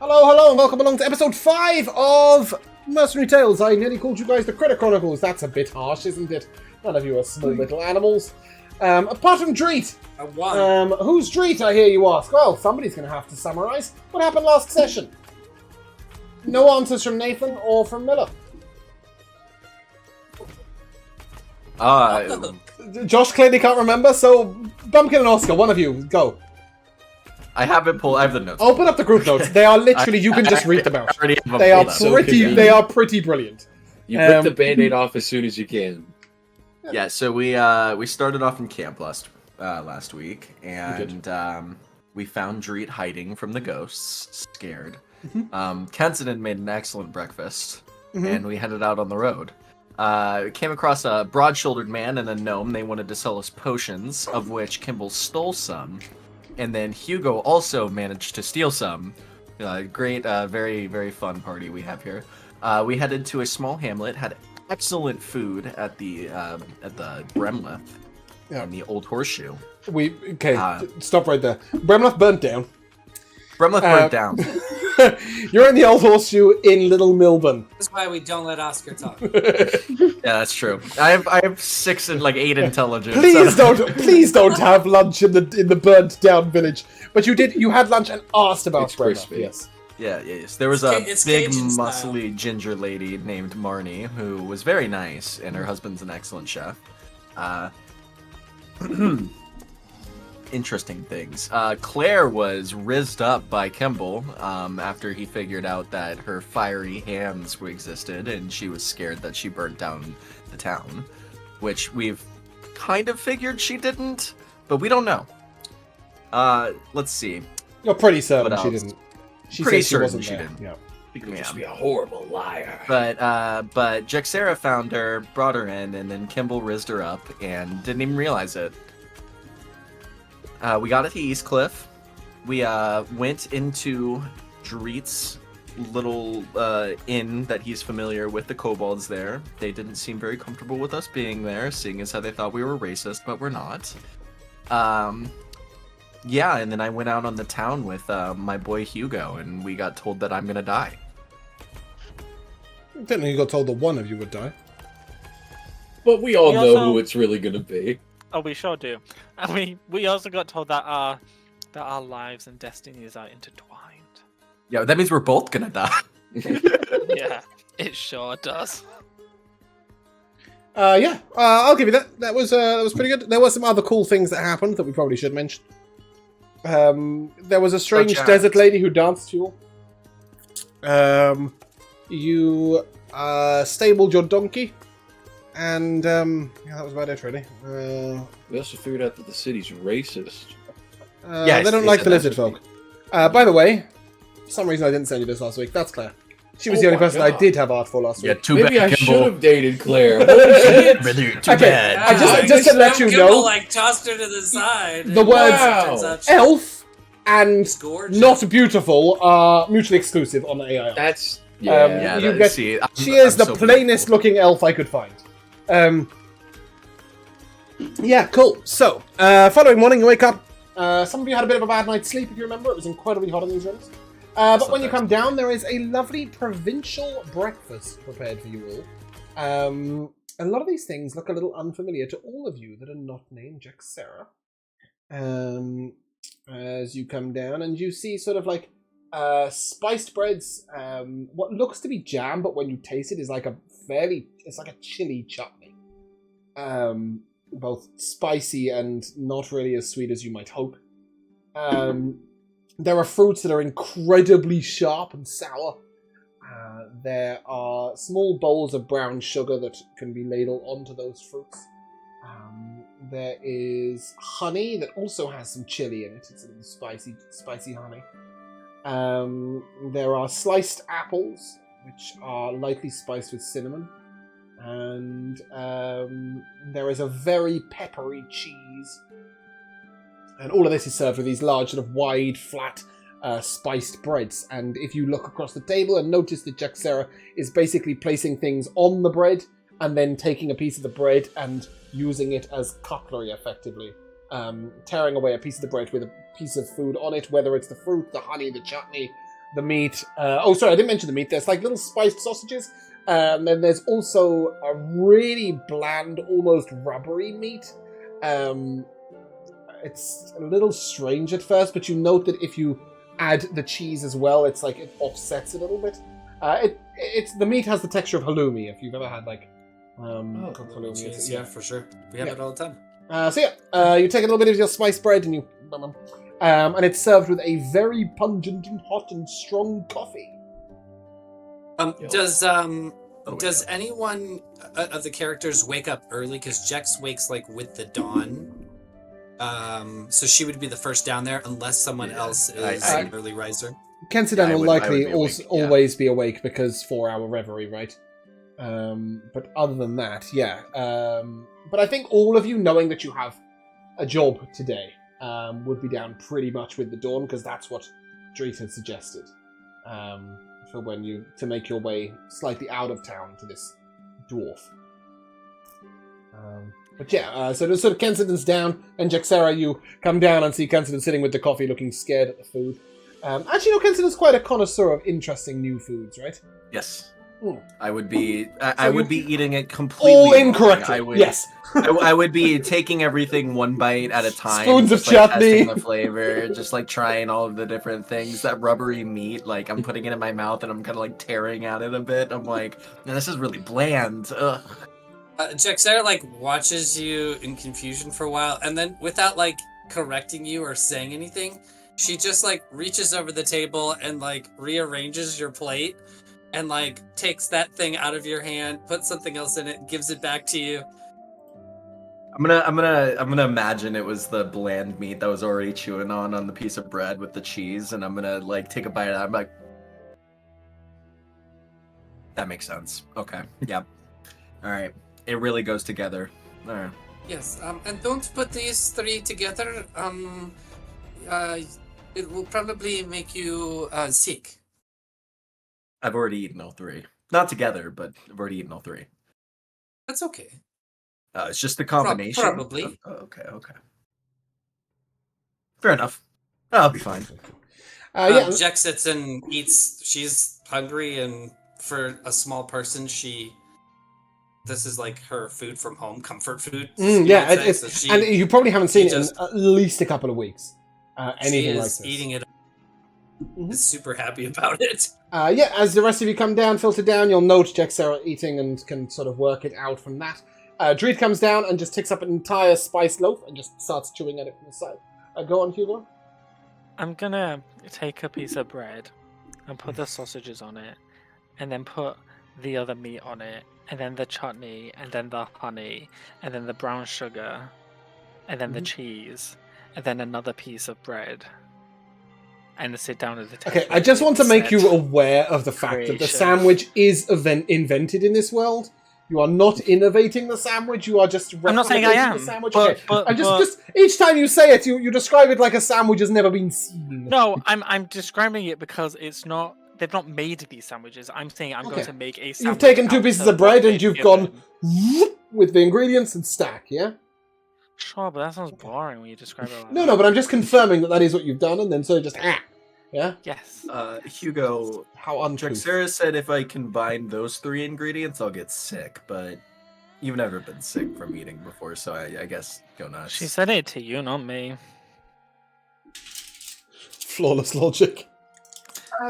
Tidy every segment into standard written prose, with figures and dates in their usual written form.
Hello, and welcome along to episode 5 of Mercenary Tales. I nearly called you guys the Critter Chronicles. That's a bit harsh, isn't it? None of you are small little animals. Apart from Dreet. Who's Dreet, I hear you ask? Well, somebody's going to have to summarise. What happened last session? No answers from Nathan or from Miller. Josh clearly can't remember, so Bumpkin and Oscar, one of you, go. I haven't pulled. I have the notes. Open up the group notes. They are literally. You can just read them out. They are pretty. They are pretty brilliant. You rip the Band-Aid off as soon as you can. Yeah. So we started off in camp last week, and we found Dreet hiding from the ghosts, scared. Kenton made an excellent breakfast, and we headed out on the road. Came across a broad-shouldered man and a gnome. They wanted to sell us potions, of which Kimball stole some. And then Hugo also managed to steal some. Great, very, very fun party we have here. We headed to a small hamlet, had excellent food at the Bremleth and the Old Horseshoe. Stop right there. Bremleth burnt down. Bremleth burnt down. You're in the Old Horseshoe in Little Milburn. That's why we don't let Oscar talk. Yeah, that's true. I have 6 and 8 intelligence. Please don't have lunch in the burnt down village. But you did. You had lunch and asked about Bremleth. Yes. Yeah, yes. There was a big, muscly ginger lady named Marnie who was very nice, and her husband's an excellent chef. Interesting things. Claire was rizzed up by Kimball after he figured out that her fiery hands existed, and she was scared that she burnt down the town, which we've kind of figured she didn't, but we don't know. Let's see. You're pretty certain she didn't. She pretty said certain she she wasn't there. didn't. You could just be a horrible liar. But Jaxera found her, brought her in, and then Kimball rizzed her up and didn't even realize it. We got it to Eastcliff. We went into Dreet's little inn that he's familiar with the kobolds there. They didn't seem very comfortable with us being there, seeing as how they thought we were racist, but we're not. Yeah, and then I went out on the town with my boy Hugo, and we got told that I'm gonna die. I didn't know you got told that one of you would die. But we all know who it's really gonna be. Oh, we sure do. And we also got told that our lives and destinies are intertwined. Yeah, that means we're both gonna die. Yeah, it sure does. I'll give you that. That was pretty good. There were some other cool things that happened that we probably should mention. There was a strange desert lady who danced to you. You stabled your donkey. And, that was about it, really. We also figured out that the city's racist. Yes, they don't like the lizard folk. By the way, for some reason I didn't send you this last week. That's Claire. She was the only person I did have art for last week. Yeah, too Maybe bad, I Kimball. should have dated Claire. Holy shit. Too bad. Just to let you Kimball, know, tossed her to the side. the words elf and not beautiful are mutually exclusive on the AI. That's... she is the plainest looking elf I could find. Yeah, cool. So, following morning, you wake up. Some of you had a bit of a bad night's sleep, if you remember. It was incredibly hot in these rooms. But when you come down, there is a lovely provincial breakfast prepared for you all. A lot of these things look a little unfamiliar to all of you that are not named Jaxera. As you come down, and you see sort of like spiced breads, what looks to be jam, but when you taste it is like it's like a chili chutney. Both spicy and not really as sweet as you might hope. There are fruits that are incredibly sharp and sour. There are small bowls of brown sugar that can be ladled onto those fruits. There is honey that also has some chili in it. It's a little spicy honey. There are sliced apples, which are lightly spiced with cinnamon. And there is a very peppery cheese. And all of this is served with these large, sort of wide, flat, spiced breads. And if you look across the table and notice that Jaxera is basically placing things on the bread and then taking a piece of the bread and using it as cutlery, effectively. Tearing away a piece of the bread with a piece of food on it, whether it's the fruit, the honey, the chutney, the meat. Oh, sorry, I didn't mention the meat. There's like little spiced sausages. And then there's also a really bland, almost rubbery meat. It's a little strange at first, but you note that if you add the cheese as well, it's like it offsets a little bit. It's the meat has the texture of halloumi. If you've ever had like cooked halloumi, Cheese, yeah, for sure. We have it all the time. You take a little bit of your spiced bread and you, and it's served with a very pungent and hot and strong coffee. Does anyone of the characters wake up early? Because Jex wakes like with the dawn. So she would be the first down there unless someone else is an early riser. Kensidan will likely always be awake because 4-hour reverie, right? But other than that, yeah. But I think all of you, knowing that you have a job today, would be down pretty much with the dawn because that's what Dreet had suggested. For to make your way slightly out of town to this dwarf. But yeah, so there's sort of Kensidan's down, and Jaxera, you come down and see Kensidan sitting with the coffee looking scared at the food. Actually, no, Kensidan's quite a connoisseur of interesting new foods, right? Yes. Mm. I would be eating it completely all incorrectly. Yes. I would be taking everything one bite at a time. Spoons of just, like, chutney. testing the flavor, just like trying all of the different things. That rubbery meat, like I'm putting it in my mouth and I'm kind of like tearing at it a bit. I'm like, man, this is really bland. Ugh. Jaxera like watches you in confusion for a while, and then without like correcting you or saying anything, she just like reaches over the table and like rearranges your plate. And like takes that thing out of your hand, puts something else in it, gives it back to you. I'm gonna imagine it was the bland meat that was already chewing on the piece of bread with the cheese, and I'm gonna like take a bite of that. I'm like, that makes sense. Okay, yep. All right, it really goes together. All right. Yes, and don't put these three together. It will probably make you sick. I've already eaten all three. Not together, but I've already eaten all three. That's okay. It's just the combination. Probably. Okay. Fair enough. I'll be fine. Jack sits and eats. She's hungry, and for a small person, this is like her food from home, comfort food. And you probably haven't seen it in at least a couple of weeks. Anything like this. Eating it. Is super happy about it. As the rest of you come down, filter down, you'll note Jaxera eating and can sort of work it out from that. Dreet comes down and just takes up an entire spiced loaf and just starts chewing at it from the side. Go on, Hugo. I'm gonna take a piece of bread and put the sausages on it, and then put the other meat on it, and then the chutney, and then the honey, and then the brown sugar, and then the cheese, and then another piece of bread. And sit down at the table. Okay, I just want to make you aware of the fact that the sandwich is invented in this world. You are not innovating the sandwich. You are just replicating I'm not saying I am, the sandwich. but just each time you say it, you describe it like a sandwich has never been seen. No, I'm describing it because it's not. They've not made these sandwiches. I'm saying I'm going to make a sandwich. You've taken 2 pieces of bread and you've gone with the ingredients and stack. Yeah. Sure, but that sounds boring when you describe it like that. No, but I'm just confirming that is what you've done, and then so just yeah? Yes. Hugo, how uncouth. Jaxera said if I combine those 3 ingredients, I'll get sick, but you've never been sick from eating before, so I guess go nuts. She said it to you, not me. Flawless logic.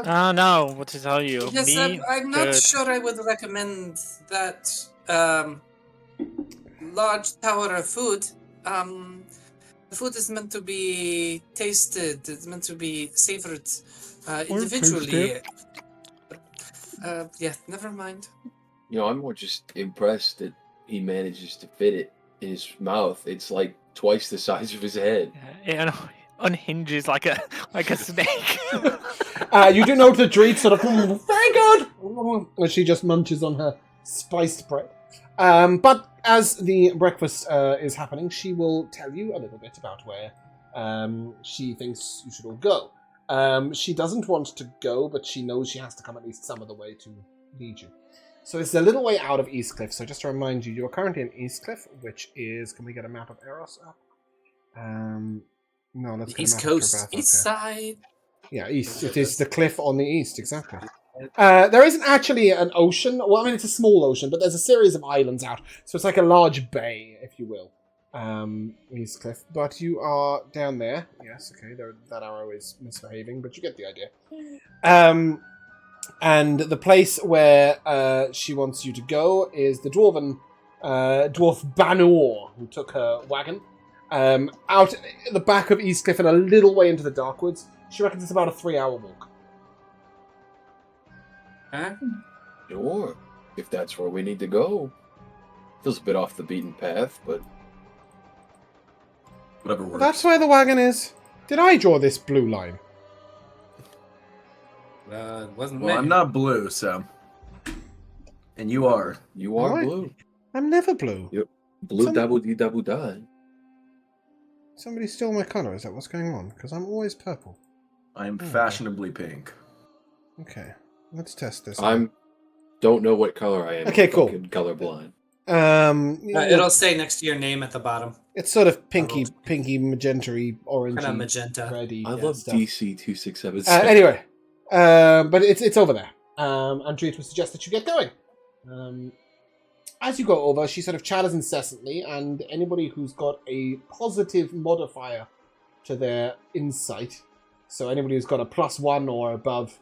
Oh no, what to tell you? Yes, I'm not sure I would recommend that large tower of food. The food is meant to be tasted. It's meant to be savored individually. Yeah, never mind. I'm more just impressed that he manages to fit it in his mouth. It's like twice the size of his head. It unhinges like a snake. You do note that Dreet sort of very good as she just munches on her spiced bread. But as the breakfast is happening, she will tell you a little bit about where she thinks you should all go. She doesn't want to go, but she knows she has to come at least some of the way to lead you. So it's a little way out of Eastcliff. So just to remind you, you're currently in Eastcliff, which is... Can we get a map of Eros up? No, let's get East a map Coast, of Trabath East up Side. Yeah, east. It is the cliff on the east, exactly. There isn't actually an ocean. Well, I mean, it's a small ocean, but there's a series of islands out. So it's like a large bay, if you will. East cliff. But you are down there. Yes, okay, that arrow is misbehaving, but you get the idea. And the place where she wants you to go is the dwarf Banor, who took her wagon. Out at the back of East Cliff and a little way into the Darkwoods. She reckons it's about a 3-hour walk. Huh? Sure, if that's where we need to go. Feels a bit off the beaten path, but Whatever works. That's where the wagon is. Did I draw this blue line? It wasn't Well, me. I'm not blue, so. And you are. you are Right. blue. I'm never blue. Blue Some- double D double die. Somebody stole my colour. Is that what's going on? Because I'm always purple. I am Hmm. fashionably pink. Okay, let's test this. Don't know what color I am. Okay, I'm cool. fucking colorblind. It'll say next to your name at the bottom. It's sort of pinky, magenta-y, orangey, Kind of magenta. reddy. I love stuff. DC 267. Anyway, but it's over there. And Dreet would suggest that you get going. As you go over, she sort of chatters incessantly, and anybody who's got a positive modifier to their insight, so anybody who's got a +1 or above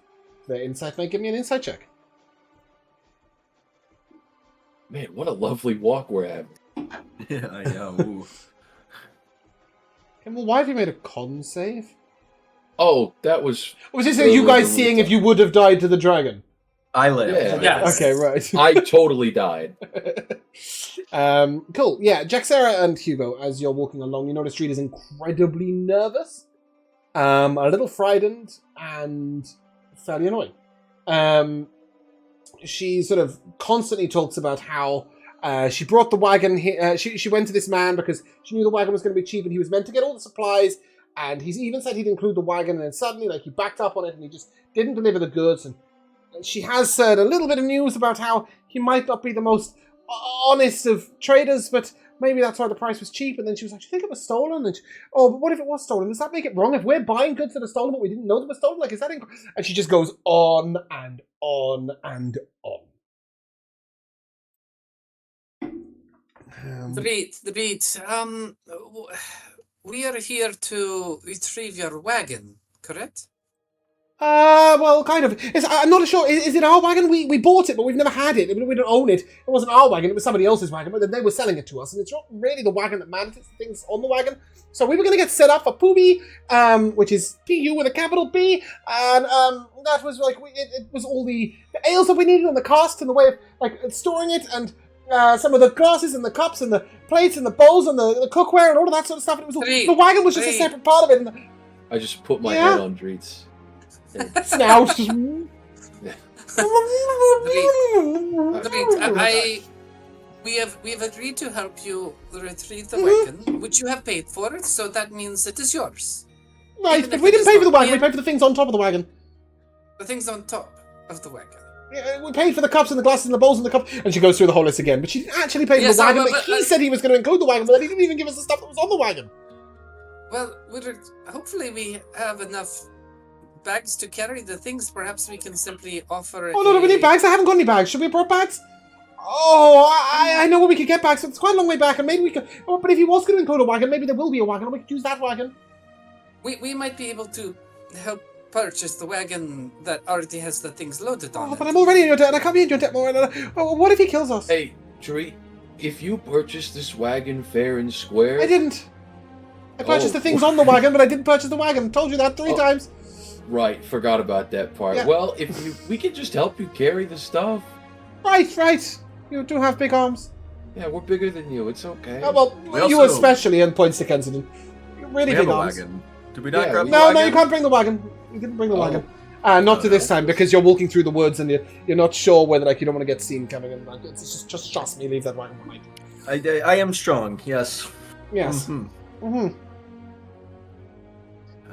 their insight, may give me an insight check. Man, what a lovely walk we're having. Yeah. Ooh. Okay, well, why have you made a con save? Oh, that was... Or was this you guys seeing if you would have died to the dragon? I live. Yeah. Yes. Okay, right. I totally died. Cool. Yeah, Jaxera and Hugo, as you're walking along, you notice Dreet is incredibly nervous, a little frightened, and fairly annoying. She sort of constantly talks about how she brought the wagon here. She went to this man because she knew the wagon was going to be cheap, and he was meant to get all the supplies. And he's even said he'd include the wagon, and then suddenly, like, he backed up on it, and he just didn't deliver the goods. And she has said a little bit of news about how he might not be the most honest of traders, but maybe that's why the price was cheap. And then she was like, "Do you think it was stolen?" And but what if it was stolen? Does that make it wrong? If we're buying goods that are stolen, but we didn't know they were stolen, like, is that? And she just goes on and on and on. The beat. We are here to retrieve your wagon, correct? Well, kind of. I'm not sure. Is it our wagon? We bought it, but we've never had it. We don't own it. It wasn't our wagon. It was somebody else's wagon, but then they were selling it to us, and it's not really the wagon that matters. It's the things on the wagon. So we were going to get set up for puB, which is PU with a capital P, and that was like it was all the ales that we needed and the casks and the way of like storing it and. Some of the glasses and the cups and the plates and the bowls and the cookware and all of that sort of stuff. And it was all, the wagon was just a separate part of it. And I just put my head on Dreet's. snout. We have agreed to help you retrieve the wagon, which you have paid for, so that means it is yours. Right, Even but if we it didn't is pay for the not wagon. We in- paid for the things on top of the wagon. The things on top of the wagon. Yeah, we paid for the cups and the glasses and the bowls and the cup. And she goes through the whole list again. But she didn't actually pay for Yes, the wagon. but- But he but- said he was going to include the wagon, but he didn't even give us the stuff that was on the wagon. Well, hopefully we have enough bags to carry the things. Perhaps we can simply offer. Oh, no, we need bags. I haven't got any bags. Should we have brought bags? Oh, I know where we could get bags. It's quite a long way back, and maybe we could. Oh, but if he was going to include a wagon, maybe there will be a wagon, and we could use that wagon. We might be able to help purchase the wagon that already has the things loaded on Oh, it. but I'm already in your debt, and I can't be in your debt more. Oh, what if he kills us? Hey, Dreet, if you purchase this wagon fair and square... I didn't. I purchased Oh. the things on the wagon, but I didn't purchase the wagon. Told you that 3 Oh. times. Right, forgot about that part. Yeah. Well, we can just help you carry the stuff. Right. You do have big arms. Yeah, we're bigger than you. It's okay. Oh, well, We you also- especially, and points to Kensington. Really We have big a arms. wagon. Did we not Yeah, grab we- the No, wagon? you can't bring the wagon. You didn't bring the Oh. wagon. Not to this time, because you're walking through the woods and you're not sure whether like you don't want to get seen coming in. Like, it's just trust me, leave that wagon behind. I am strong, yes. Yes. Mhm. Mm-hmm.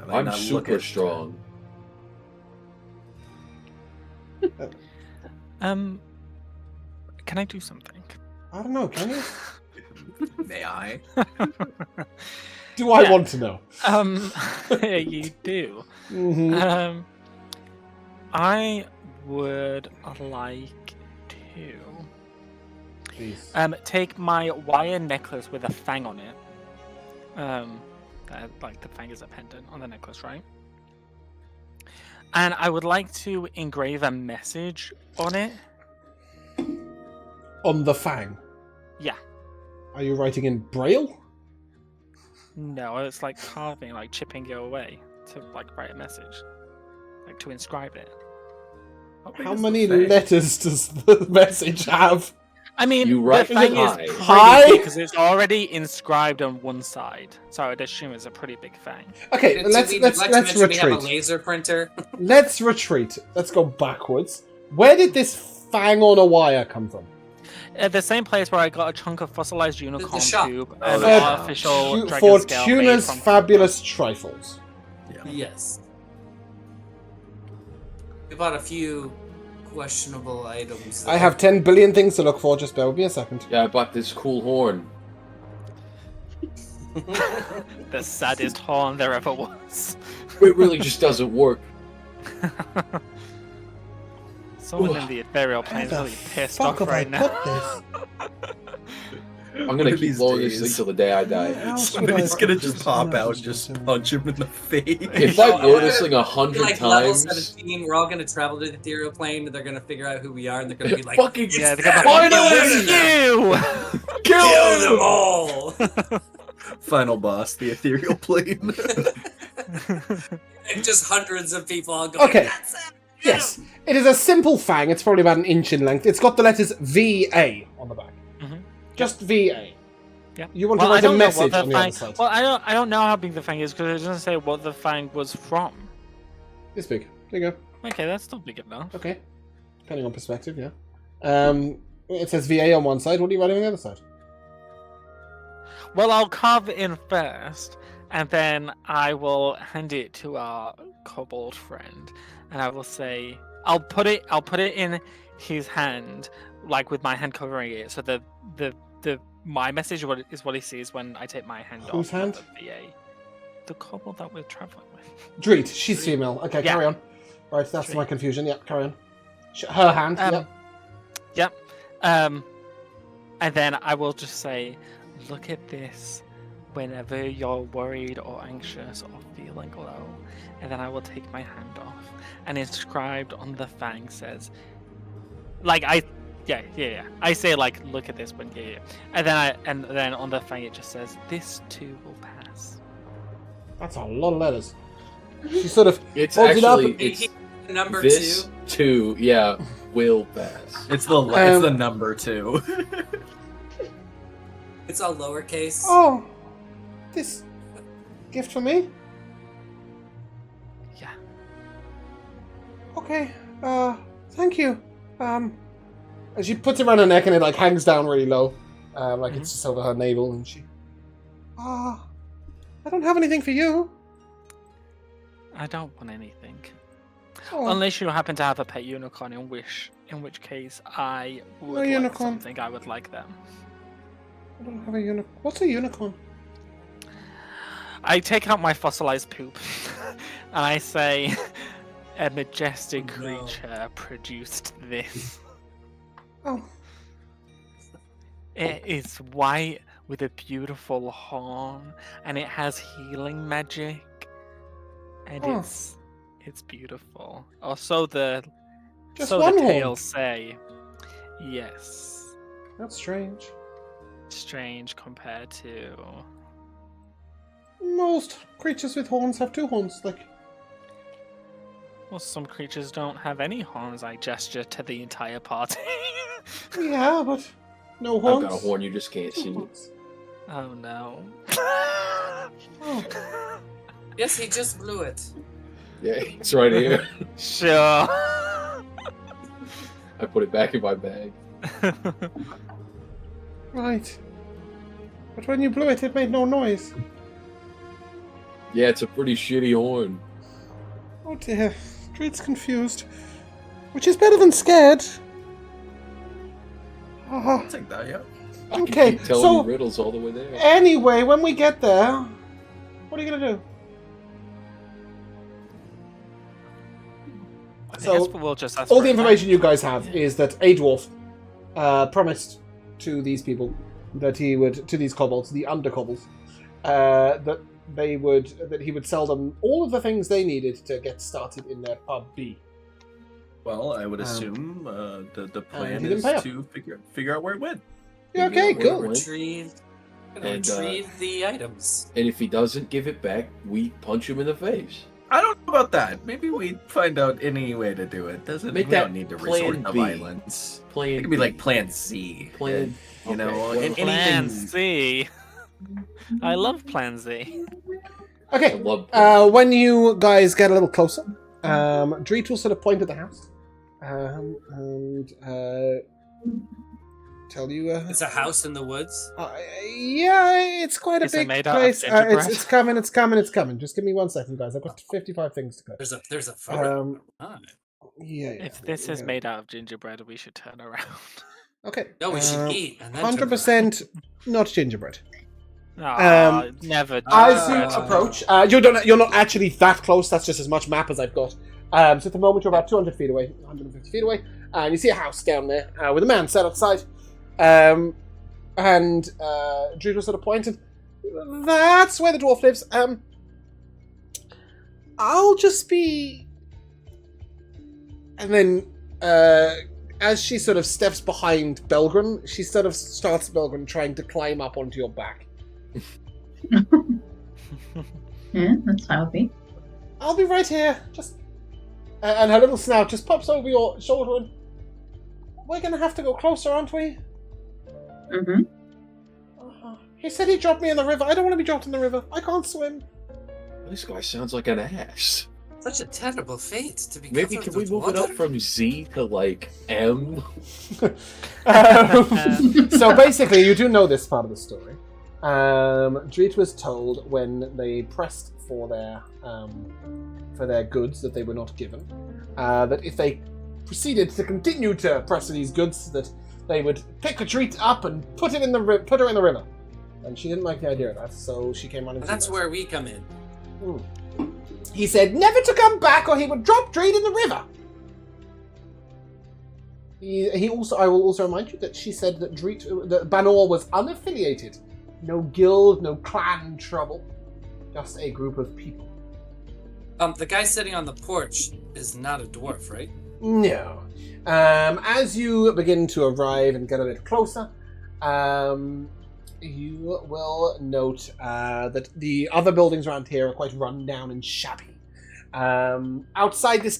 I might I'm not look super it. strong. Can I do something? I don't know. Can you? May I? Do I Yeah. want to know? You do. Mm-hmm. I would like to Please. take my wire necklace with a fang on it. Like the fang is a pendant on the necklace, right? And I would like to engrave a message on it. On the fang. Yeah. Are you writing in Braille? No, it's like carving, like chipping it away to like write a message, like to inscribe it. How many letters does the message have? I mean, You the writing thing it is high? High? pretty because it's already inscribed on one side, so I'd assume it's a pretty big thing. Okay, Did let's we neglect to mention we have a retreat. laser printer. Let's retreat. Let's go backwards. Where did this fang on a wire come from? At the same place where I got a chunk of fossilized unicorn shop. tube Oh, and the shop. artificial dragon For scale made Tuna's from fabulous trifles. Yes. We bought a few questionable items. I have 10 billion things to look for. Just bear with me a second. Yeah, I bought this cool horn. the saddest horn there ever was. It really just doesn't work. Someone in the ethereal plane is Where the really pissed fuck off have I right now. put this? I'm One gonna of keep these blowing this days. thing till the day I die. Where else would Somebody's I gonna put just this? pop out and just punch him in the face. If I blow this thing 100 like level times, 17, we're all gonna travel to the ethereal plane, and they're gonna figure out who we are, and they're gonna be like, fucking "It's Yeah, they're that gonna wizard! you! Kill them all!" Final boss, the ethereal plane. And just hundreds of people all going, Okay. "That's it!" Yes, it is a simple fang. It's probably about an inch in length. It's got the letters VA on the back. Mhm. Just VA. Yeah. You want Well, to I write a don't know what message the on the fang. other side. Well, I don't know how big the fang is because it doesn't say what the fang was from. This big. There you go. Okay, that's still big enough. Okay. Depending on perspective, yeah. It says VA on one side. What are you writing on the other side? Well, I'll carve it in first, and then I will hand it to our kobold friend, and I will say, I'll put it in his hand, like with my hand covering it, so the my message is what he sees when I take my hand Whose off hand? of the VA. The kobold that we're traveling with. Dreet. She's female. Okay, Yeah. carry on. Right, that's Dreet. my confusion. Yeah, carry on. Her hand. Yep. And then I will just say, look at this whenever you're worried or anxious or feeling low. And then I will take my hand off. And inscribed on the fang says, I say like, look at this when And then on the fang it just says, this too will pass. That's a lot of letters. She sort of it's holds it up. actually it's Number this 2. yeah, will pass. It's the number 2. It's all lowercase. Oh, this gift for me? Yeah. Okay. Thank you. And she puts it around her neck and it like hangs down really low, like it's just over her navel. And she, I don't have anything for you. I don't want anything. Oh, Unless you happen to have a pet unicorn, in which case I would like unicorn. something. I would like them. I don't have a unicorn. What's a unicorn? I take out my fossilized poop and I say, a majestic Oh, no. creature produced this. Oh, It is white with a beautiful horn and it has healing magic. And Oh. it's beautiful. Also the just so one the horn. tales say. Yes. That's strange. Strange compared to Most creatures with horns have two horns. Like, well, some creatures don't have any horns. I gesture to the entire party. yeah, but no I've horns. got a horn, you just can't Two see. horns. Oh no. Oh. Yes, he just blew it. Yeah, it's right here. Sure. I put it back in my bag. Right. But when you blew it, it made no noise. Yeah, it's a pretty shitty horn. Oh dear. Dreet's confused. Which is better than scared. I'll take that, yeah. I can Okay, keep telling so- you riddles all the way there. Anyway, when we get there, What are you gonna do? I So, guess we'll just ask all for the it information back. you guys have is that a dwarf promised to these people that he would, to these kobolds, the under kobolds, that he would sell them all of the things they needed to get started in their puB. Well, I would assume the plan he didn't is pay up. to figure out where it went. Yeah, okay, Figure out cool. where it Retrieve the items. And if he doesn't give it back, we punch him in the face. I don't know about that. Maybe we find out any way to do it. We Make that don't need to plan resort to B. violence. Plan It could be B. like Plan C. Plan. You know, well, Plan anything. Z. I love Plan Z. I Okay, love when you guys get a little closer, Dreet will sort of point at the house and tell you. It's a house in the woods. Yeah, it's quite a Is it big made out of place. gingerbread? It's coming. It's coming. It's coming. Just give me 1 second, guys. I've got 55 things to go. There's a photo. Yeah. If this is made out of gingerbread, we should turn around. Okay. No, we should eat. And then turn 100% not gingerbread. Aw, never. As you gingerbread. approach, you're not actually that close. That's just as much map as I've got. So at the moment you're about 200 feet away, 150 feet away, and you see a house down there with a man sat outside. And Dreet was sort of pointed. That's where the dwarf lives. I'll just be. And then, as she sort of steps behind Belgren, she sort of starts Belgren trying to climb up onto your back. Yeah, that's how it be. I'll be right here. Just. And her little snout just pops over your shoulder, and we're gonna have to go closer, aren't we? Mm-hmm. He said he'd drop me in the river. I don't want to be dropped in the river. I can't swim. This guy sounds like an ass. Such a terrible fate to be. Maybe covered can we with move it up water. from Z to like M? So basically, you do know this part of the story. Dreet was told when they pressed for their goods that they were not given, that if they proceeded to continue to press for these goods, that they would pick Dreet up and put her in the river. And she didn't like the idea of that, so she came on. And that's where we come in. He said never to come back, or he would drop Dreet in the river. I will also remind you that she said that that Banor was unaffiliated, no guild, no clan trouble, just a group of people. The guy sitting on the porch is not a dwarf, right? No. As you begin to arrive and get a little closer, you will note that the other buildings around here are quite run down and shabby. Outside this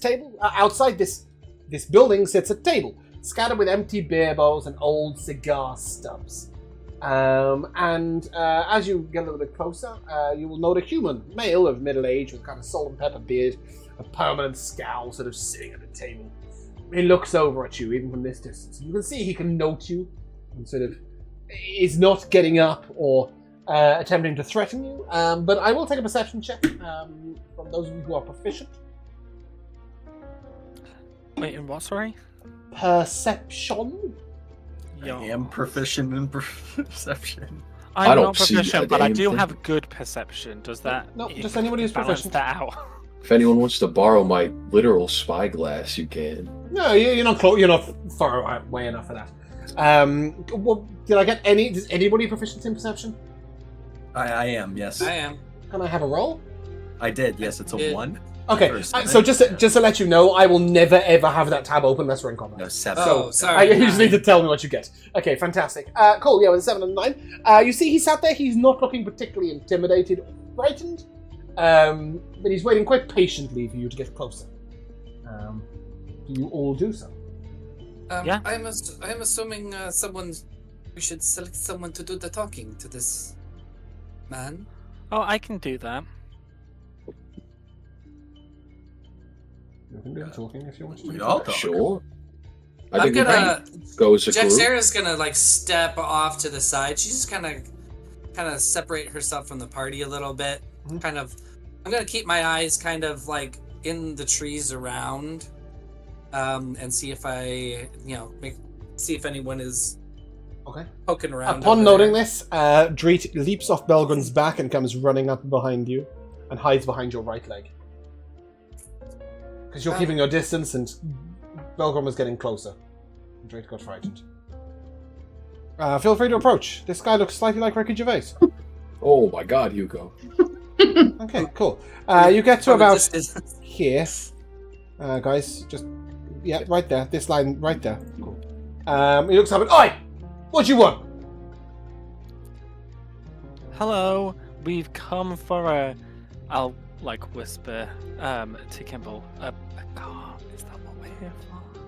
building sits a table, scattered with empty beer bowls and old cigar stubs. As you get a little bit closer, you will note a human, male of middle age, with kind of salt and pepper beard, a permanent scowl, sort of sitting at the table. He looks over at you, even from this distance. You can see he can note you, and sort of is not getting up or attempting to threaten you. But I will take a perception check from those of you who are proficient. Wait, in what? Sorry. Perception. I am proficient in perception. I'm I don't not see proficient, a but I damn do thing. have good perception. Does that? No, just anybody who's balance proficient. that out? If anyone wants to borrow my literal spyglass, you can. No, you're not close. You're not far away enough for that. Well, did I get any? Does anybody proficient in perception? I am, yes. I am. Can I have a roll? I did, yes. It's a Did- 1. Okay, First, so just to let you know, I will never ever have that tab open unless we're in combat. No, 7. Oh, sorry. You just need to tell me what you get. Okay, fantastic. Cool, yeah, with a 7 and a 9. You see he sat there, he's not looking particularly intimidated or frightened, but he's waiting quite patiently for you to get closer. Do you all do so? Yeah. I'm assuming we should select someone to do the talking to this man. Oh, I can do that. You can do the talking if you want to. We all talk. Sure. I I'm think we gonna. can go as a Jack group. Sarah's gonna like step off to the side. She's just kind of separate herself from the party a little bit. Mhm. I'm gonna keep my eyes kind of like in the trees around, and see if see if anyone is Okay. poking around. Upon over noting there. this, Dreet leaps off Belgren's back and comes running up behind you and hides behind your right leg. Because you're keeping your distance and Belgren was getting closer. And Dreet got frightened. Feel free to approach. This guy looks slightly like Ricky Gervais. Oh my God, Hugo. Okay, cool. You get to From a about distance. here. Guys, just... Yeah, right there. This line right there. Cool. He looks up and... Oi! What do you want? Hello, we've come for a. I'll like whisper to Kimball. A car. Is that what we're here for?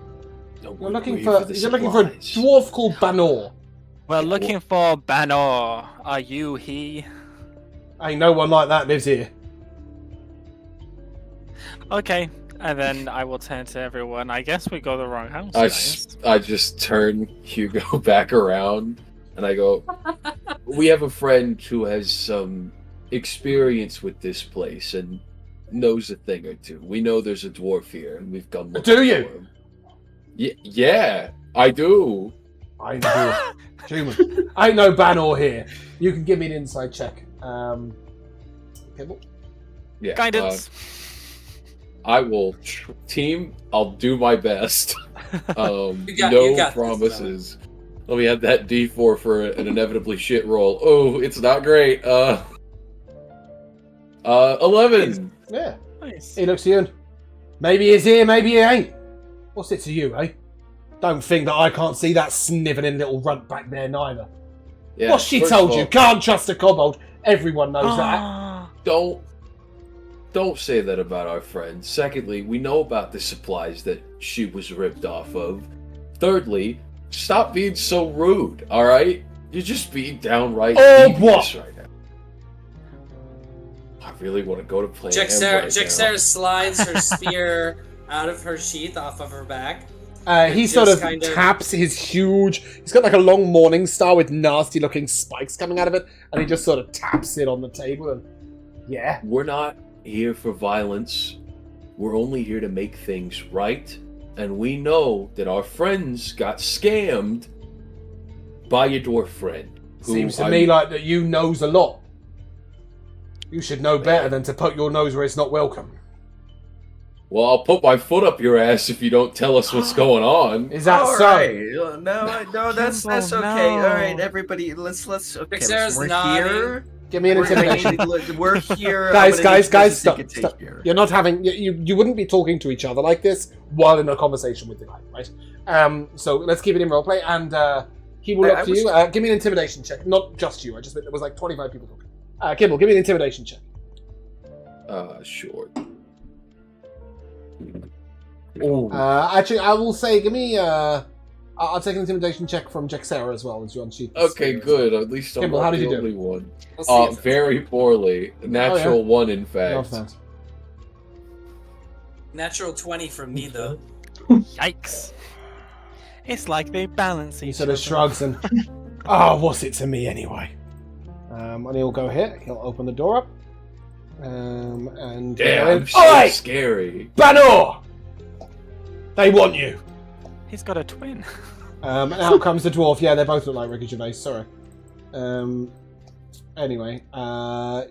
No, You're looking we're for... the You're looking for a supplies. dwarf called Banor. We're looking for Banor. Are you he? Ain't no one like that lives here. Okay, and then I will turn to everyone. I guess we got the wrong house, guys. I just turn Hugo back around and I go, we have a friend who has some experience with this place and knows a thing or two. We know there's a dwarf here and we've come looking Do you? for him. Yeah, I do. I do. Human. Ain't no Banor here. You can give me an inside check. Kimball? Yeah. Guidance. I will team. I'll do my best. You No got this, promises. Let me add that D4 for an inevitably shit roll. Oh, it's not great. 11. Yeah. Nice. He looks to you and... Maybe he's here, maybe he ain't. What's it to you, eh? Don't think that I can't see that snivelling little runt back there, neither. Yeah, What she first told of all, you? Can't trust a kobold. Everyone knows that. Don't say that about our friend. Secondly, we know about the supplies that she was ripped off of. Thirdly, stop being so rude, alright? You're just being downright Oh, devious what? right now. I really want to go to Plan M Jexera right Jexera slides her spear out of her sheath off of her back. He Just sort of kind of- taps his huge... He's got like a long morning star with nasty looking spikes coming out of it. And he just sort of taps it on the table and... Yeah? We're not here for violence. We're only here to make things right. And we know that our friends got scammed by your dwarf friend. who Seems to I'm- me like that you knows a lot. You should know better than to put your nose where it's not welcome. Well, I'll put my foot up your ass if you don't tell us what's going on. Is that All so? right. No, that's Kimball, okay. no. All right, everybody, let's. Okay, Sarah's we're nodding. here. Give me an intimidation. We're here. Guys, I'm gonna need guys, to stop, take a stop. take here. You're not having... You wouldn't be talking to each other like this while in a conversation with the guy, right? So let's keep it in roleplay, and he will look I to you. Give me an intimidation check. Not just you. I just meant there was like 25 people talking. Kimball, give me an intimidation check. Sure. Actually, I will say, give me... I'll take an intimidation check from Jexera as well, as you're on sheet. Okay, good. At least I'm Kimball, how not did the you do? only one. We'll see if it's- Very poorly. Natural 1, in fact. Not bad. Natural 20 from me though. Yikes! It's like they balance He each sort other. of shrugs and... Oh, what's it to me anyway? And he'll go here. He'll open the door up. And... Damn, so Oi! scary. Banor! They want you! He's got a twin. And out comes the dwarf. Yeah, they both look like Ricky Gervais. Sorry. Anyway,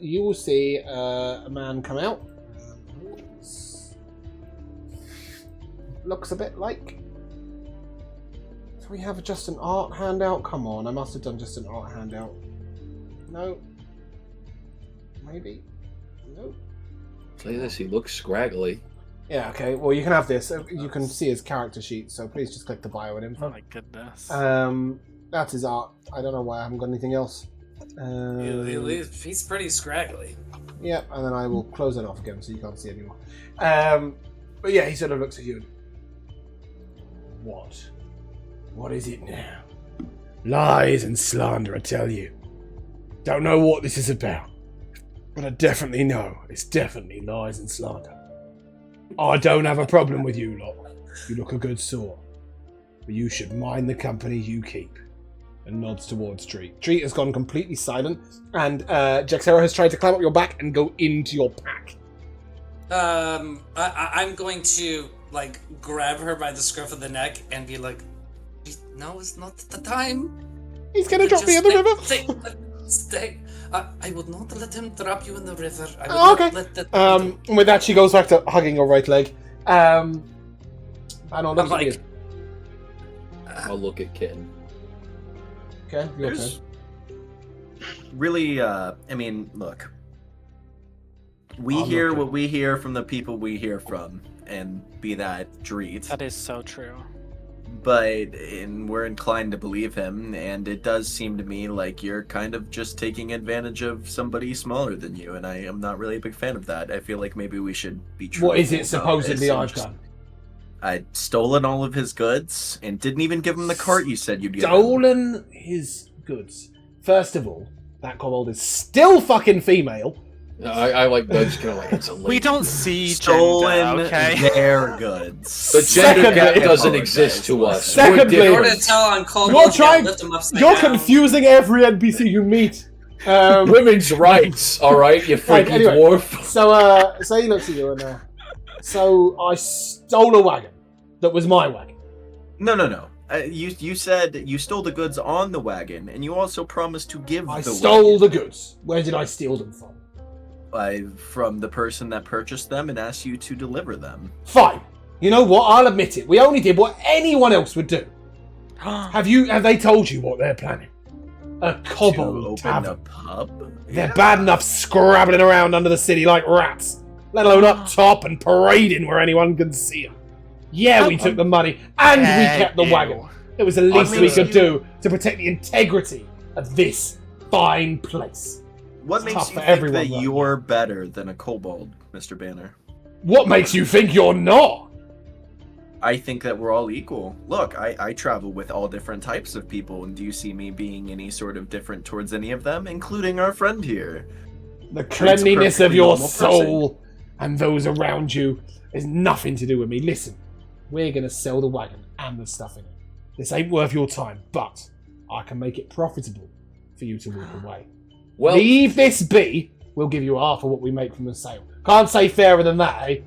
you will see a man come out. Looks a bit like... Do we have just an art handout? Come on, I must have done just an art handout. No. Maybe. No. Say this, he looks scraggly. Yeah, okay. Well, you can have this. You can see his character sheet, so please just click the bio and Oh info. my goodness. That's his art. I don't know why I haven't got anything else. He's pretty scraggly. Yeah, and then I will close it off again so you can't see anymore. But yeah, he sort of looks at you and... What? What is it now? Lies and slander, I tell you. Don't know what this is about. But I definitely know it's definitely lies and slander. I don't have a problem with you lot. You look a good sort. But you should mind the company you keep. And nods towards Dreet. Dreet has gone completely silent, and Jexera has tried to climb up your back and go into your pack. I'm going to like grab her by the scruff of the neck and be like, "No, it's not the time. He's gonna drop me in the river. Stay. I would not let him drop you in the river. I would Oh, okay. not let that. And with that, she goes back to hugging her right leg. And I'll look at you. I'll look at Ken. Okay, your turn. There's really, I mean, look. We I'm hear looking. what we hear from the people we hear from, and be that Dreet. That is so true. And we're inclined to believe him, and it does seem to me like you're kind of just taking advantage of somebody smaller than you, and I am not really a big fan of that. I feel like maybe we should be truthful. What is it about supposedly this and I've just- done? I'd stolen all of his goods, and didn't even give him the cart you said you'd give him. Stolen his goods. First of all, that kobold is still fucking female. I like nudge kind of like it's a lady. We don't see Stolen gender, okay? their goods. The gender Secondly- gap doesn't I exist to us. Secondly- We're In order different. to tell on Kobold, You're you gotta trying- lift him upside You're down. confusing every NPC you meet. Women's rights, all right, you freaky anyway. dwarf. So he looks at you and so I stole a wagon that was my wagon. No. You said you stole the goods on the wagon, and you also promised to give I the stole wagon the goods. Where did I steal them from? from the person that purchased them and asked you to deliver them. Fine. You know what? I'll admit it. We only did what anyone else would do. Have they told you what they're planning? A To kobold open tavern. a pub? They're bad enough scrabbling around under the city like rats, let alone up top and parading where anyone can see them. Yeah, we took the money and we kept the wagon. It was the least we could do to protect the integrity of this fine place. What It's makes tough you for think everyone that right you're better than a kobold, Mr. Banner? What makes you think you're not? I think that we're all equal. Look, I travel with all different types of people, and do you see me being any sort of different towards any of them, including our friend here? The cleanliness of perfectly your normal soul and those around you has nothing to do with me. Listen, we're going to sell the wagon and the stuff in it. This ain't worth your time, but I can make it profitable for you to walk away. Well, Leave this be. We'll give you half of what we make from the sale. Can't say fairer than that, eh?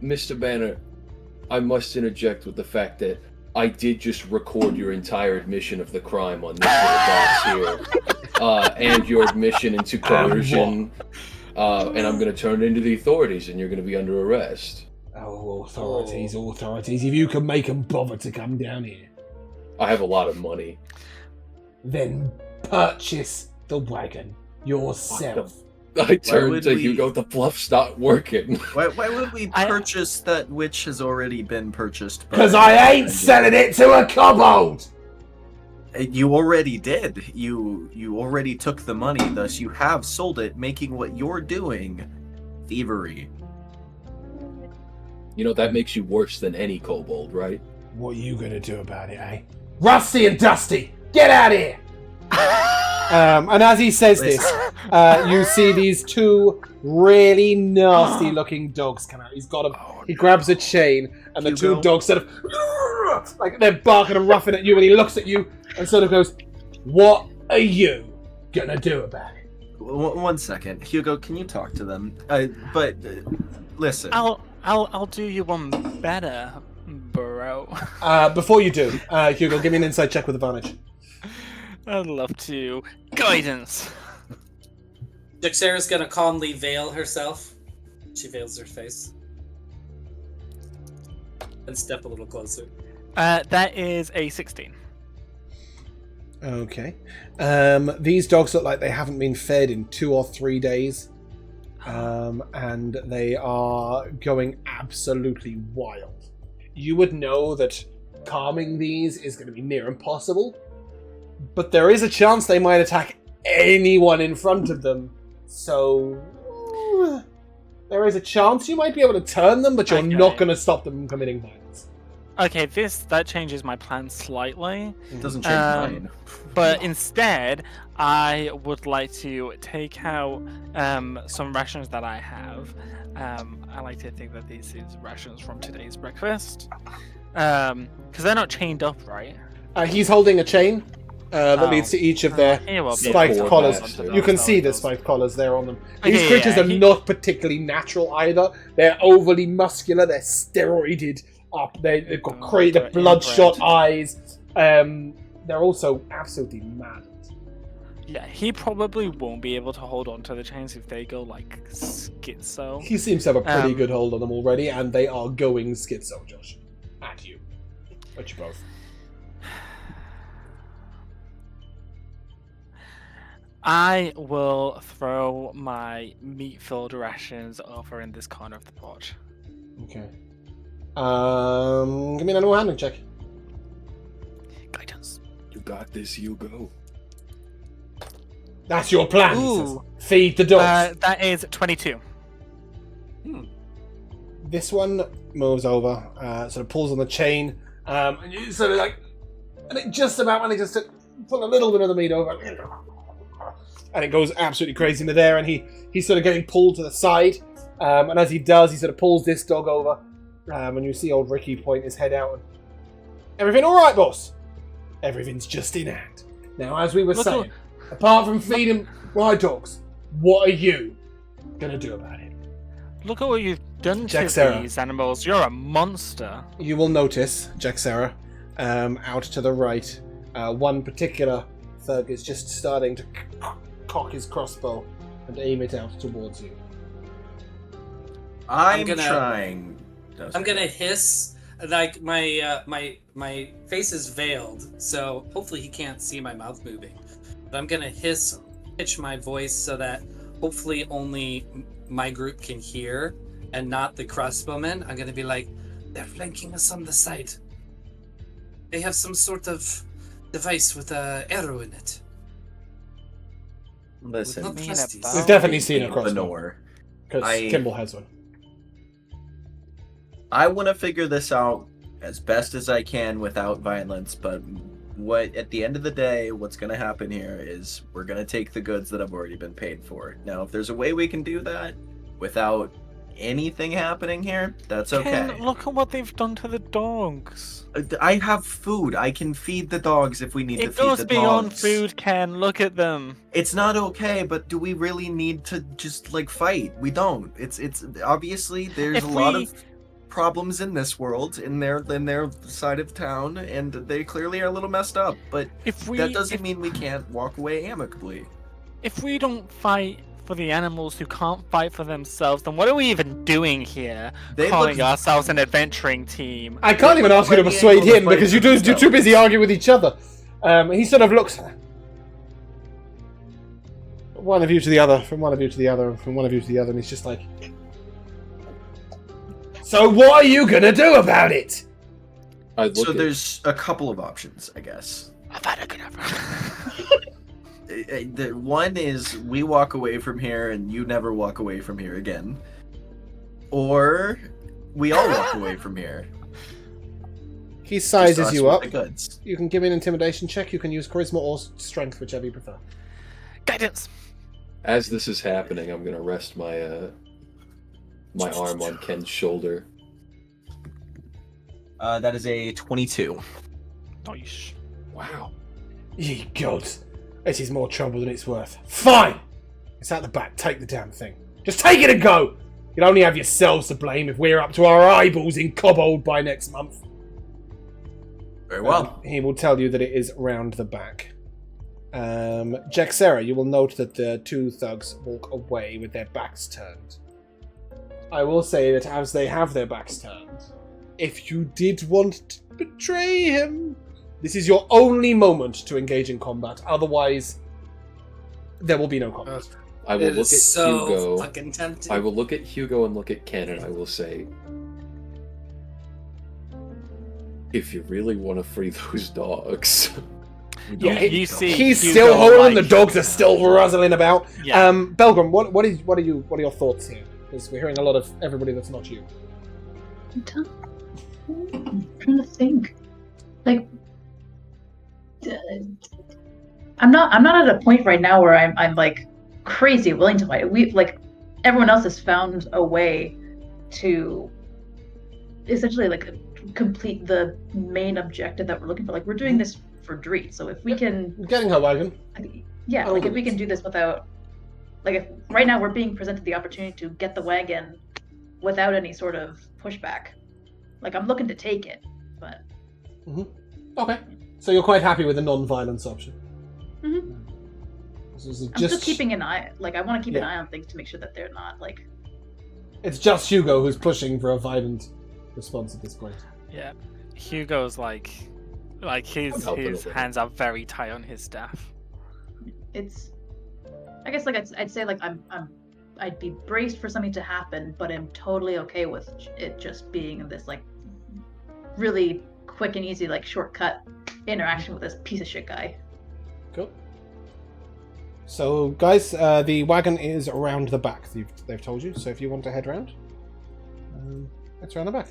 Mr. Banner, I must interject with the fact that I did just record your entire admission of the crime on this little box here, and your admission into coercion, and I'm going to turn it into the authorities, and you're going to be under arrest. Oh, authorities. If you can make them bother to come down here, I have a lot of money. then purchase the wagon yourself. I turned would to we- Hugo, the bluff's not working. Why would we purchase that which has already been purchased? by- Because I ain't selling it to a kobold! You already did. You already took the money, thus you have sold it, making what you're doing thievery. You know, that makes you worse than any kobold, right? What are you gonna do about it, eh? Rusty and Dusty, get out of here! And as he says this, you see these two really nasty looking dogs come out. He grabs a chain, and the two Hugo. dogs sort of, like they're barking and roughing at you, and he looks at you and sort of goes, "What are you gonna do about it?" One second, Hugo. Can you talk to them? Listen. I'll do you one better, bro. Before you do, Hugo, give me an insight check with advantage. I'd love to. Guidance. Jaxera's gonna calmly veil herself. She veils her face. And step a little closer. That is a 16. Okay. These dogs look like they haven't been fed in 2 or 3 days. And they are going absolutely wild. You would know that calming these is going to be near impossible, but there is a chance they might attack anyone in front of them. So there is a chance you might be able to turn them, but you're Okay. not going to stop them from committing violence. Okay, that changes my plan slightly. It doesn't change mine. But instead, I would like to take out some rations that I have. I like to think that these is rations from today's breakfast. Because they're not chained up, right? He's holding a chain that Oh. leads to each of their Yeah, well, spiked poor collars. bastard. You can see the Those. spiked collars there on them. Okay, These creatures yeah, are he- not particularly natural either. They're overly muscular. They're steroided up. They've got Oh, the they're bloodshot inbred. eyes. they're also absolutely mad. Yeah, he probably won't be able to hold on to the chains if they go like schizo. He seems to have a pretty Um, good hold on them already, and they are going schizo, Josh. At you. At you both. I will throw my meat-filled rations over in this corner of the porch. Okay. Give me an animal handling check. Guidance. You got this, Hugo. That's your plan, he says. Ooh. Feed the dogs. That is 22. This one moves over, sort of pulls on the chain, and you sort of like, and it just about manages to pull a little bit of the meat over, and it goes absolutely crazy into there, and he's sort of getting pulled to the side, and as he does, he sort of pulls this dog over, and you see old Ricky point his head out. Everything all right, boss? Everything's just in hand. Now, as we were saying, apart from feeding my dogs, what are you gonna do about it? Look at what you've done to Jaxera. these animals. You're a monster. You will notice, Jaxera, out to the right, one particular thug is just starting to cock his crossbow and aim it out towards you. I'm gonna- trying. No, I'm sorry. gonna hiss. Like my face is veiled, so hopefully he can't see my mouth moving. But I'm gonna pitch my voice so that hopefully only my group can hear and not the crossbowmen. I'm gonna be like, they're flanking us on the side. They have some sort of device with a arrow in it. Listen, Would not Mean trust about- these. We've definitely seen a crossbow, Banor. because I- Kimball has one. I want to figure this out as best as I can without violence, but at the end of the day, what's going to happen here is we're going to take the goods that have already been paid for. Now, if there's a way we can do that without anything happening here, that's okay. Ken, look at what they've done to the dogs. I have food. I can feed the dogs if we need to It feed goes the beyond dogs. food, Ken. Look at them. It's not okay, but do we really need to just like fight? We don't. It's obviously there's If a lot we- of problems in this world in their side of town, and they clearly are a little messed up, but that doesn't mean we can't walk away amicably. If we don't fight for the animals who can't fight for themselves, then what are we even doing here? They Calling look- ourselves an adventuring team. I can't even ask you to plenty persuade able to him fight because for you're too themselves. busy arguing with each other. He sort of looks one of you to the other, from one of you to the other, and from one of you to the other, and he's just like, so what are you gonna do about it? I look So at there's a couple of options, I guess. I've had a good effort. The one is we walk away from here and you never walk away from here again, or we all walk away from here. He Just sizes us you with up. the goods. You can give me an intimidation check. You can use charisma or strength, whichever you prefer. Guidance. as this is happening, I'm gonna rest my my arm on Ken's shoulder. That is a 22. Nice. Wow. Ye gods, this is more trouble than it's worth. Fine! It's out the back. Take the damn thing. Just take it and go! You'll only have yourselves to blame if we're up to our eyeballs in Kobold by next month. Very well. He will tell you that it is round the back. Jaxera, you will note that the two thugs walk away with their backs turned. I will say that as they have their backs turned, if you did want to betray him, this is your only moment to engage in combat. Otherwise, there will be no combat. I will It look is at so Hugo. fucking tempting. I will look at Hugo and look at Ken, and I will say, if you really want to free those dogs, Yeah, you see, He's Hugo still holding. The like- dogs are still rustling about. Yeah. Belgrim, what are your thoughts here? Because we're hearing a lot of everybody that's not you. I'm trying to think. Like, I'm not at a point right now where I'm like crazy willing to fight. We like everyone else has found a way to essentially like complete the main objective that we're looking for. Like we're doing this for Dreet, so if we can, You're getting her wagon. yeah, Oh, like if we can do this without, like if right now we're being presented the opportunity to get the wagon without any sort of pushback. Like I'm looking to take it, but Okay. So you're quite happy with the non-violence option? Mhm. So is it I'm just keeping an eye. Like I want to keep an eye on things to make sure that they're not like. It's just Hugo who's pushing for a violent response at this point. Yeah, Hugo's like his hands are very tight on his staff. It's. I guess like I'd say like I'd be braced for something to happen, but I'm totally okay with it just being this like really quick and easy like shortcut interaction with this piece of shit guy. Cool. So, guys, the wagon is around the back. They've told you. So, if you want to head round, it's around the back.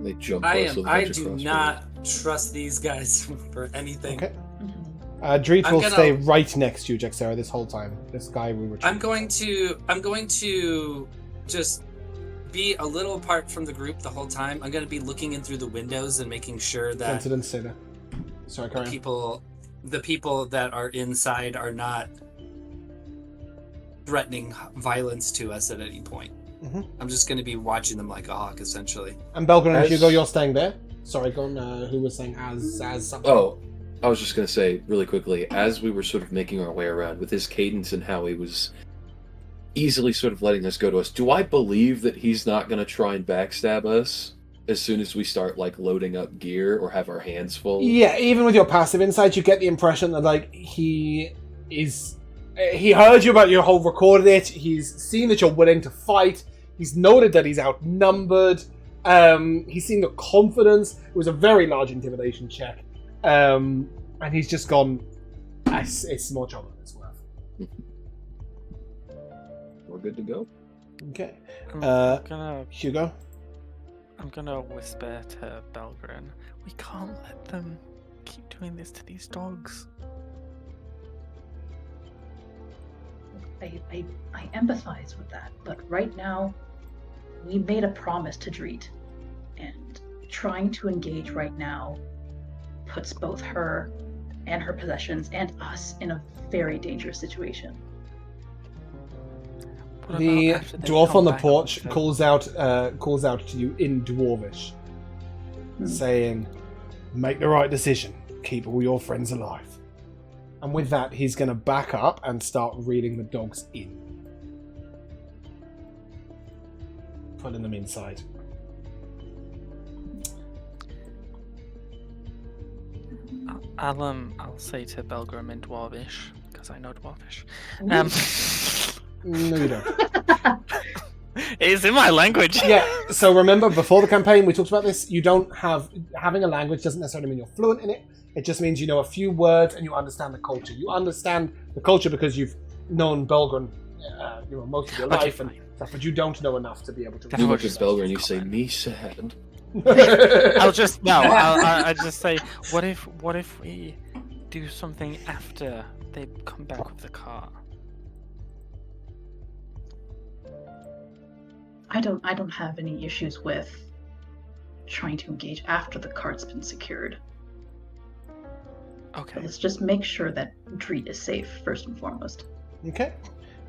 They jump. I do not trust these guys for anything. Okay. Dreet will stay right next to you, Jaxera, this whole time. This guy we were. I'm going to just be a little apart from the group the whole time. I'm going to be looking in through the windows and making sure that Didn't say that. Sorry, carry on. The people that are inside are not threatening violence to us at any point. Mm-hmm. I'm just going to be watching them like a hawk, essentially. And Belgren and Hugo, you're staying there. Sorry, go on. Who was saying as something? Oh, I was just going to say really quickly, as we were sort of making our way around with his cadence and how he was easily sort of letting us go to us, do I believe that he's not going to try and backstab us as soon as we start like loading up gear or have our hands full? Yeah, even with your passive insight, you get the impression that like he heard you about your whole recorded it. He's seen that you're willing to fight. He's noted that he's outnumbered. He's seen the confidence. It was a very large intimidation check. And he's just gone, it's more trouble than it's worth. We're good to go. Okay. I'm Hugo? gonna whisper to Belgren, we can't let them keep doing this to these dogs. I empathize with that, but right now, we made a promise to Dreet, and trying to engage right now puts both her and her possessions and us in a very dangerous situation. The dwarf on the porch calls out to you in Dwarvish, saying, "Make the right decision. Keep all your friends alive." And with that, he's going to back up and start reeling the dogs in, putting them inside. I'll say to Belgrim in Dwarvish, because I know Dwarvish. No, you don't. It's in my language. Yeah, so remember, before the campaign, we talked about this. You don't having a language doesn't necessarily mean you're fluent in it. It just means you know a few words and you understand the culture. You understand the culture because you've known Belgren, most of your life and stuff, but you don't know enough to be able to. You look at Belgren and you say, "Me sad." I'll just say, what if we do something after they come back with the cart? I don't have any issues with trying to engage after the cart's been secured. Okay. But let's just make sure that Dreet is safe first and foremost. Okay.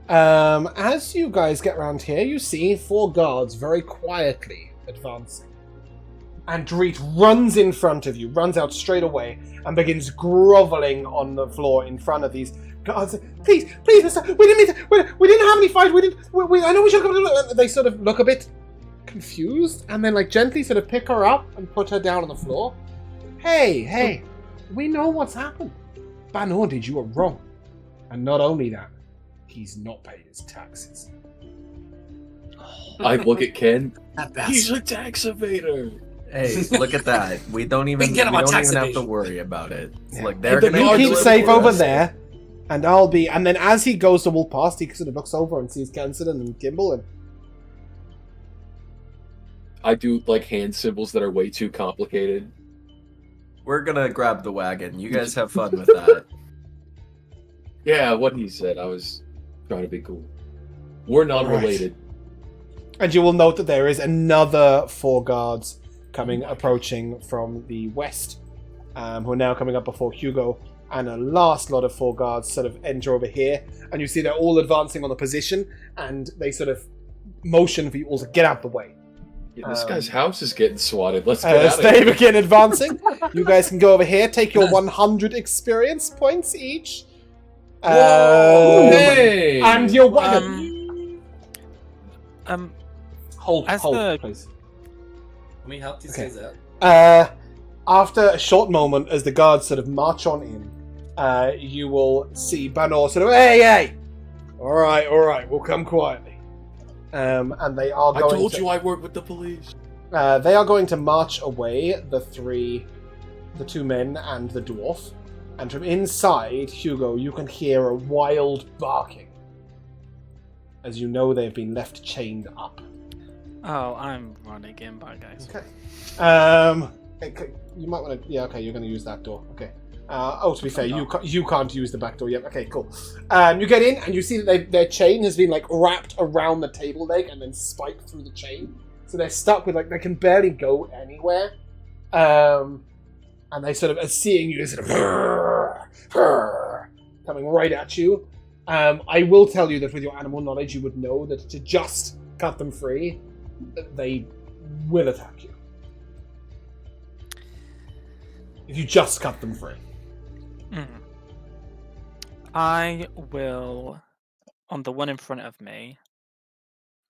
As you guys get around here, you see 4 guards very quietly advancing. And Dreet runs in front of you, runs out straight away, and begins groveling on the floor in front of these guards. Please, mister, we didn't have any fight. I know we should come to. They sort of look a bit confused, and then like gently sort of pick her up and put her down on the floor. Hey, we know what's happened. Banor did you a wrong, and not only that, he's not paid his taxes. I look at Ken. That He's bastard. a tax evader. Hey, look at that. We don't even get him on tax have to evasion. worry about it. It's Yeah. like they're You gonna keep do it safe for over us. there, and I'll be. And then as he goes to walk past, he sort of looks over and sees Kenson and Gimbal, and I do like hand symbols that are way too complicated. We're gonna grab the wagon. You guys have fun with that. Yeah, what he said. I was trying to be cool. We're not related. and you will note that there is another 4 guards approaching from the west, who are now coming up before Hugo, and a last lot of 4 guards sort of enter over here, and you see they're all advancing on the position, and they sort of motion for you all to get out the way. Yeah, this guy's house is getting swatted. Let's get As out of they here. begin advancing, you guys can go over here, take your 100 experience points each. Whoa! Hey! And your wagon. Hold, please. Let me help these guys out. After a short moment, as the guards sort of march on in, you will see Banor sort of, hey! All right, we'll come quietly. And they are going I told you I work with the police. They are going to march away, the two men and the dwarf. And from inside, Hugo, you can hear a wild barking. As you know they've been left chained up. Oh, I'm running in by guys. Okay. You might want to... Yeah, okay, you're going to use that door. Okay. To be fair, you can't use the back door yet. Okay, cool. You get in, and you see that their chain has been, like, wrapped around the table leg and then spiked through the chain. So they're stuck with, like, they can barely go anywhere. And they sort of, seeing you, sort of coming right at you. I will tell you that with your animal knowledge, you would know that to just cut them free, they will attack you. If you just cut them free. I will, on the one in front of me,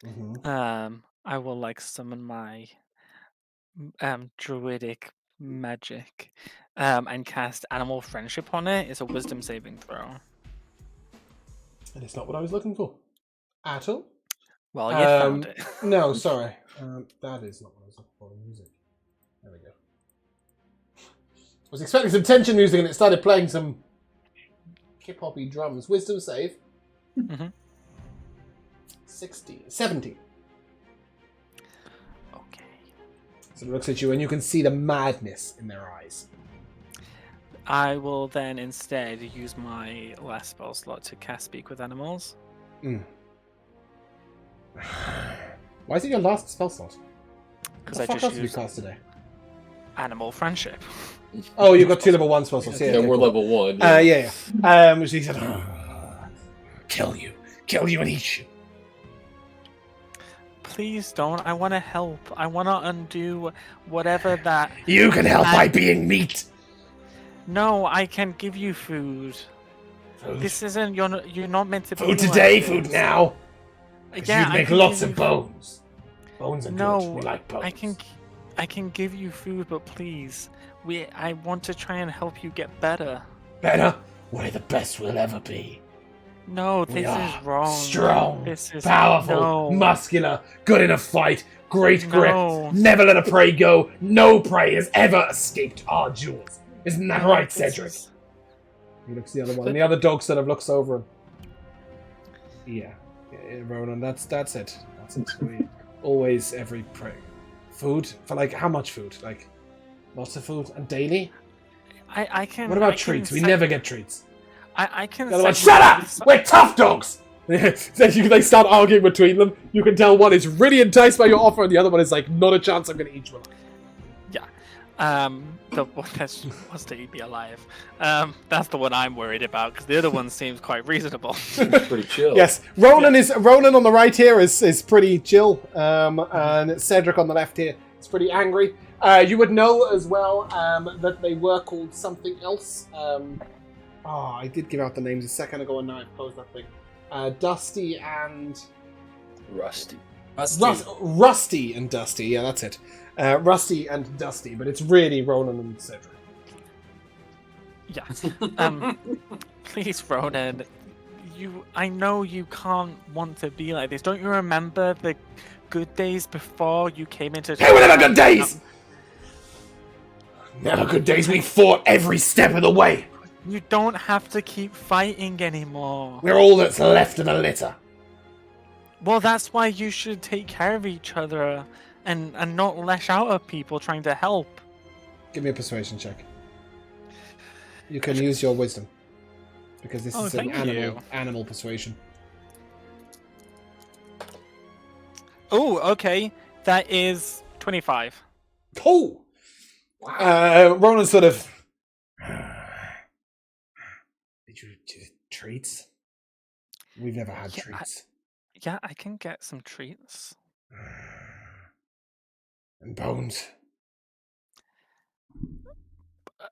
I will like summon my druidic magic and cast animal friendship on it. It's a wisdom saving throw. And it's not what I was looking for. At all. Well, you found it. No, sorry. That is not what I was looking for. Music. There we go. I was expecting some tension music and it started playing some hip-hoppy drums. Wisdom save. 17. Okay. So it looks at you and you can see the madness in their eyes. I will then instead use my last spell slot to cast Speak with Animals. Why is it your last spell slot? Because What I the fuck just else did you used cast today? Animal Friendship. Oh, you've got 2 level 1 spell slots. Yeah, And we're level 1. yeah. So he said, kill you and eat you. Please don't. I want to help. I want to undo whatever that... You can help by being meat. No, I can give you food. This isn't... You're not meant to be Food today, like food this. now. Yeah, you'd make lots of bones. Bones are good. We like bones. I can give you food, but please, I want to try and help you get better. Better? We're the best we'll ever be. No, this is wrong. Strong, This is powerful, muscular, good in a fight, great grip, No. never let a prey go. No prey has ever escaped our jewels. Isn't that right, Cedric? He looks at the other one, and the other dog sort of looks over him. Yeah, Ronan, that's it. That's it. We always every prey. Food? For like, how much food? Like, lots of food? And daily? I can... What about treats? We never get treats. I can... The other one, shut up! We're tough dogs! They start arguing between them. You can tell one is really enticed by your offer, and the other one is like, not a chance I'm going to eat you alive. Yeah. The one that's wants to eat me alive. That's the one I'm worried about, because the other one seems quite reasonable. Pretty chill. Yes, Ronan on the right here is pretty chill, and Cedric on the left here is pretty angry. You would know as well that they were called something else. I did give out the names a second ago, and now I've closed that thing. Dusty and... Rusty. Rusty and Dusty, yeah, that's it. Rusty and Dusty, but it's really Ronan and Cedric. Yeah. Please, Ronan, I know you can't want to be like this. Don't you remember the good days before you came into... They were never good days! Never good days, we fought every step of the way! You don't have to keep fighting anymore. We're all that's left of the litter. Well, that's why you should take care of each other and not lash out at people trying to help. Give me a persuasion check. You can use your wisdom. Because this is an animal persuasion. Oh, okay. That is 25. Oh! Ronan sort of... Did you do treats? We've never had treats. Yeah, I can get some treats. And bones.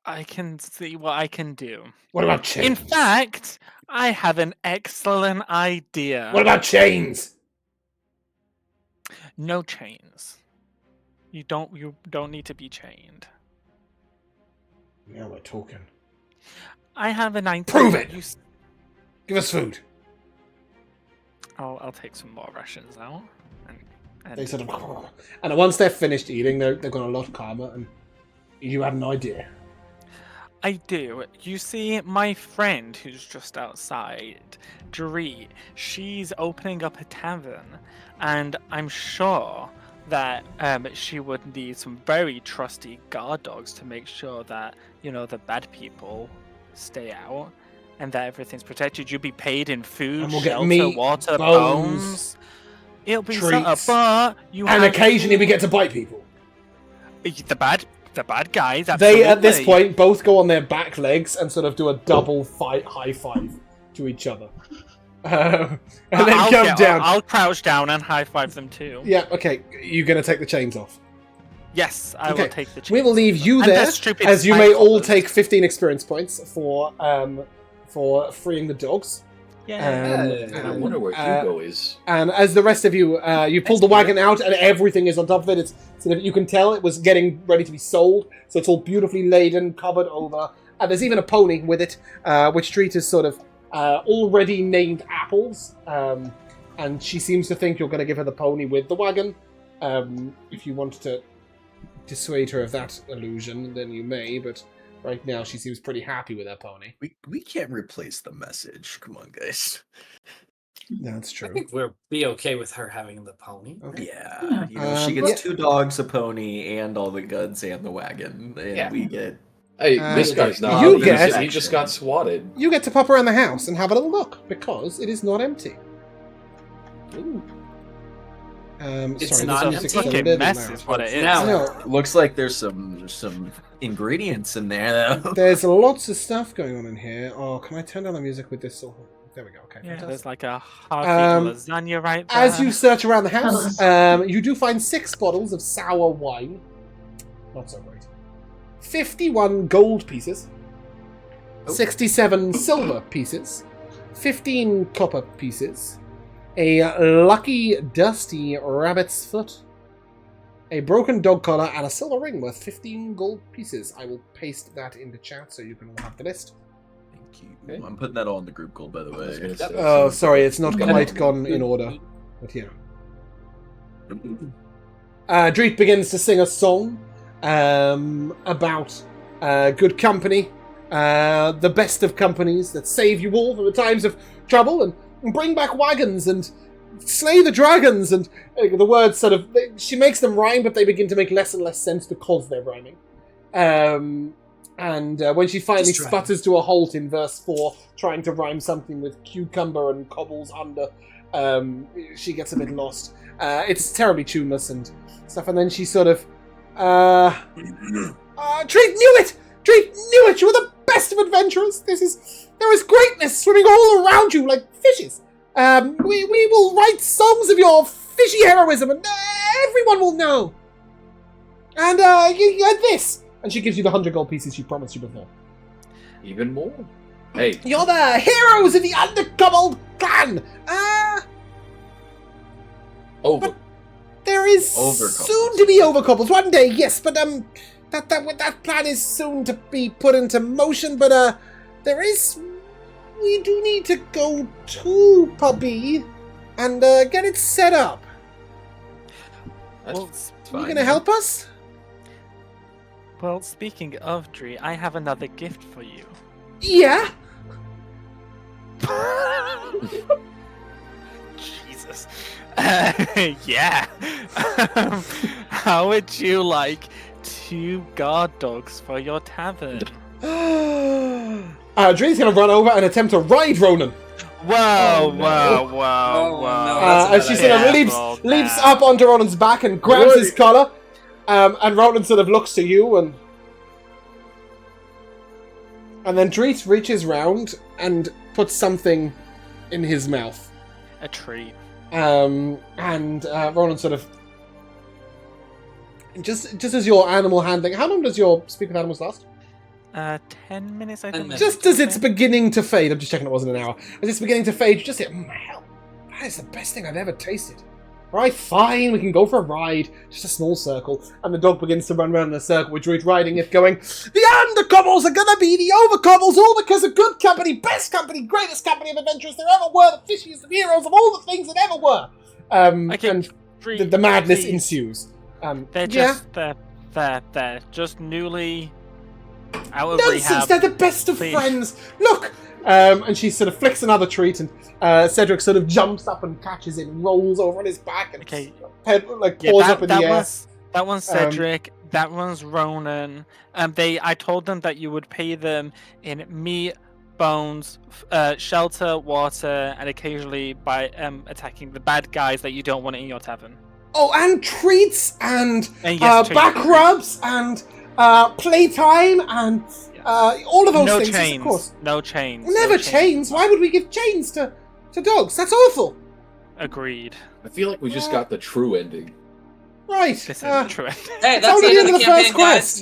I can see what I can do. What about chains? In fact, I have an excellent idea. What about chains? No chains. You don't need to be chained. Now we're talking. I have an idea. Prove it! Give us food. I'll take some more rations out. And They sort of... And once they're finished eating, they've gone a lot calmer, and you had an idea. I do. You see, my friend who's just outside, Dreet, she's opening up a tavern, and I'm sure that she would need some very trusty guard dogs to make sure that, the bad people stay out and that everything's protected. You'll be paid in food, And we'll get shelter, meat, water, bones, It'll be treats, but you and have occasionally we get to bite people. the bad guys. They, at this absolutely. point, both go on their back legs and sort of do a double high five to each other. And then come down. I'll crouch down and high five them too. Yeah, okay. You're going to take the chains off. Yes, I Okay. will take the chains. We will leave you And there, the stupid as you spike may all collars. take 15 experience points for freeing the dogs. Yeah. And I wonder where Hugo is. And as the rest of you, you pull the wagon out, and everything is on top of it. It's sort of, you can tell it was getting ready to be sold, so it's all beautifully laden, covered over. And there's even a pony with it, which Dreet is sort of already named Apples. And she seems to think you're going to give her the pony with the wagon. If you want to dissuade her of that illusion, then you may, but right now she seems pretty happy with her pony. We can't replace the message. Come on, guys. That's I true. think we'll be okay with her having the pony. Okay. Yeah, she Yeah. gets 2 dogs, a pony, and all the goods and the wagon, and Yeah. we get. Hey, Uh, this guy's not. you he get- just- he just got swatted. You get to pop around the house and have a little look, because it is not empty. Ooh. It's Sorry, not the empty. music's It's a fucking little mess loud. is what it is. Now- No, Looks like there's some ingredients in there though. there's lots of stuff going on in here. Oh, can I turn down the music with this? Or... There we go. Okay. Yeah, fantastic. there's like a half-eaten lasagna right there. As you search around the house, you do find 6 bottles of sour wine. Not so great. 51 gold pieces. Oh. 67 silver pieces. 15 copper pieces. A lucky dusty rabbit's foot. A broken dog collar and a silver ring worth 15 gold pieces. I will paste that into chat so you can all have the list. Thank you. Okay. I'm putting that all in the group goal, by the I was way. gonna say, Oh, sorry, it's not Okay. quite gone in order. But yeah. Dreet begins to sing a song about good company, the best of companies that save you all from the times of trouble and bring back wagons and slay the dragons. And the words sort of, she makes them rhyme, but they begin to make less and less sense because they're rhyming. And when she finally Just dragons. sputters to a halt in verse 4, trying to rhyme something with cucumber and cobbles under, she gets a bit lost. It's terribly tuneless and stuff, and then she sort of, Dreet knew it! Dreet knew it! You were the best of adventurers! There is greatness swimming all around you like fishes! We will write songs of your fishy heroism, and everyone will know! And, you had this! And she gives you the 100 gold pieces she promised you before. Even more. Hey, You're the heroes of the Kobold clan! over. There is Overcouples. soon to be overcouples. One day, yes, but that plan is soon to be put into motion. But we do need to go to puB and get it set up. That's Well, Are you gonna help us? well, speaking of Dreet, I have another gift for you. Yeah. Jesus. Yeah. How would you like 2 guard dogs for your tavern? Dreet's gonna run over and attempt to ride Ronan. Whoa, Oh, no. whoa, whoa, Oh, whoa. no, that's a As she bad sort of idea. leaps up onto Ronan's back and grabs his collar. And Ronan sort of looks to you and then Dreet reaches round and puts something in his mouth. A treat. And Ronan sort of just as your animal handling, how long does your speak with animals last? 10 minutes, I 10 think. minutes. Just as it's beginning to fade, I'm just checking it wasn't an hour. As it's beginning to fade, you just say, hell, that is the best thing I've ever tasted. Right, fine, we can go for a ride. Just a small circle. And the dog begins to run around in a circle with Dreet riding it, going, the undercobbles are gonna be the overcobbles, all because of good company, best company, greatest company of adventurers there ever were, the fishiest of heroes of all the things that ever were. Okay, And Dreet, the madness please. ensues. They're just they're just newly out of Nonsense! rehab. They're the best of Please. friends. Look, and she sort of flicks another treat, and Cedric sort of jumps up and catches it, and rolls over on his back, and Okay. paws up in the air. That one's Cedric. That one's Ronan. I told them that you would pay them in meat, bones, shelter, water, and occasionally by attacking the bad guys that you don't want in your tavern. Oh, and treats, and yes, treats. back rubs, and playtime, and all of those No things. Yes, chains. of course. No chains. Never no chains. Why would we give chains to dogs? That's awful. Agreed. I feel like we just got the true ending. Right. This is true. Hey, it's that's only the end of the the campaign, first guys.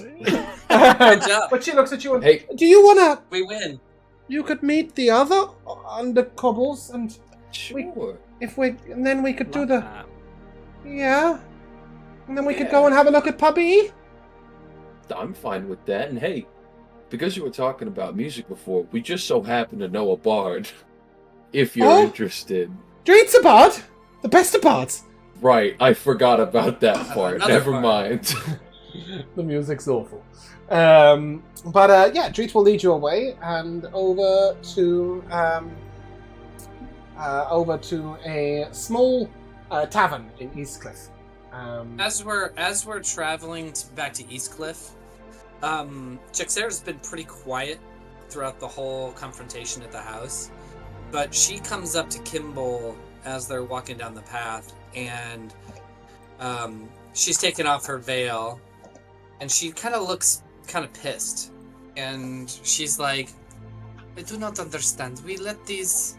quest. Good job. But she looks at you and, Hey. do you wanna? We win. You could meet the other under cobbles, and Sure. and then we could do Love the that. and then we could go and have a look at puB. I'm fine with that. And hey, because you were talking about music before, we just so happen to know a bard. If you're Oh. interested. Dreet's a bard, the best of bards. Right, I forgot about that part. Another Never part. mind. The music's awful. But Dreet will lead you away and over to a small tavern in Eastcliff. As we're traveling back to Eastcliff, Jaxera's been pretty quiet throughout the whole confrontation at the house, but she comes up to Kimball as they're walking down the path, and she's taken off her veil, and she kind of looks kind of pissed, and she's like, I do not understand. We let these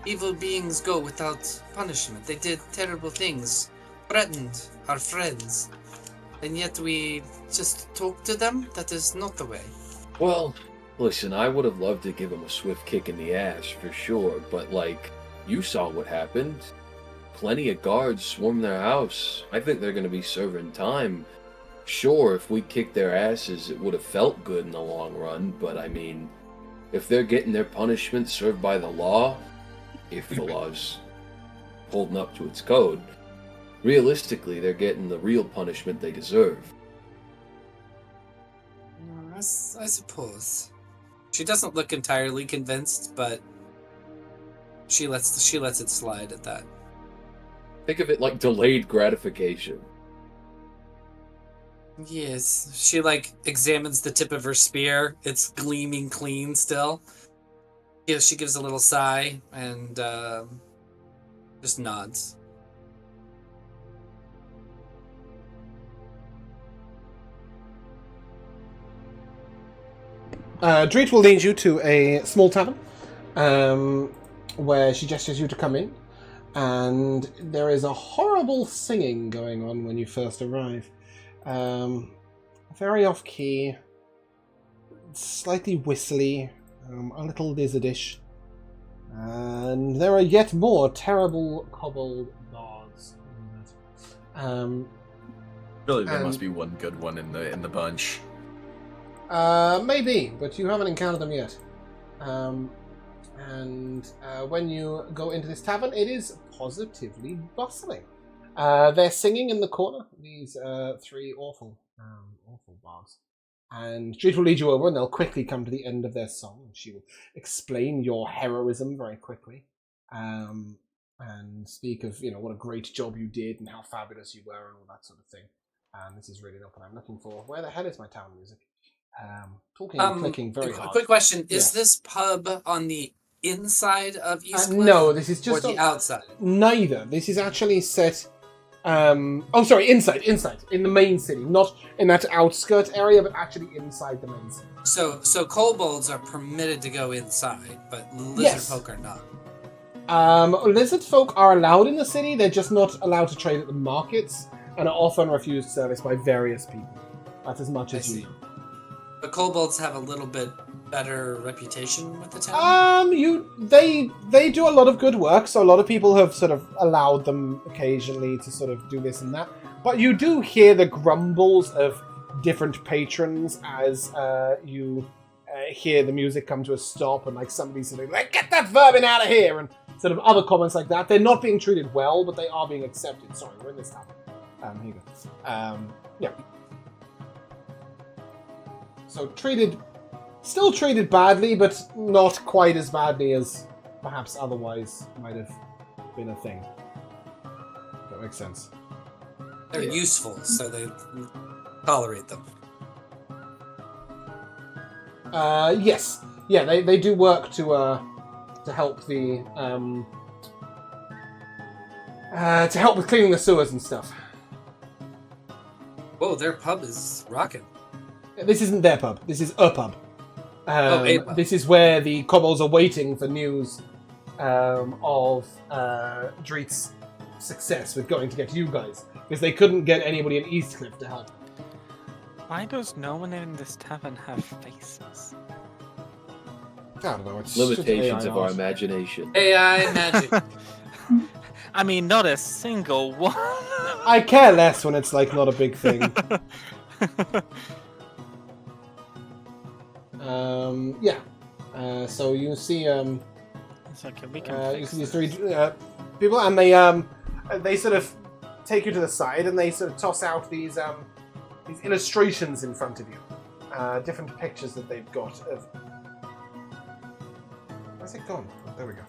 evil beings go without punishment. They did terrible things, threatened our friends, and yet we just talk to them? That is not the way. Well, listen, I would have loved to give him a swift kick in the ass, for sure, but, like, you saw what happened. Plenty of guards swarmed their house. I think they're going to be serving time. Sure, if we kicked their asses, it would have felt good in the long run, but I mean, if they're getting their punishment served by the law, if the law's holding up to its code, realistically, they're getting the real punishment they deserve. I suppose. She doesn't look entirely convinced, but she lets it slide at that. Think of it like delayed gratification. Yes, she examines the tip of her spear. It's gleaming clean still. Yeah, she gives a little sigh and just nods. Dreet will lead you to a small tavern, where she gestures you to come in, and there is a horrible singing going on when you first arrive. Very off-key, slightly whistly, a little lizardish, and there are yet more terrible kobold bards. Surely there And- must be one good one in the bunch. Maybe, but you haven't encountered them yet. When you go into this tavern, it is positively bustling. They're singing in the corner, these three awful bards. And Dreet will lead you over, and they'll quickly come to the end of their song. And she will explain your heroism very quickly, and speak of what a great job you did and how fabulous you were and all that sort of thing. And this is really not what I'm looking for. Where the hell is my town music? Talking and clicking very hard. Quick question: Yes. Is this pub on the inside of Eastcliff? No, this is or just the outside. Neither. This is actually set. Inside in the main city, not in that outskirt area, but actually inside the main city. So kobolds are permitted to go inside, but lizard Yes. folk are not. Lizard folk are allowed in the city. They're just not allowed to trade at the markets. and are often refused service by various people. That's as much I as see. you know. The kobolds have a little bit better reputation with the town. They do a lot of good work, so a lot of people have sort of allowed them occasionally to sort of do this and that. But you do hear the grumbles of different patrons as you hear the music come to a stop, and like somebody's sort of like, "Get that vermin out of here!" and sort of other comments like that. They're not being treated well, but they are being accepted. Sorry, we're in this town. Here you go. Yeah. So still treated badly, but not quite as badly as perhaps otherwise might have been a thing. If that makes sense. They're useful, so they tolerate them. Yes. Yeah, they do work to help the to help with cleaning the sewers and stuff. Whoa, their pub is rocking. This isn't their pub. This is a pub. A pub. This is where the kobolds are waiting for news of Dreet's success with going to get you guys, because they couldn't get anybody in Eastcliff to help. Why does no one in this tavern have faces? I don't know. It's Limitations just of AI our art. imagination. AI magic. I mean, not a single one. I care less when it's like not a big thing. Yeah. So you see, It's okay, we can you fix see these this. three people, and they sort of take you to the side, and they sort of toss out these illustrations in front of you, different pictures that they've got of. Where's it gone? Oh, there we go.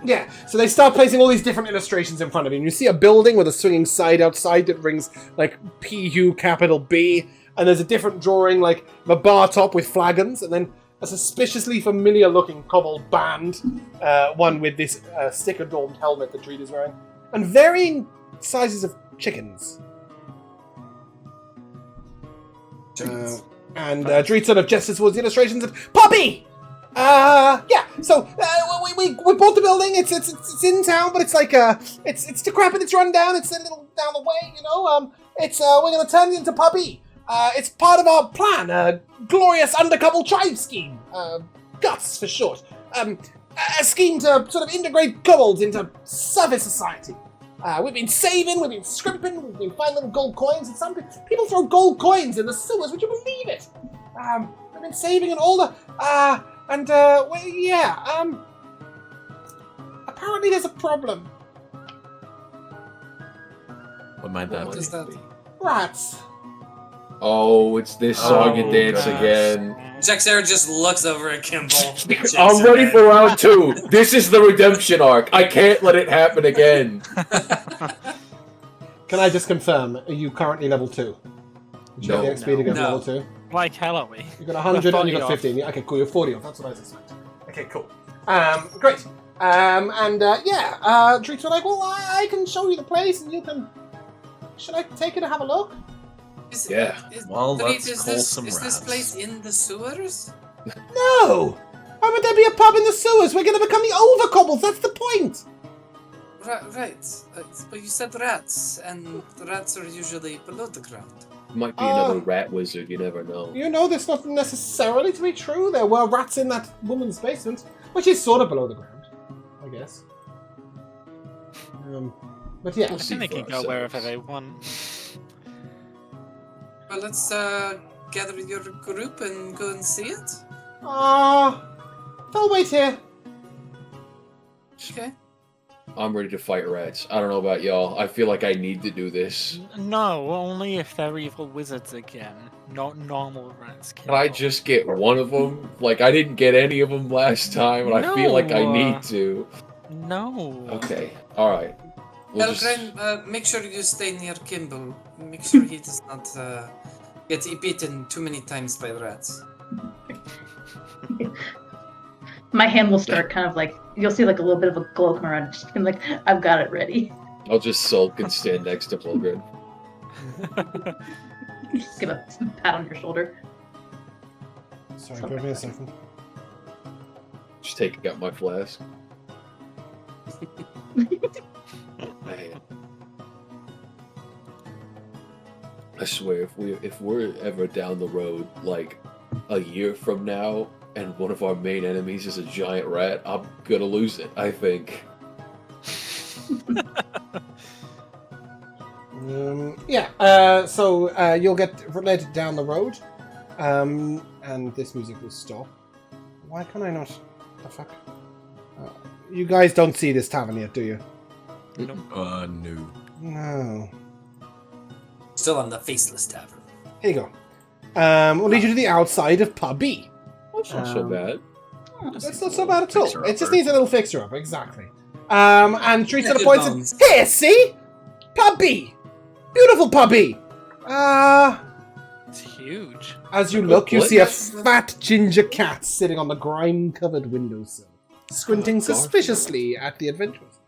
Yeah, so they start placing all these different illustrations in front of you, and you see a building with a swinging sign outside that rings like PU capital B, and there's a different drawing like the bar top with flagons, and then a suspiciously familiar looking kobold band, one with this stick-adorned helmet that Dreet is wearing, and varying sizes of chickens. And Dreet sort of gestures towards the illustrations of puB! Yeah. So we bought the building. It's in town, but it's like it's decrepit. It's run down. It's a little down the way, you know. We're gonna turn it into puB. It's part of our plan. Glorious undercover tribe scheme. GUTS for short. A scheme to sort of integrate kobolds into service society. We've been saving, we've been scrimping, we've been finding little gold coins, and some people throw gold coins in the sewers. Would you believe it? We've been saving and all the well, yeah. Apparently there's a problem. What might that What is be? that? Rats. Oh, it's this song and dance gosh. again. Jack Sarah just looks over at Kimball. I'm ready for round 2. This is the redemption arc. I can't let it happen again. Can I just confirm? Are you currently level 2? Did you No. get the XP to get to No. level 2? Like hell are we? You got 100 and you got 40 15. Yeah, okay, cool. You're 40 off. That's what I was expecting. Okay, cool. Great. Yeah. Dreets were like, well, I can show you the place, and you can. Should I take you to have a look? Yeah. Well, Dreet, let's is call this, some is this rats. place in the sewers? No. Why would there be a pub in the sewers? We're going to become the overkobolds. That's the point. Right. But you said rats, and the rats are usually below the ground. Might be another rat wizard. You never know. You know this not necessarily to be true. There were rats in that woman's basement, which is sort of below the ground, I guess. But yeah. We'll I see think they for can go wherever ourselves. they want. Well, let's gather your group and go and see it. They'll wait here. Okay. I'm ready to fight rats. I don't know about y'all. I feel like I need to do this. No, only if they're evil wizards again, not normal rats. Can I just get one of them? Like, I didn't get any of them last time, and I feel like I No. need to. No. Okay. Alright. We'll just... Elgren, make sure you stay near Kimball. Make sure he does not get beaten too many times by rats. My hand will start kind of like, you'll see like a little bit of a glow come around. Just being like, I've got it ready. I'll just sulk and stand next to Fulgrim. Just give a pat on your shoulder. Sorry, give me a second. Just taking out my flask. Man. I swear, if we're ever down the road, like a year from now, and one of our main enemies is a giant rat, I'm gonna lose it, I think. So you'll get led down the road, and this music will stop. Why can I not? The fuck? You guys don't see this tavern yet, do you? No. No. Still on the Faceless Tavern. Here you go. We'll lead you to the outside of puB. That's not so bad. That's not so bad at all. Fixer-upper. It just needs a little fixer-up, exactly. And Dreet sort of points and, bones. here, see? puB! Beautiful puB! It's huge. As you look, you see a fat ginger cat sitting on the grime-covered windowsill, squinting suspiciously at the adventurers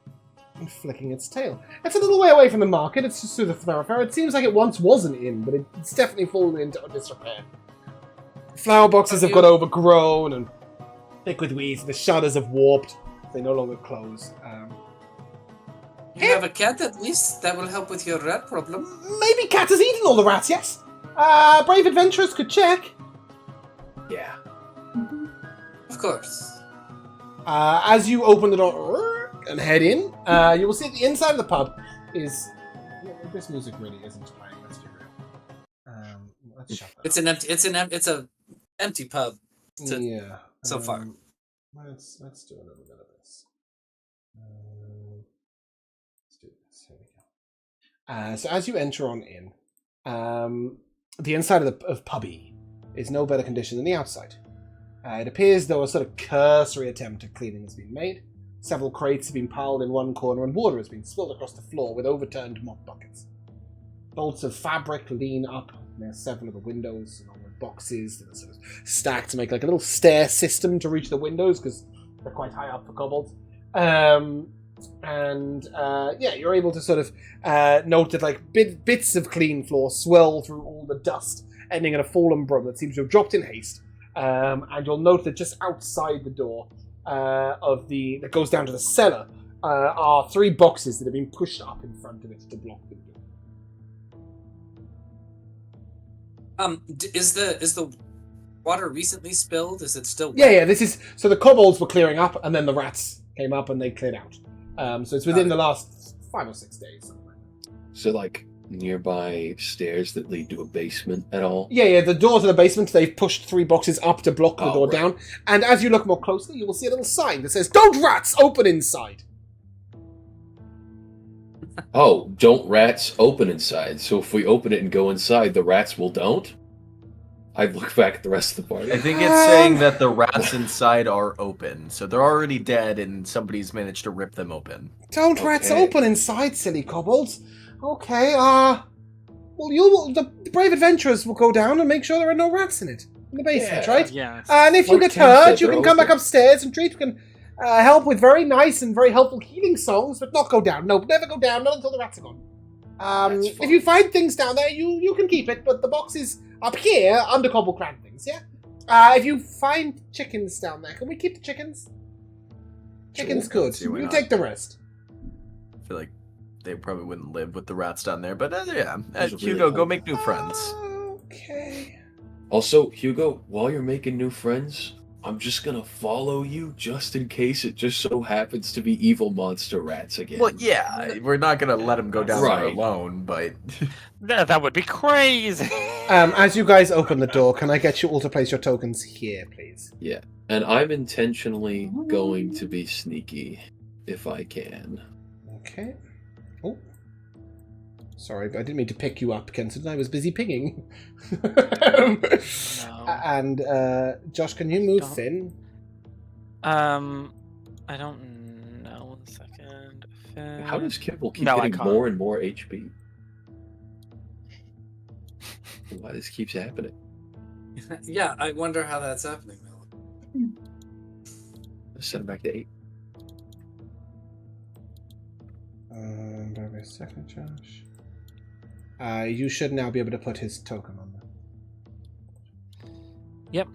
and flicking its tail. It's a little way away from the market. It's just through the thoroughfare. It seems like it once was an inn, but it's definitely fallen into disrepair. Flower boxes have got overgrown and thick with weeds. The shutters have warped. They no longer close. You have a cat at least that will help with your rat problem. Maybe cat has eaten all the rats, yes? Brave adventurers could check. Yeah. Of course. As you open the door and head in, you will see at the inside of the pub is... This music really isn't playing. Let's do it. Let's shut that. It's a empty pub. Yeah. So far. Let's do a little bit of this. Let's do this. Here we go. So as you enter on in, the inside of puB is no better condition than the outside. It appears though a sort of cursory attempt at cleaning has been made. Several crates have been piled in one corner and water has been spilled across the floor with overturned mop buckets. Bolts of fabric lean up near several of the windows, along with boxes that are sort of stacked to make like a little stair system to reach the windows because they're quite high up for kobolds. You're able to sort of note that like bits of clean floor swirl through all the dust, ending in a fallen broom that seems to have dropped in haste. And you'll note that just outside the door that goes down to the cellar are 3 boxes that have been pushed up in front of it to block the door. Is the water recently spilled? Is it still wet? Yeah. This is so the kobolds were clearing up, and then the rats came up and they cleared out. So it's within the last 5 or 6 days. Something like that. So, like, nearby stairs that lead to a basement at all? Yeah. The door to the basement, they've pushed 3 boxes up to block the door right. down. And as you look more closely, you will see a little sign that says, "Don't rats open inside." Oh, don't rats open inside. So if we open it and go inside, the rats don't? I look back at the rest of the party. I think it's saying that the rats inside are open, so they're already dead, and somebody's managed to rip them open. Don't rats Okay. open inside, silly kobolds. Okay, the brave adventurers will go down and make sure there are no rats in the basement, Yeah. right? Yes. And if you Like get Ken hurt, said, you they're can come back open. upstairs and Dreet can help with very nice and very helpful healing songs, but not go down. No, never go down, not until the rats are gone. That's If fine. you find things down there, you can keep it, but the box is up here under Kobold Clan things, yeah? If you find chickens down there, can we keep the chickens? Chickens Sure. good. See, why You not? take the rest. I feel like they probably wouldn't live with the rats down there, but yeah. Those are Hugo, really go cool. make new friends. Okay. Also, Hugo, while you're making new friends, I'm just gonna follow you just in case it just so happens to be evil monster rats again. Well, yeah, we're not gonna let him go down there Right. alone, but That would be crazy. As you guys open the door, can I get you all to place your tokens here, please? Yeah, and I'm intentionally going to be sneaky if I can. Okay. Oh. Sorry, I didn't mean to pick you up, Kenton. I was busy pinging. And Josh, can you move Don't- Finn? I don't know. 1 second. How does Kimball keep No, I getting can't. more and more HP? Why this keeps happening? Yeah, I wonder how that's happening. Let's set him back to 8. Bear with me a second, Josh. You should now be able to put his token on there. Yep.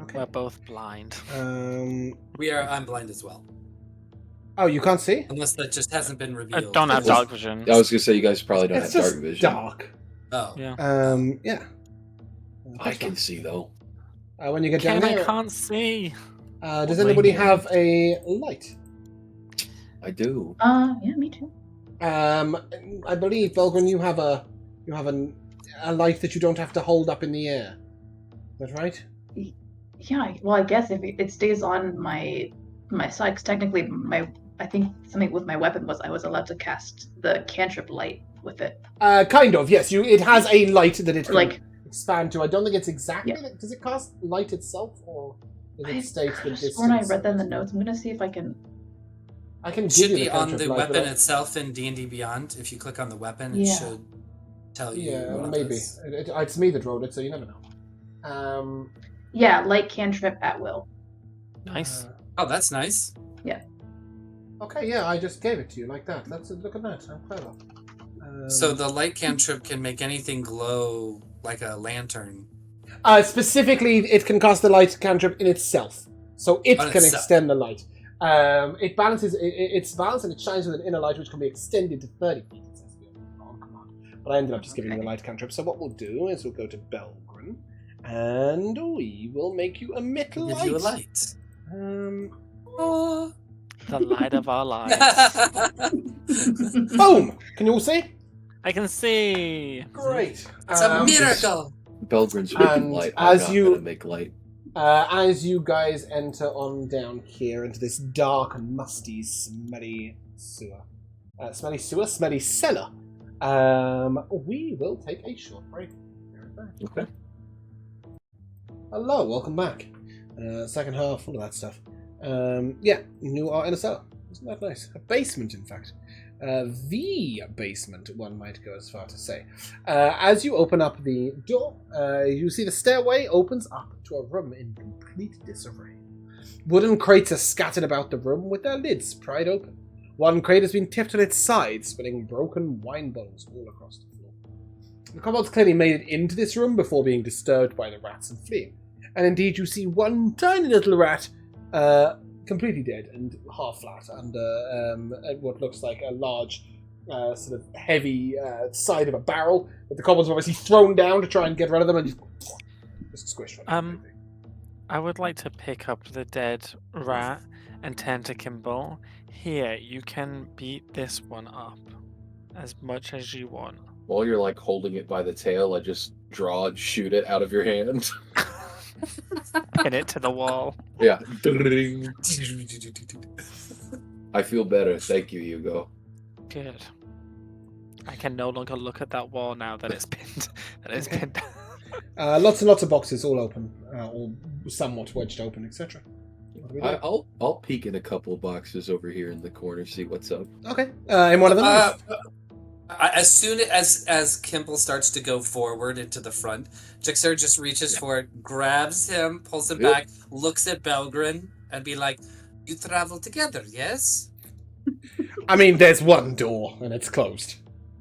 Okay. We're both blind. I'm blind as well. Oh, you can't see? Unless that just hasn't been I revealed. don't have dark vision. I was gonna say you guys probably don't It's have just dark vision. dark. Oh. Yeah. Yeah. I can see though. When you get down Ken, I there, can't see. does anybody have a light? I do. Yeah, me too. I believe, Belgrin, you have a light that you don't have to hold up in the air. Is that right? Yeah, well, I guess if it stays on my side, 'cause technically I think something with my weapon was I was allowed to cast the cantrip light with it. Kind of, yes. It has a light that it can Like- expand to. I don't think it's exactly. Yeah. Does it cast light itself, or does it state the I distance? sworn I read that in the notes. I'm gonna see if I can. I can It give should you be the on cantrip the light, but weapon I- itself in D&D Beyond. If you click on the weapon, it Yeah. should tell you. Yeah, what it maybe. does. It's me that wrote it, so you never know. Yeah, light cantrip at will. Nice. Oh, that's nice. Okay, yeah, I just gave it to you like that. Look at that. I'm clever. So the light cantrip can make anything glow like a lantern. Specifically, it can cast the light cantrip in itself, so it On can itself. extend the light. It balances. It's balanced and it shines with an inner light, which can be extended to 30 feet. It says here on command. But I ended up just giving you the light cantrip. So what we'll do is we'll go to Belgrin, and we will make you emit Give light. you a light. Oh. The light of our lives. Boom! Can you all see? I can see. Great. It's a miracle. Belgrin's And making light. I'm as not you- gonna make light. As you guys enter on down here into this dark and musty, smelly sewer. Smelly cellar. We will take a short break. Be right back. Okay. Hello, welcome back. Second half, all of that stuff. Yeah, new art in a cellar. Isn't that nice? A basement, in fact. The basement, one might go as far to say. As you open up the door, you see the stairway opens up to a room in complete disarray. Wooden crates are scattered about the room with their lids pried open. One crate has been tipped on its side, spilling broken wine bottles all across the floor. The kobolds clearly made it into this room before being disturbed by the rats and fleeing. And indeed, you see one tiny little rat, completely dead and half flat under what looks like a large, sort of heavy side of a barrel that the kobolds have obviously thrown down to try and get rid of them and just squished one. I would like to pick up the dead rat and turn to Kimball. Here, you can beat this one up as much as you want. While you're like holding it by the tail, I just draw and shoot it out of your hand. Pin it to the wall. Yeah. I feel better. Thank you, Hugo. Good. I can no longer look at that wall now that it's pinned. Pinned. Lots and lots of boxes, all open, all somewhat wedged open, etc. I'll peek in a couple of boxes over here in the corner, see what's up. Okay, in one of them. As soon as Kimball starts to go forward into the front, Jixer just reaches for it, grabs him, pulls him back, looks at Belgrin, and be like, "You travel together, yes?" I mean, there's one door and it's closed.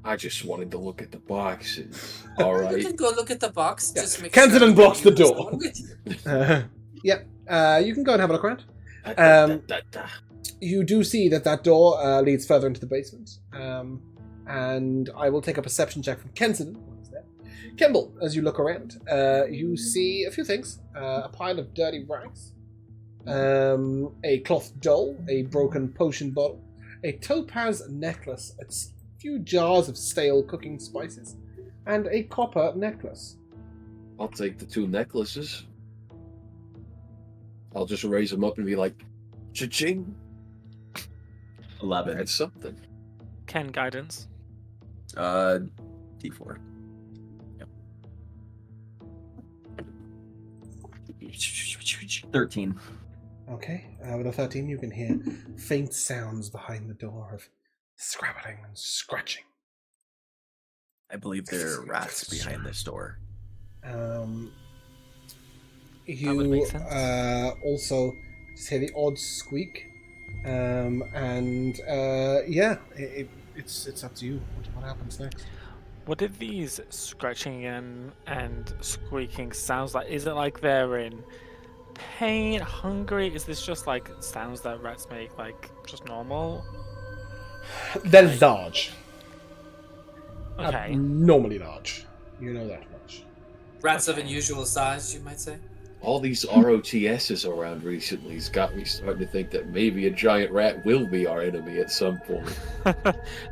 I just wanted to look at the boxes. All You right. can go look at the box. Yeah. Just make Kensington sure blocks the that you door. was with you. You can go and have a look around. You do see that door leads further into the basement. And I will take a perception check from Kensington. Kimball, as you look around, you see a few things. A pile of dirty rags, a cloth doll, a broken potion bottle, a topaz necklace, a few jars of stale cooking spices, and a copper necklace. I'll take the 2 necklaces. I'll just raise them up and be like, cha-ching. 11. That's something. Ken guidance. D4. Yep. 13. Okay, with a 13 you can hear faint sounds behind the door of scrabbling and scratching. I believe there are rats behind this door. You would make sense. Also just hear the odd squeak, it's up to you. What happens next? What did these scratching and squeaking sounds like? Is it like they're in pain, hungry? Is this just like sounds that rats make, like just normal? They're large. Okay. Abnormally large. You know that much. Rats of unusual size, you might say. All these ROTSs around recently has got me starting to think that maybe a giant rat will be our enemy at some point.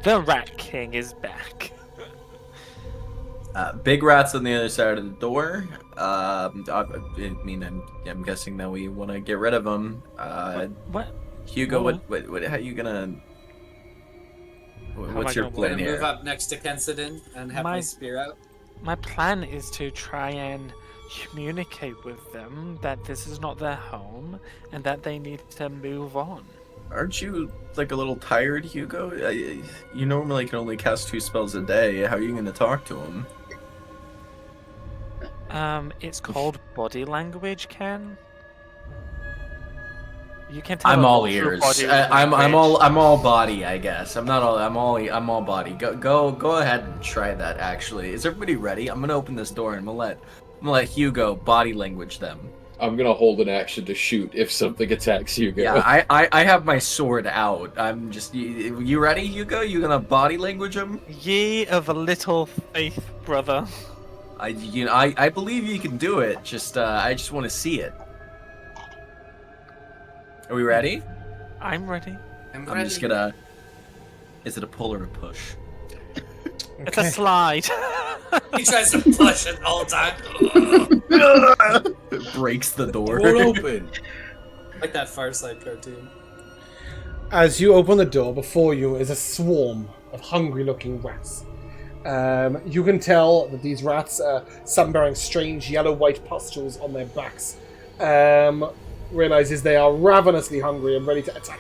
The Rat King is back. Big rats on the other side of the door. I mean, I'm guessing that we want to get rid of them. What? Hugo, what? How you gonna? What's your gonna plan I'm gonna here? move up next to Kensidin and have my spear out. My plan is to try and communicate with them that this is not their home and that they need to move on. Aren't you like a little tired, Hugo? You normally can only cast 2 spells a day. How are you gonna talk to them? It's called body language, Ken. You can tell. I'm a all lot through ears. body I'm language. all body, I guess. I'm all body. Go ahead and try that. Actually, is everybody ready? I'm gonna open this door and I'm gonna let Hugo body language them. I'm gonna hold an action to shoot if something attacks Hugo. Yeah, I have my sword out. I'm just. You ready, Hugo? You gonna body language him? Ye of a little faith, brother. I believe you can do it. I just want to see it. Are we ready? I'm ready. I'm just gonna. Is it a pull or a push? It's a slide. He tries to push it all the time. It breaks the door. It won't open. Like that Far Side cartoon. As you open the door, before you is a swarm of hungry-looking rats. You can tell that these rats, some bearing strange yellow-white pustules on their backs, realizes they are ravenously hungry and ready to attack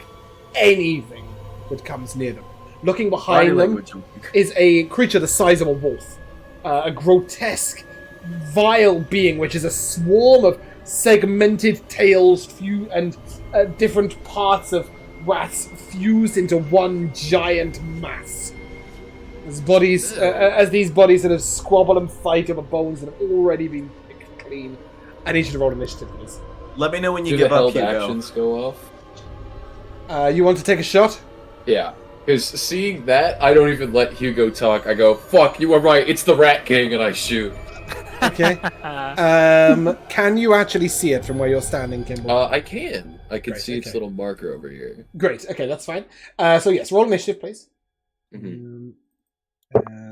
anything that comes near them. Looking behind them is a creature the size of a wolf. A grotesque, vile being, which is a swarm of segmented tails and different parts of rats fused into one giant mass. As these bodies sort of squabble and fight over bones that have already been picked clean. I need you to roll initiative, please. Let me know when you Do give the up, held Hugo. actions go off? You want to take a shot? Yeah. Because seeing that, I don't even let Hugo talk. I go, fuck, you were right, it's the Rat King, and I shoot. Okay. Can you actually see it from where you're standing, Kimball? I can. I can Great, see its okay. little marker over here. Great. Okay, that's fine. So yes, roll initiative, please. Mhm.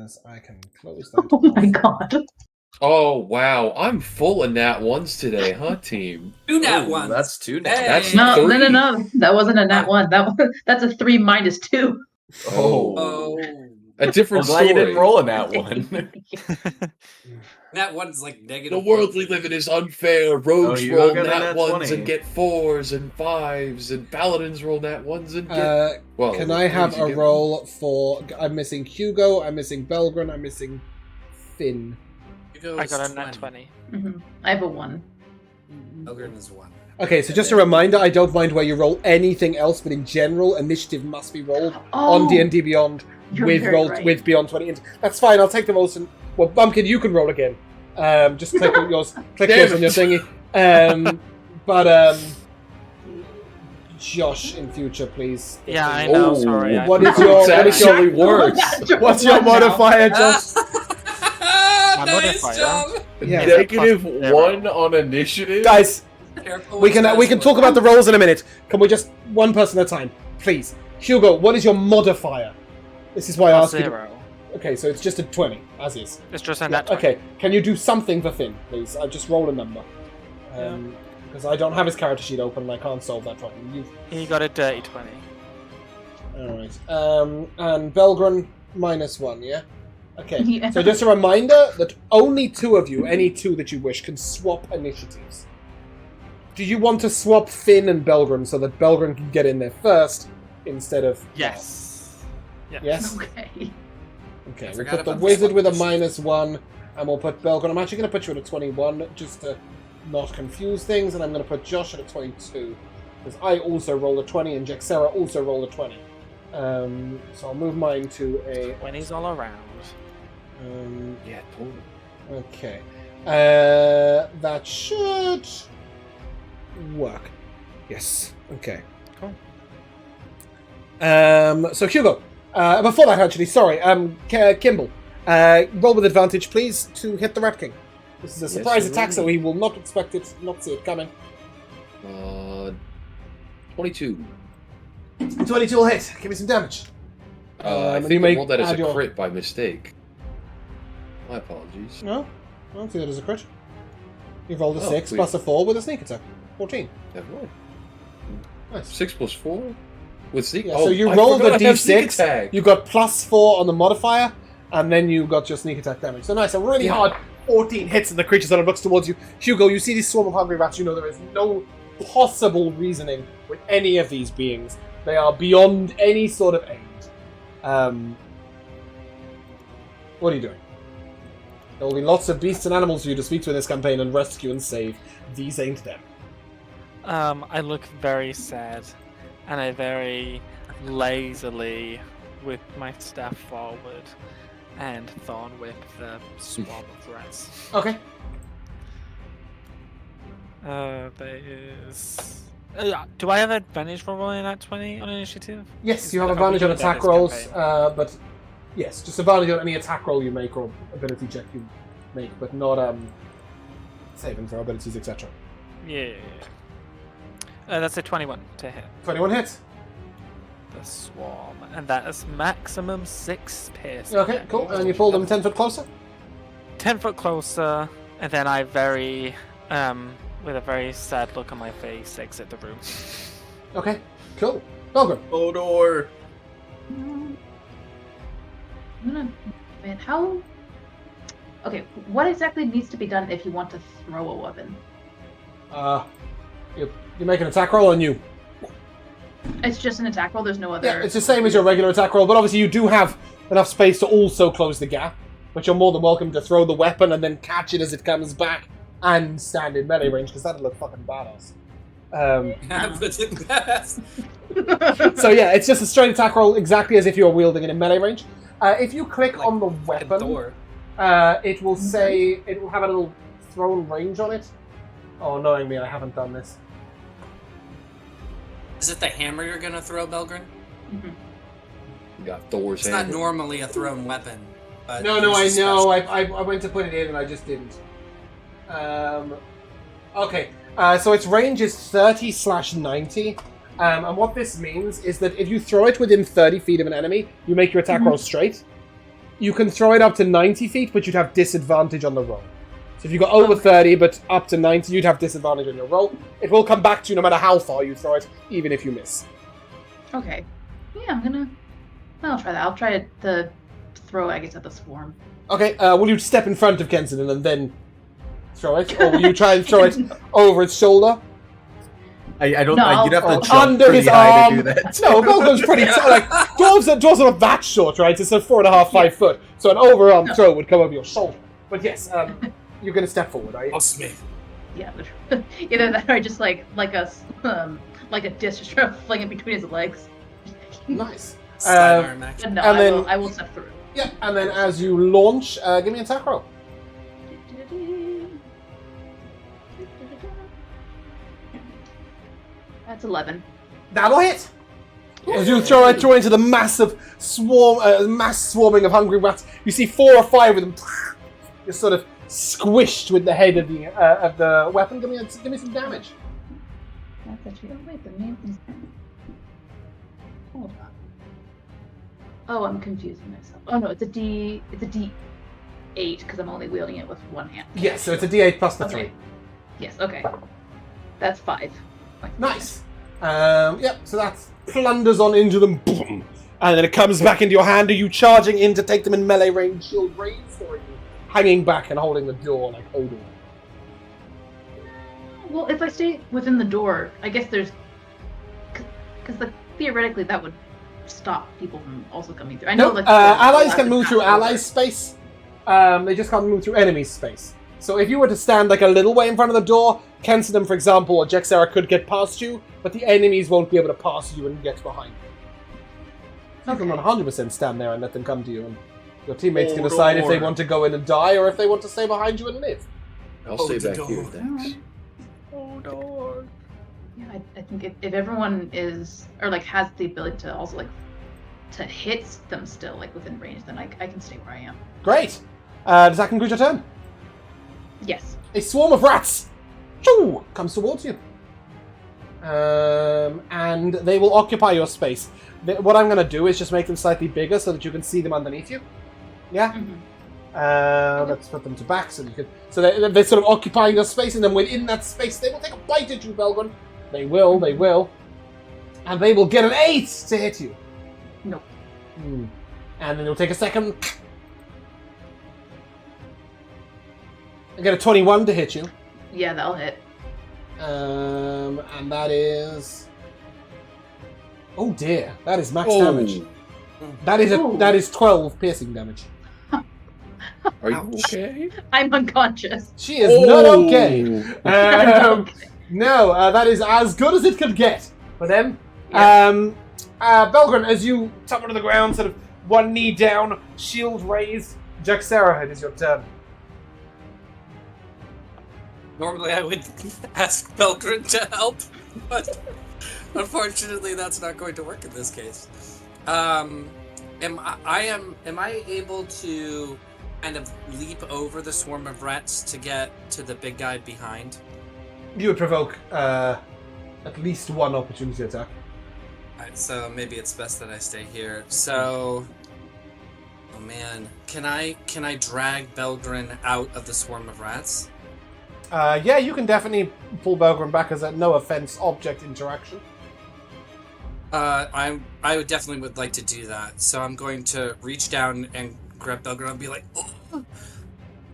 As I can close that. Oh my off. god. Oh, wow. I'm full of nat ones today, huh, team? 2 nat Ooh, ones. That's 2 nat. Hey. That's No, three. no. That wasn't a nat one. That's a 3 minus 2. Oh. A different I'm glad you story. didn't roll in that one. Nat one's like The negative. world we live in is unfair. Rogues Oh, you roll got a nat nat ones 20. and get 4s and 5s, and paladins roll nat ones and get... well, Can I have threes you a get- roll for... I'm missing Hugo, I'm missing Belgren, I'm missing Finn. I got a nat 20. I have a 1. Belgren is 1. Okay, so just a reminder, I don't mind where you roll anything else, but in general, initiative must be rolled on D&D Beyond you're with very rolls right. with Beyond 20. That's fine, I'll take the rolls. Well, Bumpkin, you can roll again. Just click yours. Click Damn yours it. on your thingy. But Josh, in future, please. Yeah, I know. Oh, Sorry. I what is forgot. your- It's what is your- actually worse. What's your modifier, Josh? My Nice modifier. job. Yeah. Negative +0. 1 on initiative? Guys, Careful we with can special talk about the rolls in a minute. Can we just one person at a time, please? Hugo, what is your modifier? This is why I asked you. +0. Okay, so it's just a 20, as is. It's just a Yeah, nat 20. okay, can you do something for Finn, please? I'll just roll a number. Because I don't have his character sheet open and I can't solve that problem. He got a dirty 20. Alright. And Belgren, -1, yeah? Okay, Yeah. so just a reminder that only 2 of you, any 2 that you wish, can swap initiatives. Do you want to swap Finn and Belgren so that Belgren can get in there first instead of... Yes. Yes? Okay. Okay, I we'll forgot put the about wizard this with a one. -1, and we'll put Belgren. I'm actually going to put you at a 21, just to not confuse things, and I'm going to put Josh at a 22, because I also rolled a 20, and Jaxera also rolled a 20. So I'll move mine to a... 20's all around. Yeah, totally. Okay. That should work. Yes. Okay. Cool. So Hugo, before that actually, sorry, Kimball, Roll with advantage, please, to hit the Rat King. This is a surprise attack, so he will not expect it, not see it coming. 22. 22 will hit. Give me some damage. I think I rolled that as a crit by mistake. My apologies. No, I don't see that as a crit. You rolled a 6 please. plus a 4 with a sneak attack. 14. Never mind. Nice. 6 plus 4? With sneak? Yeah, so you rolled a d6, you got plus 4 on the modifier, and then you got your sneak attack damage. So nice, a really hard 14 hits and the creature sort of looks towards you. Hugo, you see this swarm of hungry rats, you know there is no possible reasoning with any of these beings. They are beyond any sort of aid. What are you doing? There will be lots of beasts and animals for you to speak to in this campaign and rescue and save. These ain't them. I look very sad, and I very lazily whip my staff forward and thorn whip the swarm of rats. Okay. Do I have advantage for rolling at 20 on initiative? Yes, you have advantage on attack rolls, but yes, just advantage on any attack roll you make or ability check you make, but not saving throw abilities, etc. Yeah. That's a 21 to hit. 21 hits. The swarm, and that is maximum 6 piercing. Okay, cool. And you pull them 10 foot closer? 10 foot closer, and then I with a very sad look on my face, exit the room. Okay, cool. Belgrim. Odor. Man, how... Okay, what exactly needs to be done if you want to throw a weapon? You make an attack roll on you. It's just an attack roll, there's no other... Yeah, it's the same as your regular attack roll, but obviously you do have enough space to also close the gap, but you're more than welcome to throw the weapon and then catch it as it comes back and stand in melee range, because that'd look fucking badass. So yeah, it's just a straight attack roll, exactly as if you're wielding it in melee range. If you click on the weapon, it will say, it will have a little thrown range on it. Oh, knowing me, I haven't done this. Is it the hammer you're gonna throw, Belgrin? Mm-hmm. You got Thor's It's hammer. not normally a thrown weapon. But No, I know. I went to put it in and I just didn't. Okay, so its range is 30/90. And what this means is that if you throw it within 30 feet of an enemy, you make your attack roll straight. You can throw it up to 90 feet, but you'd have disadvantage on the roll. So if you got over 30, but up to 90, you'd have disadvantage on your roll. It will come back to you no matter how far you throw it, even if you miss. Okay. Yeah, I'll try that. I'll try to throw, I guess, at the swarm. Okay, will you step in front of Kensington and then throw it? Or will you try and throw it over its shoulder? I don't No, know. You'd have to I'll- jump under pretty his high arm. to do that. No, Belgrim's pretty tall. Like, dwarves are not that short, right? It's a 4.5, 5 foot. So an overarm throw would come over your shoulder. But yes, you're going to step forward, are you? Oh, Smith. Yeah, either that or just like a disc just try to fling it between his legs. Nice. Sidearm action. But no, And then- I will step through. Yeah, and then as you launch, give me an attack roll. That's 11. That'll hit! As you throw into the massive mass swarming of hungry rats, you see 4 or 5 of them. You're sort of squished with the head of the weapon. Give me some damage. That's actually. Oh wait, the name is. Hold on. Oh, I'm confusing myself. Oh no, it's a D. It's a D8 because I'm only wielding it with one hand. Yes, so it's a D8 plus the 3. Okay. Yes. Okay. That's 5. Nice. Yep, so that plunders on into them, boom, and then it comes back into your hand. Are you charging in to take them in melee range, shield raised, or are you hanging back and holding the door like Odor? Well, if I stay within the door, I guess there's, because theoretically that would stop people from also coming through. I know, No, allies can move through allies' space. They just can't move through enemies' space. So if you were to stand like a little way in front of the door, Kensidum, for example, or Jexera could get past you, but the enemies won't be able to pass you and get behind you. You can 100% stand there and let them come to you, and your teammates can decide if they want to go in and die or if they want to stay behind you and live. I'll stay back here, thanks. Yeah, I think if everyone is, or like has the ability to also like to hit them still, like within range, then I can stay where I am. Great. Does that conclude your turn? Yes. A swarm of rats comes towards you. And they will occupy your space. What I'm going to do is just make them slightly bigger so that you can see them underneath you. Yeah? Mm-hmm. Let's put them to back so you can... So they're sort of occupying your space, and then within that space they will take a bite at you, Belgren. They will. And they will get an 8 to hit you. Nope. And then you'll take a second. I get a 21 to hit you. Yeah, that'll hit. And that is... Oh dear, that is max damage. That is 12 piercing damage. Are you okay? I'm unconscious. She is not okay. No, that is as good as it could get for them. Yeah. Belgren, as you tumble to the ground, sort of one knee down, shield raised, Jaxera, it is your turn. Normally I would ask Belgren to help, but unfortunately that's not going to work in this case. Am I able to kind of leap over the swarm of rats to get to the big guy behind? You would provoke at least one opportunity attack. Alright, so maybe it's best that I stay here. So, oh man, can I drag Belgren out of the swarm of rats? Yeah, you can definitely pull Belgren back as a no offense object interaction. I would definitely would like to do that. So I'm going to reach down and grab Belgren and be like, oh.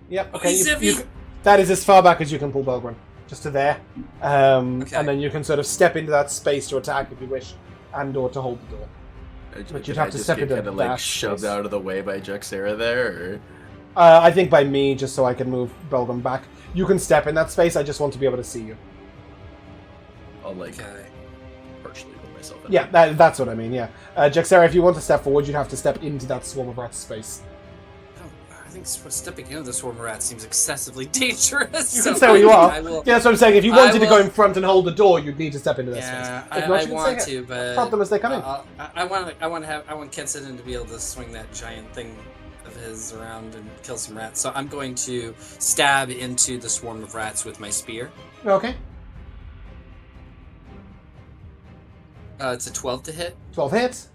Yep. Okay. Zippy. That is as far back as you can pull Belgren, just to there. Okay. And then you can sort of step into that space to attack if you wish, and/or to hold the door. But you'd have to step into kind of that like shoved space. out of the way by Jaxera there. Or... I think by me, just so I can move Belgren back. You can step in that space. I just want to be able to see you. I'll like Okay. partially put myself in. Yeah, that's what I mean. Yeah, Jaxera, if you want to step forward, you'd have to step into that swarm of rats space. I think stepping into the swarm of rats seems excessively dangerous. You can stay where you are. I will, Yeah, that's what I'm saying. If you wanted to will- go in front and hold the door, you'd need to step into that yeah, space. If not, I you can want stay here. to, but Prompt them as they come in. I want Kenton to be able to swing that giant thing of his around and kill some rats. So I'm going to stab into the swarm of rats with my spear. Okay. It's a 12 to hit. 12 hits.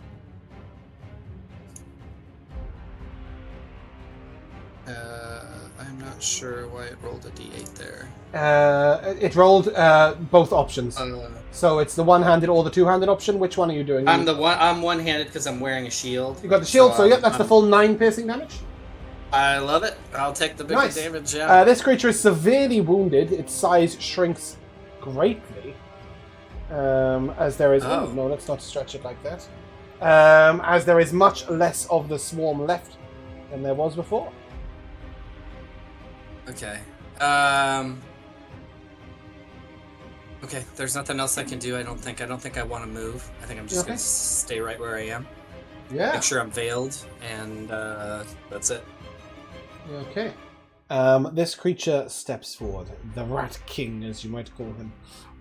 I'm not sure why it rolled a d8 there. It rolled both options. Uh, So it's the one-handed or the two-handed option. Which one are you doing? I'm one-handed because I'm wearing a shield. You got the shield, so yep, that's the full 9 piercing damage. I love it. I'll take the bigger Nice. damage. Yeah. This creature is severely wounded. Its size shrinks greatly. As there is... Oh, no, let's not stretch it like that. As there is much less of the swarm left than there was before. Okay. Okay, there's nothing else I can do, I don't think. I don't think I want to move. I think I'm just going to stay right where I am. Yeah. Make sure I'm veiled, and that's it. Okay. This creature steps forward. The Rat King, as you might call him.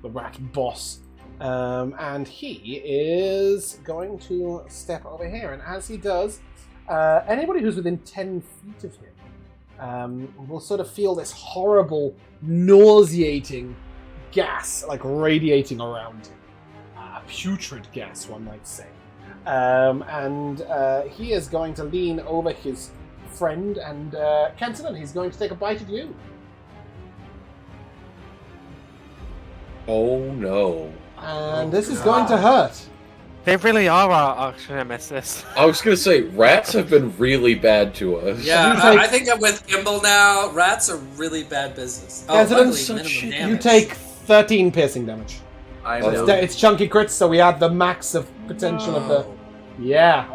The Rat Boss. And he is going to step over here. And as he does, anybody who's within 10 feet of him will sort of feel this horrible, nauseating gas, like radiating around him. Putrid gas, one might say. And he is going to lean over his friend and Kenton, and he's going to take a bite at you. Oh no. And this is going to hurt. They really are our arch nemesis. I was gonna say, rats have been really bad to us. Yeah, You take- I think I'm with Gimbal now. Rats are really bad business. Oh, Kenton, luckily, such minimum shit. damage. You take 13 piercing damage. I Oh, know. It's chunky crits, so we add the max of potential of the... Yeah,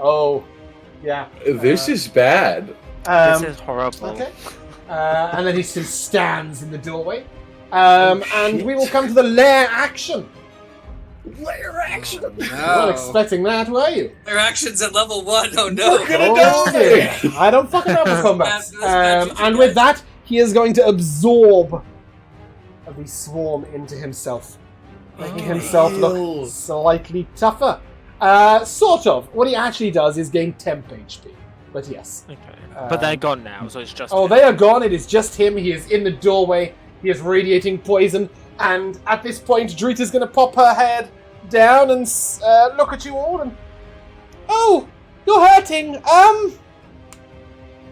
yeah. This is bad. This is horrible. Okay. And then he still stands in the doorway. And we will come to the lair action. Lair action. Oh, You weren't no. expecting that, were you? Their actions at level 1. Oh no. Oh, dear. I don't fucking know with combat. That's bad, And with that, he is going to absorb the swarm into himself, making himself look slightly tougher. Sort of. What he actually does is gain temp HP. But yes. Okay. But they're gone now, so it's just. Oh, they are gone. It is just him. He is in the doorway. He is radiating poison. And at this point, Dreet is going to pop her head down and look at you all and... Oh, you're hurting.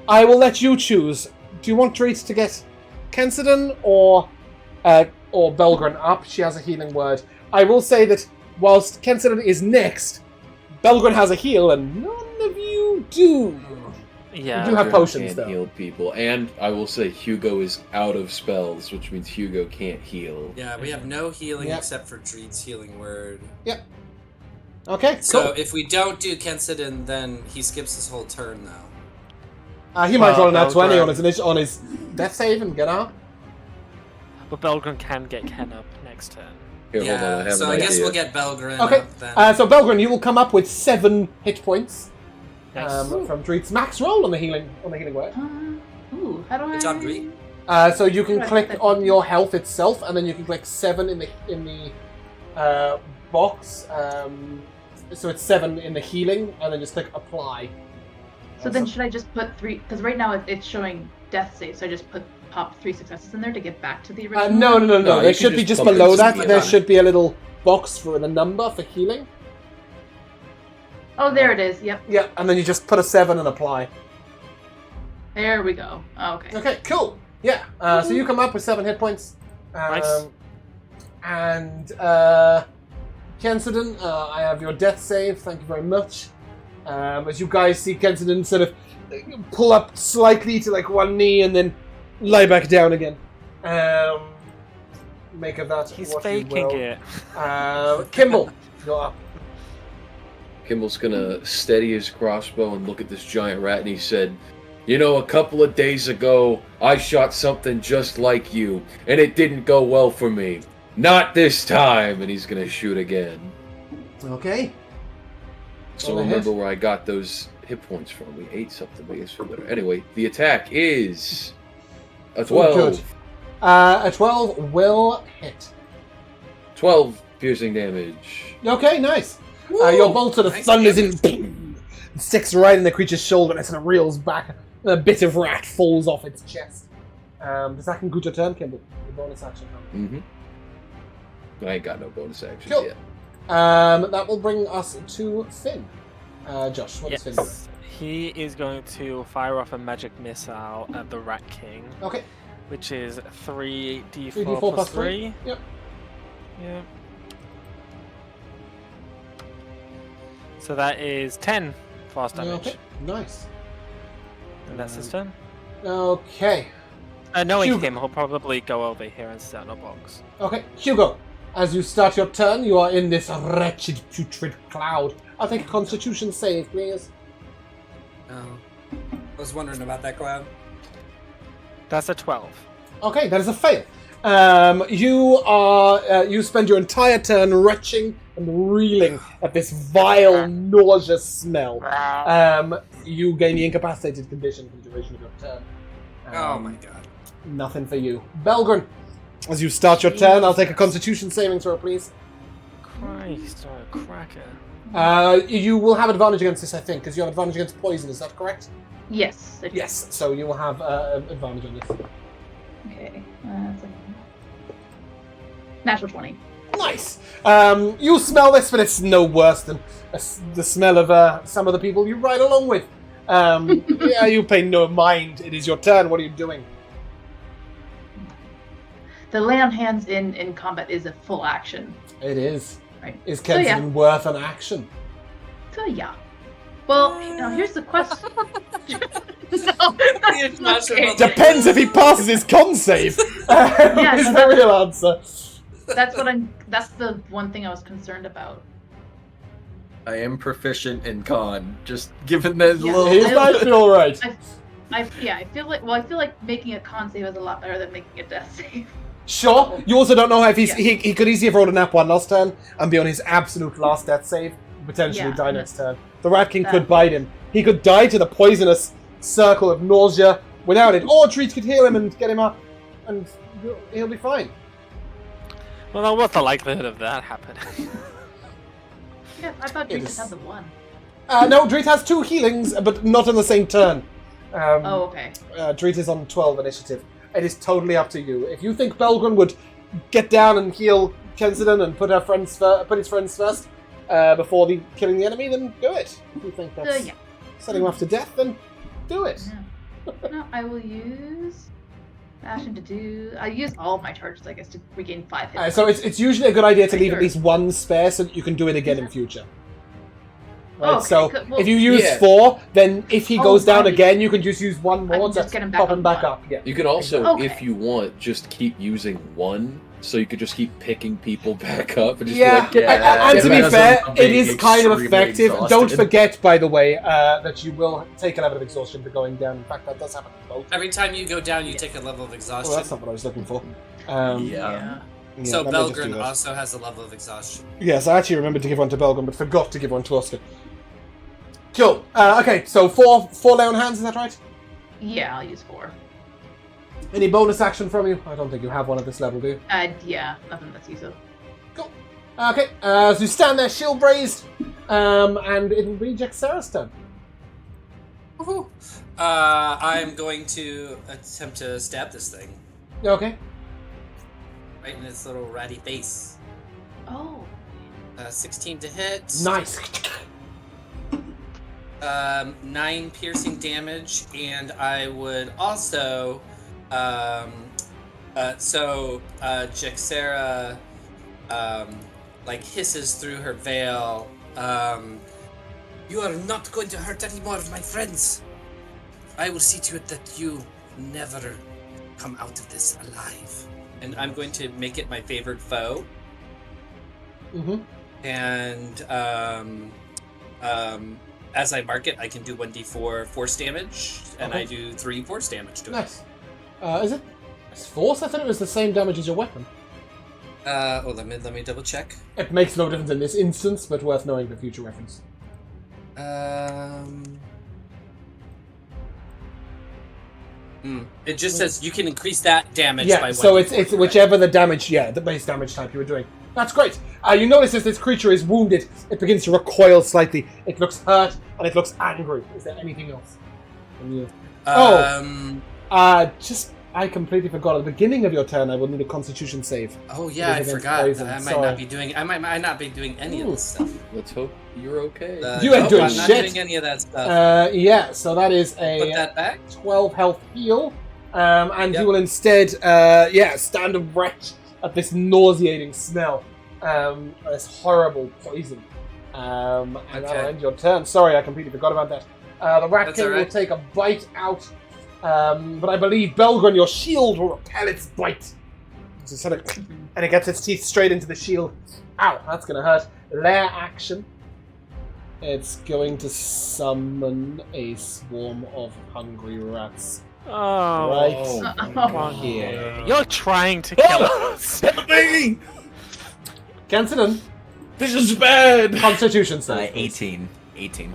I will let you choose. Do you want Dreet to get Kensidon or Belgren up? She has a healing word. I will say that whilst Kensidon is next, Belgren has a heal and none of you do. Yeah. You do have potions, can't though. heal people, and I will say Hugo is out of spells, which means Hugo can't heal. Yeah, we have no healing Yep. except for Dreet's healing word. Yep. Okay, So cool. if we don't do Kensidon, then he skips his whole turn now. He might roll an nat 20 Belgren. on his death save and get out. But Belgren can get Ken up next turn. Here, hold on, I have so an I guess idea. we'll get Belgren Okay, up then. so Belgren, you will come up with 7 hit points Nice. from Dreet's max roll on the healing word. Ooh, how do I? Good job, Dreet. So you can Right, click that- on your health itself, and then you can click 7 in the box. So it's 7 in the healing, and then just click apply. So then should I just put 3? Because right now it's showing death save, so I just pop 3 successes in there to get back to the original. No. No, There you should can be just just pump it below into that. the There icon. should be a little box for the number for healing. Oh, there it is. Yep. Yeah, and then you just put a 7 and apply. There we go. Oh, okay. Okay, cool. Yeah, so you come up with 7 hit points. Nice. And Kensidon, I have your death save. Thank you very much. As you guys see Kensidon sort of pull up slightly to like one knee and then lie back down again. Make of that He's what faking you will. it. Kimball, you're up. Kimball's gonna steady his crossbow and look at this giant rat, and he said, "You know, a couple of days ago, I shot something just like you, and it didn't go well for me. Not this time!" And he's gonna shoot again. Okay. So Go ahead. remember where I got those hit points from. We ate something, I guess, for better. Anyway, the attack is a 12. good. A 12 will hit. 12 piercing damage. Okay, nice. Your bolt sort of Nice thunders in, sticks right in the creature's shoulder, and it sort of reels back. And a bit of rat falls off its chest. Does that conclude your turn, Kimball? Your bonus action. I ain't got no bonus actions Cool. yet. That will bring us to Finn. Josh, what is Finn doing? Yes. He is going to fire off a magic missile at the Rat King, Okay, which is 3d4, 3d4 plus 3. Yep. Yeah. So that is 10 fast damage. Okay, nice. And that's his turn. Okay, Knowing Hugo. him, he'll probably go over here and sit on a box. okay, Hugo. As you start your turn, you are in this wretched, putrid cloud. I'll take a Constitution save, please. Oh. I was wondering about that cloud. That's a 12. Okay, that is a fail. You spend your entire turn retching and reeling at this vile, nauseous smell. You gain the incapacitated condition for the duration of your turn. Oh my god. Nothing for you. Belgren, as you start your turn, I'll take a Constitution saving throw, please. Christ, what a cracker. You will have advantage against this, I think, because you have advantage against poison. Is that correct? Yes. it- Yes. So you will have advantage on this. Okay. That's a natural 20. Nice. You smell this, but it's no worse than the smell of some of the people you ride along with. Yeah, you pay no mind. It is your turn. What are you doing? The lay on hands in combat is a full action. It is. Right. Is So, yeah. Kenton worth an action? So yeah. Well, here's the question. Okay. Depends if he passes his con save. Is no, the real answer. That's the one thing I was concerned about. I am proficient in con. Just given that Yeah. little. He might be all right. I feel like making a con save is a lot better than making a death save. Sure. You also don't know if Yeah. he could easily have rolled a nat 1 last turn and be on his absolute last death save, potentially Yeah, die and next turn. The Rat King could that- bite him. He could die to the poisonous circle of nausea without it, or Dreet could heal him and get him up, and he'll be fine. Well, now what's the likelihood of that happening? Yeah, I thought It Dreet just is- had the one. No, Dreet has 2 healings, but not on the same turn. Oh, okay. Dreet is on 12 initiative. It is totally up to you. If you think Belgren would get down and heal Kensidon and put his friends first before killing the enemy, then do it. If you think that's Yeah. setting him off to death, then do it. No, I will use action to do. I use all of my charges, I guess, to regain 5 hit points. So it's usually a good idea to leave at Sure. least 1 spare so that you can do it again in future. Right, Okay, so good. Well, if you use yeah. 4, then if he goes down right. again, you can just use 1 I more can to just get him back pop on him back 1. up. Yeah. You can also, Okay. if you want, just keep using 1, so you could just keep picking people back up and just Yeah, be like, yeah. and to be because fair, of it being is kind of extremely effective. exhausted. Don't forget, by the way, that you will take a level of exhaustion for going down. In fact, that does happen to both. Every time you go down, you take a level of Oh, exhaustion. that's not what I was looking for. Yeah. So let me just do Belgren that. also has a level of exhaustion. Yes, I actually remembered to give one to Belgren, but forgot to give one to Oscar. Cool. Okay, so four lay on hands, is that right? Yeah, I'll use 4. Any bonus action from you? I don't think you have one at this level, do you? Yeah, nothing that's useful. Cool. Okay, so you stand there, shield raised, and it will be Jaxara's turn. Woohoo! I'm going to attempt to stab this thing Okay. right in its little ratty face. Oh. 16 to hit. Nice. 9 piercing damage, and I would also, Jaxara, like hisses through her veil. You are not going to hurt any more of my friends. I will see to it that you never come out of this alive. And I'm going to make it my favorite foe. Mm-hmm. And as I mark it, I can do 1d4 force damage, and Okay. I do 3 force damage to it. Nice. Is it force? I thought it was the same damage as your weapon. Let me double check. It makes no difference in this instance, but worth knowing for future reference. It just says you can increase that damage by Yeah, 1d4. so it's correct? whichever the damage, the base damage type you were doing. That's great. You notice as this creature is wounded, it begins to recoil slightly. It looks hurt and it looks angry. Is there anything else? From you? I completely forgot. At the beginning of your turn, I will need a Constitution save. Oh yeah, I Against forgot. poison, I might sorry. not be doing. I might not be doing any of this stuff. Let's hope you're okay. You ain't doing I'm not shit. doing any of that stuff. Yeah, so that is Put a that back. 12 health heal, and Yep. you will instead, stand erect at this nauseating smell, this horrible poison. And that'll Okay. end your turn. Sorry, I completely forgot about that. The Rat That's King will alright. take a bite out, but I believe Belgren, your shield will repel its bite. So sort of, and it gets its teeth straight into the shield. Ow, that's gonna hurt. Lair action. It's going to summon a swarm of hungry rats. Oh, Right. come on. Yeah. You're trying to kill us. Help me! Kensidon, This is bad! Constitution save. 18. 18.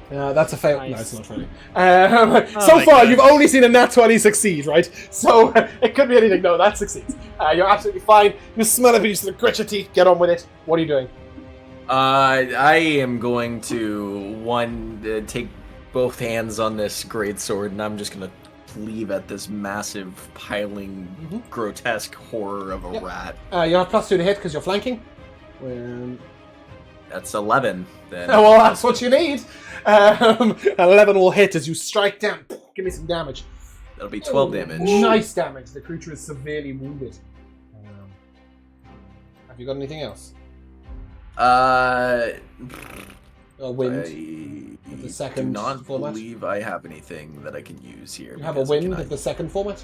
That's a fail. No, Nice. it's not funny. Oh So my far, God. you've only seen a nat 20 succeed, right? So it could be anything. No, that succeeds. You're absolutely fine. You smell it, you just grit your teeth, get on with it. What are you doing? I am going to take both hands on this great sword, and I'm just gonna cleave at this massive, piling, grotesque horror of a Yep. rat. You have +2 to hit because you're flanking. That's 11. Then. Oh, well, that's what you need. 11 will hit as you strike down. Give me some damage. That'll be 12 damage. Nice damage. The creature is severely wounded. Have you got anything else? Wind. I the second do not format? believe I have anything that I can use here. You have a because I wind cannot- of the second format?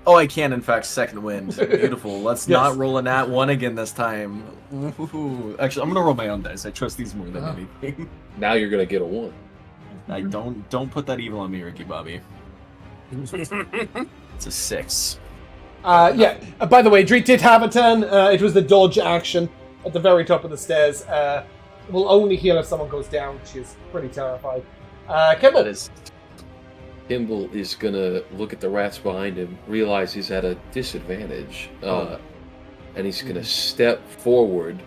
Oh, I can, in fact, second wind. Beautiful. Let's Yes. not roll a nat 1 again this time. Ooh. Actually, I'm gonna roll my own dice. I trust these more than anything. Now you're gonna get a 1. I don't put that evil on me, Ricky Bobby. It's a 6. By the way, Dreet did have a turn. It was the dodge action at the very top of the stairs. Will only heal if someone goes down. She is pretty terrified. Kimball. That is. Kimball is gonna look at the rats behind him, realize he's at a disadvantage, and he's gonna step forward.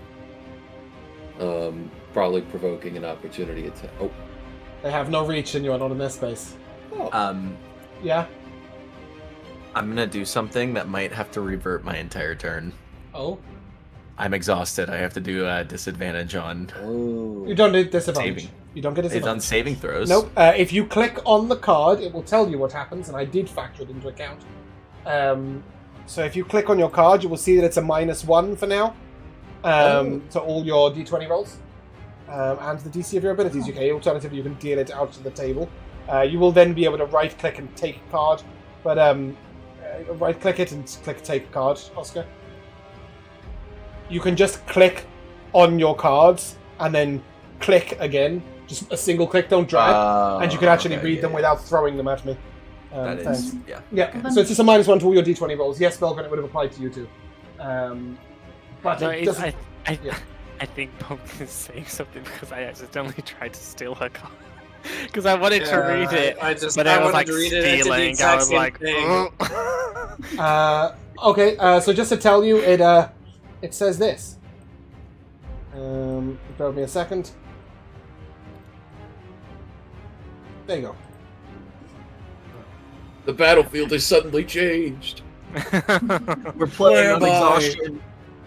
probably provoking an opportunity attack. Oh, They have no reach and you are not in their space. Yeah? I'm gonna do something that might have to revert my entire turn. Oh? I'm exhausted. I have to do a disadvantage on. oh. You don't need disadvantage. Saving. You don't get It's disadvantage. on saving throws. Nope. If you click on the card, it will tell you what happens, and I did factor it into account. So if you click on your card, you will see that it's a -1 for now to all your d20 rolls and the DC of your abilities. Okay, alternatively, you can deal it out to the table. You will then be able to right-click and take a card, but right-click it and click take a card, Oscar. You can just click on your cards and then click again. Just a single click, don't drag. And you can actually read them without throwing them at me. That is, thanks. yeah. Yeah, so it's just a -1 to all your d20 rolls. Yes, Belgren, it would have applied to you too. But No, it doesn't... yeah. I think Pumpkin is saying something because I accidentally tried to steal her card. Because I wanted to read it, but I was like stealing. I was like, okay, so just to tell you, it says this. Bear with me a second. There you go. The battlefield has suddenly changed. We're playing on Whereby- exhaustion.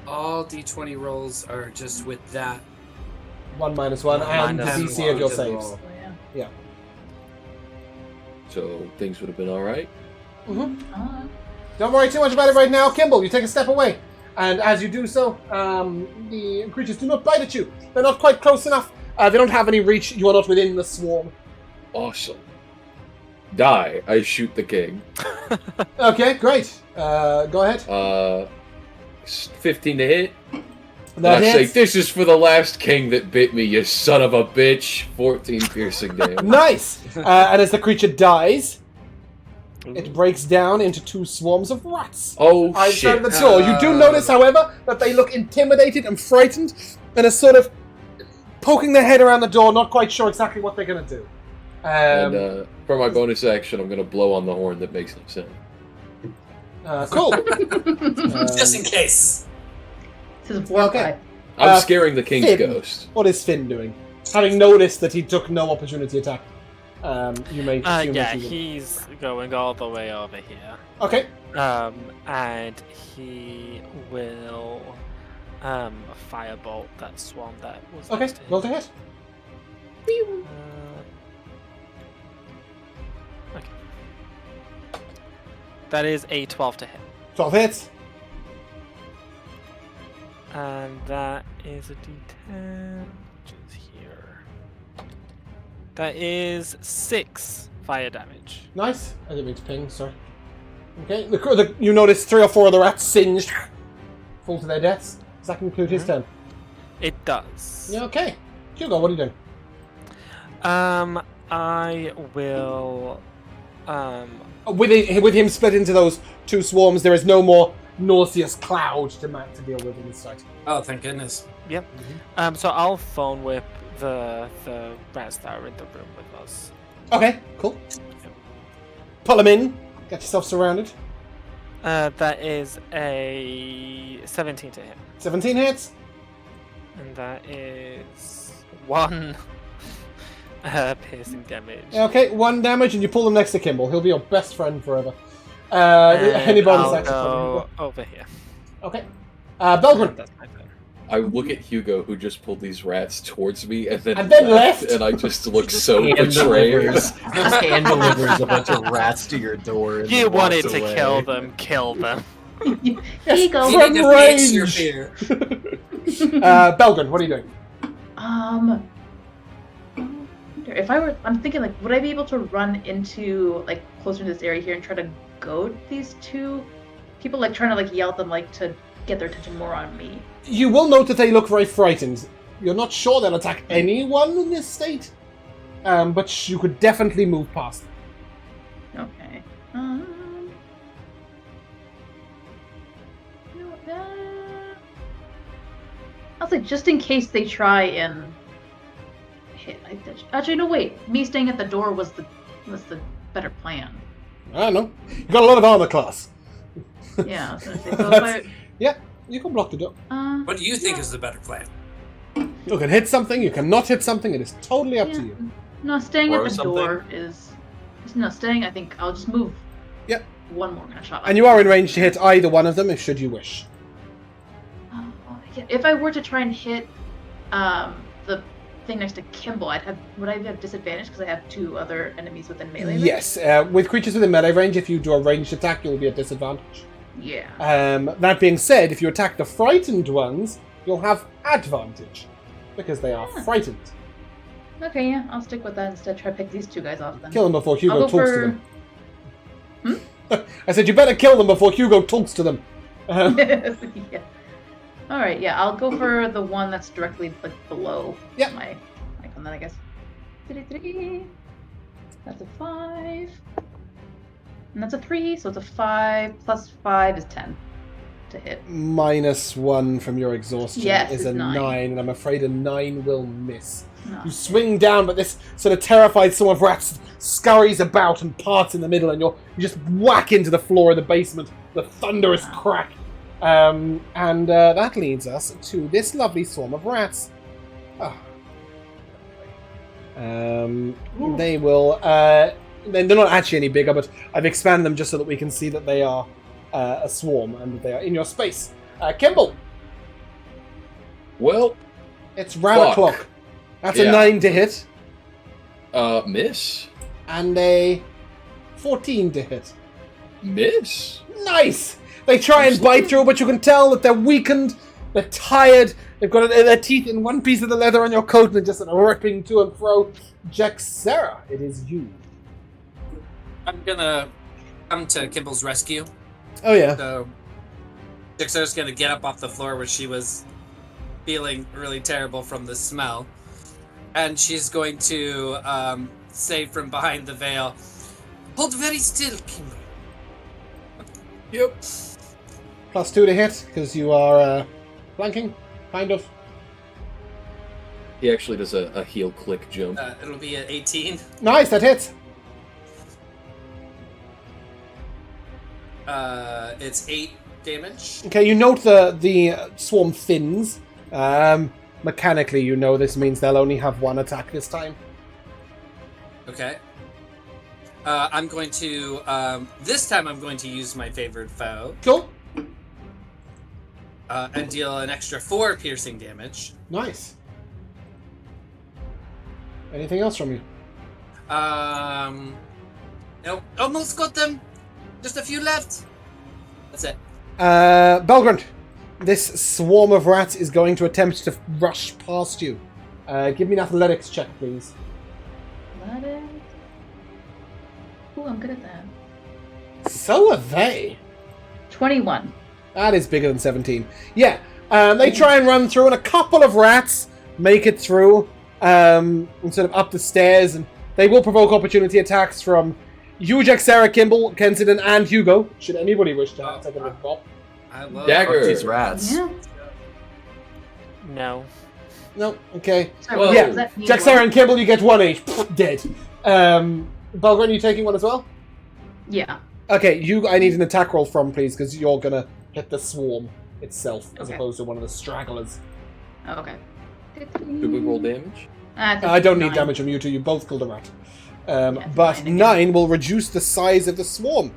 All d20 rolls are just with that. 1 -1 and the Minus DC of your one. saves. Oh, yeah. So things would have been all right. Don't worry too much about it right now. Kimball, you take a step away. And as you do so, the creatures do not bite at you. They're not quite close enough. They don't have any reach. You are not within the swarm. Awesome. Die. I shoot the king. Okay, great. Go ahead. 15 to hit. And That I say, hits. this is for the last king that bit me, you son of a bitch. 14 piercing damage. Nice. And as the creature dies, it breaks down into 2 swarms of rats. Oh, Outside shit. of the door. You do notice, however, that they look intimidated and frightened, and are sort of poking their head around the door, not quite sure exactly what they're going to do. And for my bonus action, I'm going to blow on the horn that makes no sound. Cool. Just in case. This is war Okay. cry. I'm scaring the king's Finn. ghost. What is Finn doing? Having noticed that he took no opportunity attack, you may assume yeah, that he will. he's going all the way over here. Okay. And he will firebolt that swarm that was Okay. next to him. Roll to hit. Okay. That is a 12 to hit. 12 hits. And that is a d10, which is here. That is 6 fire damage. Nice. I didn't mean to ping. Sorry. Okay. You notice 3 or 4 of the rats singed, fall to their deaths. Does that conclude his turn? It does. Yeah. Okay. Hugo, what are you doing? I will. With him split into those 2 swarms, there is no more nauseous cloud to deal with in this fight. Oh, thank goodness. Yep. So I'll phone whip the rats that are in the room with us. Okay. Cool. Pull them in. Get yourself surrounded. That is a 17 to hit. 17 hits. And that is 1 piercing damage. Okay, 1 damage, and you pull them next to Kimball. He'll be your best friend forever. Any bonus I'll action? go over here. Okay. Belgren. That's my turn. I look at Hugo, who just pulled these rats towards me, and then left. and I just look so Hand betrayed. delivers, just hand delivers a bunch of rats to your door. And You then wanted walks to away. kill them, kill them. Here you go. From You need to face your range. fear. Belgren, what are you doing? If I'm thinking like, would I be able to run into like closer to this area here and try to goad these 2 people, like trying to like yell at them, like to get their attention more on me? You will note that they look very frightened. You're not sure they'll attack anyone in this state, but you could definitely move past them. Okay. You know what, I'll say just in case they try and hit. Actually, no. Wait. Me staying at the door was the better plan. I don't know. You've got a lot of armor class. Yeah. I was gonna say, so if Yeah, you can block the door. What do you think is the better plan? You can hit something, you cannot hit something, it is totally up to you. No, staying Or at the something. door is... No, staying, I think I'll just move Yep. one more kind of shot. And you are in range to hit either one of them, if should you wish. Yeah, if I were to try and hit the thing next to Kimball, would I have disadvantage because I have 2 other enemies within melee range? Yes, with creatures within melee range, if you do a ranged attack, you'll be at disadvantage. Yeah. That being said, if you attack the frightened ones, you'll have advantage, because they are frightened. Okay, yeah, I'll stick with that instead. Try to pick these 2 guys off then. Kill them before Hugo I'll talks go to for... them. I said you better kill them before Hugo talks to them. Yeah. Alright, yeah, I'll go for the one that's directly below my icon then, I guess. That's a 5. And that's a 3, so it's a 5 plus 5 is 10 to hit. -1 from your exhaustion is a 9, and I'm afraid a 9 will miss. No. You swing down, but this sort of terrified swarm of rats scurries about and parts in the middle, and you just whack into the floor of the basement. The thunderous crack. And that leads us to this lovely swarm of rats. They will... they're not actually any bigger, but I've expanded them just so that we can see that they are a swarm and that they are in your space. Kimball! Well, It's rat o'clock. That's a Yeah. 9 to hit. Miss. And a 14 to hit. Miss. Nice! They try and bite through, but you can tell that they're weakened, they're tired, they've got their teeth in one piece of the leather on your coat and they're just ripping to and fro. Jaxera, it is you. I'm gonna come to Kimball's rescue. Oh, yeah. So Jaxera's gonna get up off the floor where she was feeling really terrible from the smell. And she's going to say from behind the veil, "Hold very still, Kimball." Yep. +2 to hit, because you are flanking, kind of. He actually does a heel click jump. It'll be at 18. Nice, that hits. It's 8 damage. Okay, you note the swarm thins. Mechanically, you know this means they'll only have 1 attack this time. Okay. I'm going to, this time I'm going to use my favorite foe. Cool. And deal an extra 4 piercing damage. Nice. Anything else from you? Nope. Almost got them. Just a few left. That's it. Belgrund, this swarm of rats is going to attempt to rush past you. Give me an athletics check, please. Athletics. Ooh, I'm good at that. So are they. 21. That is bigger than 17. Yeah, they try and run through, and a couple of rats make it through, and sort of up the stairs, and they will provoke opportunity attacks from you, Jaxera, Kimball, Kensington, and Hugo, should anybody wish to take a look pop. I love Dagger. These rats. Yeah. No. No, okay. Sorry, Well, what Yeah, does that mean? Jaxera and Kimball, you get 1 each. Dead. Belgrund, you taking 1 as well? Yeah. Okay, I need an attack roll from, please, because you're gonna hit the swarm itself, as Okay. opposed to one of the stragglers. Oh, okay. Do we roll damage? I don't need 9. damage from you two, you both killed a rat. Yeah, But 9 again. 9 will reduce the size of the swarm.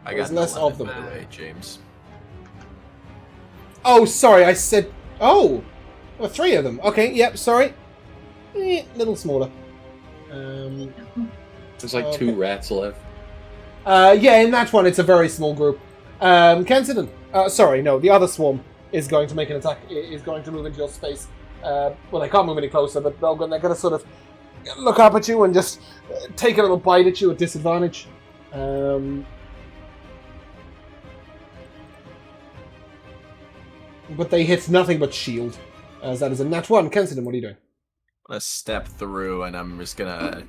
I There's got less no of them. limit, by the way, James. Oh, sorry, I said... Oh! There were 3 of them. Okay, yep, sorry. Little smaller. There's like Okay. 2 rats left. Yeah, in that one, it's a very small group. Kensington. Sorry, no, the other swarm is going to make an attack, is going to move into your space. Well, they can't move any closer, but they're going to sort of look up at you and just take a little bite at you at disadvantage. But they hit nothing but shield, as that is a nat 1. Kensington, what are you doing? I'm gonna step through, and I'm just gonna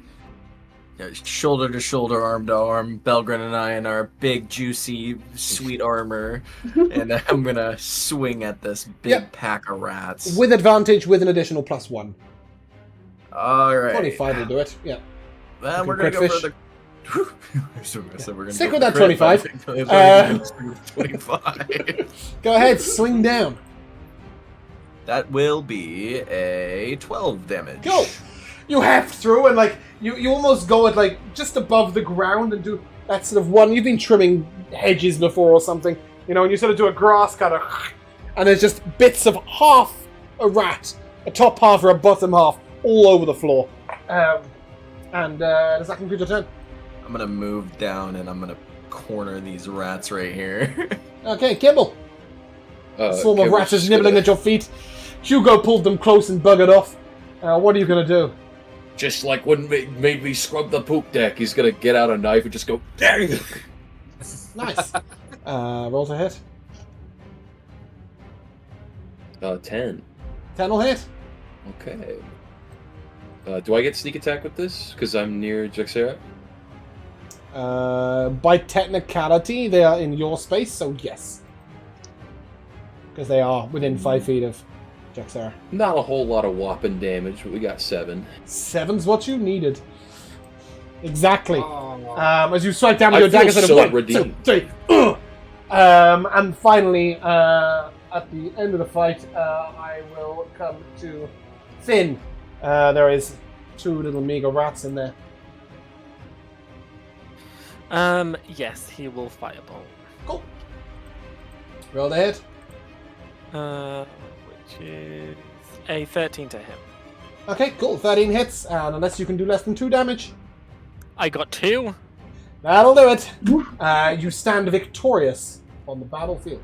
shoulder to shoulder, arm to arm, Belgren and I in our big, juicy, sweet armor, and I'm gonna swing at this big Yep. pack of rats. With advantage, with an additional +1. All right. 25 will do it, yeah. Then You we're can gonna go crit for the. So we're gonna Stick go with for that crit, but I 25. think it's only 25. Go ahead, swing down. That will be a 12 damage. Go! You heft through and like you almost go at like just above the ground and do that sort of one. You've been trimming hedges before or something, and you sort of do a grass kind of, and there's just bits of half a rat, a top half or a bottom half, all over the floor. Does that conclude your turn? I'm gonna move down and I'm gonna corner these rats right here. Okay, Kibble. A swarm of Kibble's rats is just nibbling gonna- at your feet. Hugo pulled them close and buggered off. What are you gonna do? Just like when made me scrub the poop deck, he's gonna get out a knife and just go. Nice. Roll to hit. 10. 10 will hit. Okay. Do I get sneak attack with this? Because I'm near Jaxera? By technicality, they are in your space, so yes. Because they are within 5 feet of Jaxera. Not a whole lot of whopping damage, but we got 7. 7's what you needed. Exactly. Oh. As you strike down with I your dagger, feel sort of so 1, 2, redeemed. 3. And finally, at the end of the fight, I will come to Finn. There is 2 little meager rats in there. Yes, he will fireball. Cool. Roll the hit. Which is a 13 to him. Okay, cool. 13 hits, and unless you can do less than 2 damage, I got 2. that'll do it. You stand victorious on the battlefield.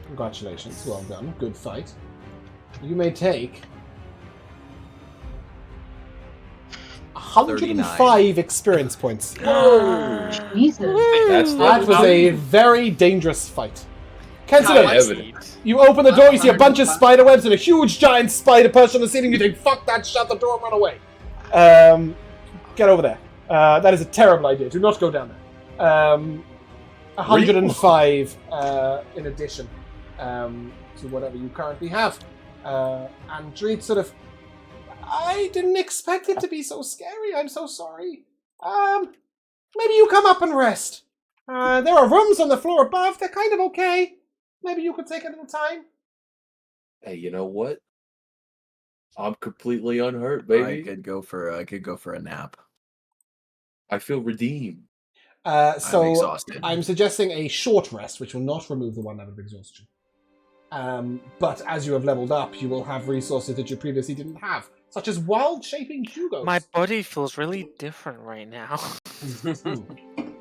Congratulations. Well done. Good fight. You may take 105 experience points. Jesus. That was a very dangerous fight. How Kenton, evident. you open the door, you see a bunch of spider webs and a huge giant spider perched on the ceiling. You think, fuck that, shut the door and run away. Get over there. That is a terrible idea. Do not go down there. 105 in addition to whatever you currently have. And Dreet sort of, I didn't expect it to be so scary. I'm so sorry. Maybe you come up and rest. There are rooms on the floor above. They're kind of okay. Maybe you could take a little time. Hey, you know what? I'm completely unhurt, I baby. could go for a nap. I feel redeemed. I'm So exhausted. I'm suggesting a short rest, which will not remove the 1 level of exhaustion. But as you have leveled up, you will have resources that you previously didn't have, such as wild shaping Hugos. My body feels really different right now.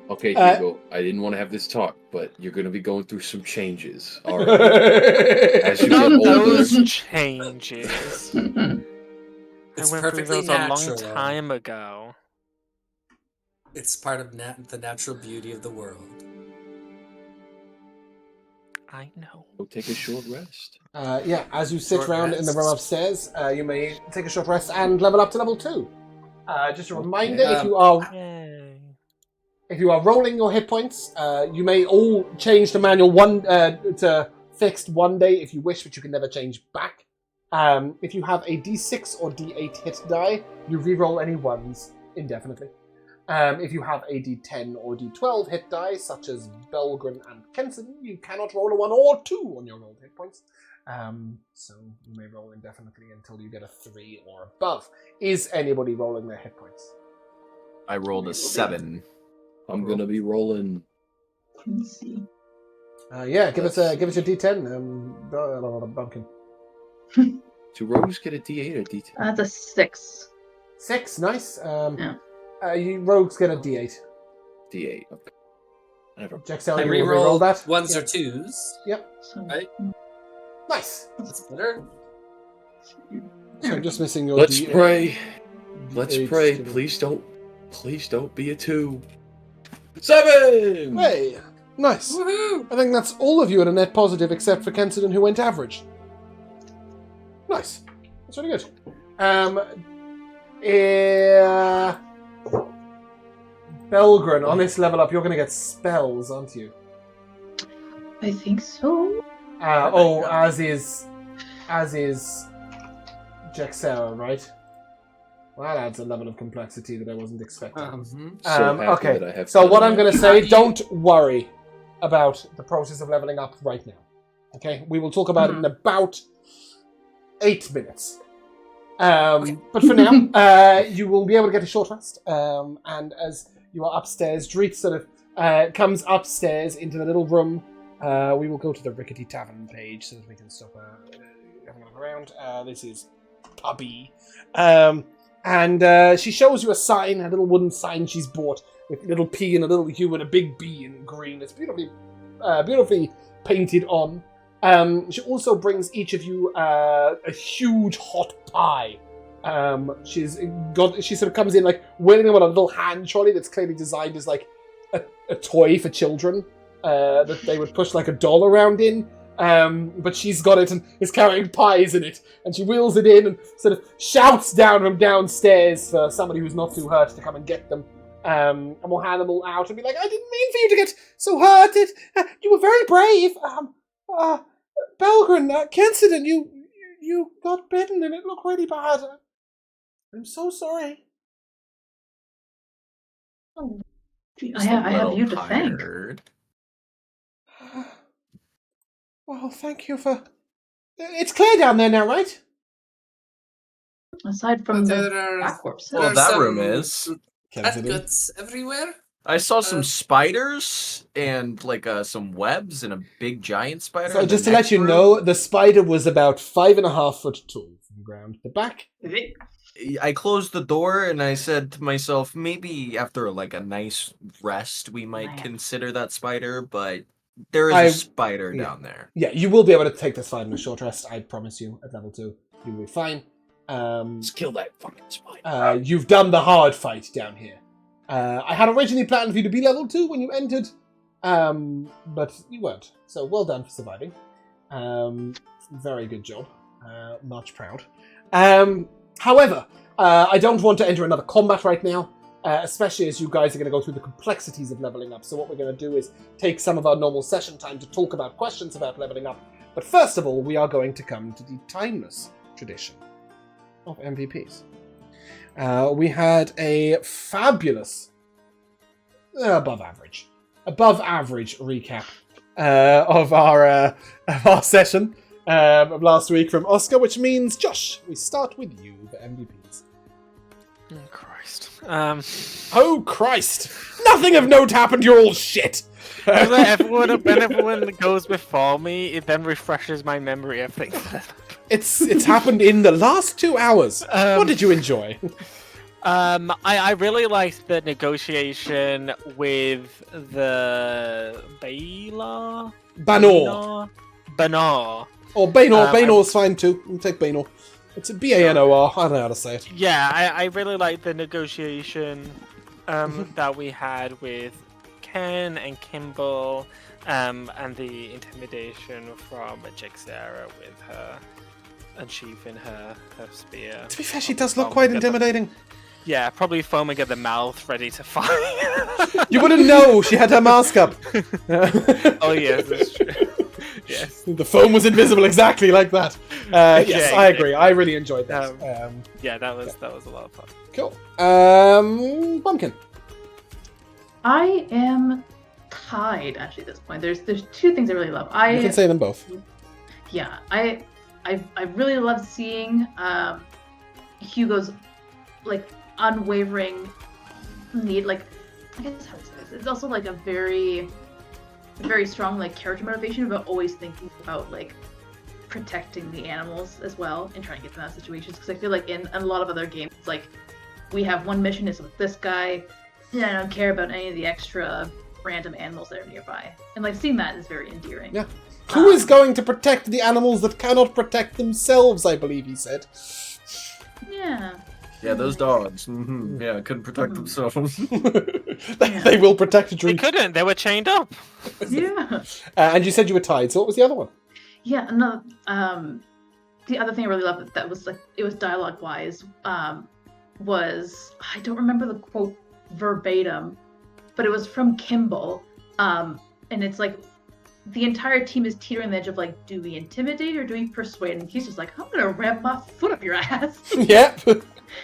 Okay, Hugo, I didn't want to have this talk, but you're going to be going through some changes. All right. As you Not get older, those changes. It's I went through perfectly those a long natural. time ago. It's part of the natural beauty of the world. I know. go take a short rest. As you sit Short around in the rest. room upstairs, you may take a short rest and level up to level 2. Just a reminder, Okay. Yay. if you are rolling your hit points, you may all change to manual to fixed 1 day if you wish, but you can never change back. If you have a D6 or D8 hit die, you reroll any ones indefinitely. If you have a D10 or D12 hit die, such as Belgren and Kenson, you cannot roll a 1 or 2 on your rolled hit points. So you may roll indefinitely until you get a 3 or above. Is anybody rolling their hit points? I rolled a 7. I'm going to be rolling. Let's see. Give us your D10, Bumpkin. Do rogues get a D8 or D10? That's a 6. 6, nice. Yeah. You rogues get a D8. D8, okay. Never. Jaxel, I you will reroll reroll that. ones Yeah. or twos. So, Right. Nice. That's better. So I'm just missing your Let's D8. pray. Let's D8 pray. to the- Please don't be a 2. 7! Hey, nice. Woohoo! I think that's all of you at a net positive except for Kensidon, who went average. Nice. That's really good. Belgren, on this level up, you're going to get spells, aren't you? I think so. As is Jaxera, right? Well, that adds a level of complexity that I wasn't expecting. Mhm. So happy Okay, that I have so done what I'm that. going to say, don't worry about the process of leveling up right now. Okay, we will talk about it in about 8 minutes. But for now, you will be able to get a short rest. And as you are upstairs, Dreet sort of comes upstairs into the little room. We will go to the Rickety Tavern page so that we can stop having a look around. This is puB. And she shows you a sign, a little wooden sign she's bought with a little P and a little U and a big B in green. It's beautifully painted on. She also brings each of you a huge hot pie. She sort of comes in like wailing on a little hand trolley that's clearly designed as like a toy for children that they would push like a doll around in. But she's got it and is carrying pies in it, and she wheels it in and sort of shouts down from downstairs for somebody who's not too hurt to come and get them. And we'll hand them all out and be like, I didn't mean for you to get so hurt. You were very brave. Belgrin, Kensidon, you got bitten and it looked really bad. I'm so sorry. Oh, I have you to thank. Well, thank you for... It's clear down there now, right? Aside from the back corpse. Well, that room is. Cat guts everywhere. I saw some spiders and like some webs and a big giant spider. So just to let you know, the spider was about 5.5 foot tall from the ground. The back. I closed the door and I said to myself, maybe after like a nice rest, we might consider that spider. But there is a spider down there. Yeah, you will be able to take this fight in a short rest. I promise you. At level 2, you will be fine. Let's kill that fucking spider. You've done the hard fight down here. I had originally planned for you to be level 2 when you entered, but you weren't. So well done for surviving. Very good job. Much proud. However, I don't want to enter another combat right now, especially as you guys are going to go through the complexities of leveling up. So what we're going to do is take some of our normal session time to talk about questions about leveling up. But first of all, we are going to come to the timeless tradition of MVPs. We had a fabulous, above average recap of our session of last week from Oscar, which means, Josh, we start with you, the MVPs. Oh, Christ. Oh, Christ! Nothing of note happened, you're all shit! When everyone goes before me, it then refreshes my memory of things. It's happened in the last 2 hours. What did you enjoy? I really liked the negotiation with the Banor. Or Banor. Banor's fine too. You can take Banor. It's a Banor. I don't know how to say it. Yeah, I really liked the negotiation that we had with Ken and Kimball, and the intimidation from Jixera with her unsheathing her spear. To be fair, she does look quite intimidating. Yeah, probably foaming at the mouth, ready to fight. You wouldn't know. She had her mask up. Oh yes, that's true. Yes, the foam was invisible, exactly like that. Yes, I agree. I really enjoyed that. Yeah, that was a lot of fun. Cool. Bumpkin. I am tied actually at this point. There's 2 things I really love. You can say them both. Yeah, I really love seeing Hugo's like unwavering need. Like, I guess how to say this. It's also like a very strong like character motivation about always thinking about like protecting the animals as well and trying to get them out of situations. Because I feel like in a lot of other games, it's like we have one mission is with this guy, and I don't care about any of the extra random animals that are nearby. And like seeing that is very endearing. Yeah. Who is going to protect the animals that cannot protect themselves, I believe he said. Yeah. Yeah, those dogs. Mm-hmm. Yeah, couldn't protect themselves. They will protect a They dream. couldn't. They were chained up. Yeah. And you said you were tied, so what was the other one? Yeah, no, the other thing I really loved that was like, it was dialogue wise, was, I don't remember the quote verbatim, but it was from Kimball. And it's like, the entire team is teetering on the edge of like, do we intimidate or do we persuade? And he's just like, I'm gonna ram my foot up your ass. Yep.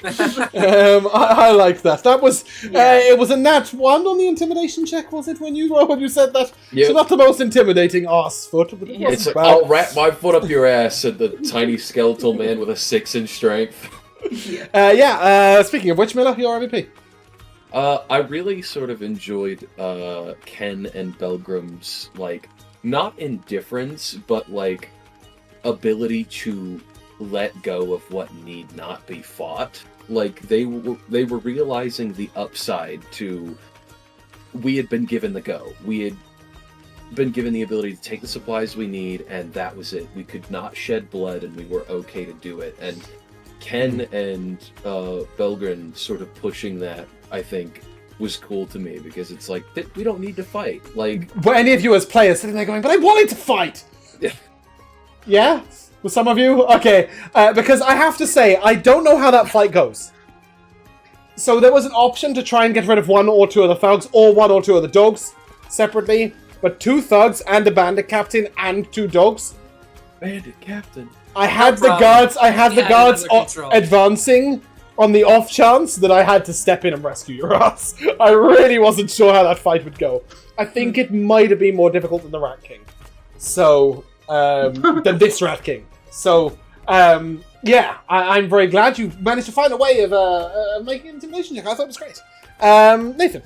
I liked that. That was it was a nat 1 on the intimidation check, was it? When you said that, Yep. so not the most intimidating ass foot, but it Yeah. It's wasn't like, bad. I'll wrap my foot up your ass, said the tiny skeletal man with a 6-inch strength. Speaking of which, Miller, your MVP. I really sort of enjoyed Ken and Belgrim's, like, not indifference, but, like, ability to let go of what need not be fought. Like, they were realizing the upside to... We had been given the go. We had been given the ability to take the supplies we need, and that was it. We could not shed blood, and we were okay to do it. And Ken and Belgrin sort of pushing that, I think, was cool to me, because it's like, we don't need to fight. Like, Were any of you as players sitting there going, but I wanted to fight? Yeah. Yeah? With some of you? Okay. Because I have to say, I don't know how that fight goes. So there was an option to try and get rid of 1 or 2 of the thugs, or 1 or 2 of the dogs, separately. But 2 thugs and a bandit captain and 2 dogs. Bandit Captain. I had the problem. guards. I had the Yeah, guards under control. advancing on the off chance that I had to step in and rescue your ass. I really wasn't sure how that fight would go. I think it might have been more difficult than the Rat King. So, than this Rat King. So, yeah, I'm very glad you managed to find a way of making an intimidation check. I thought it was great. Nathan.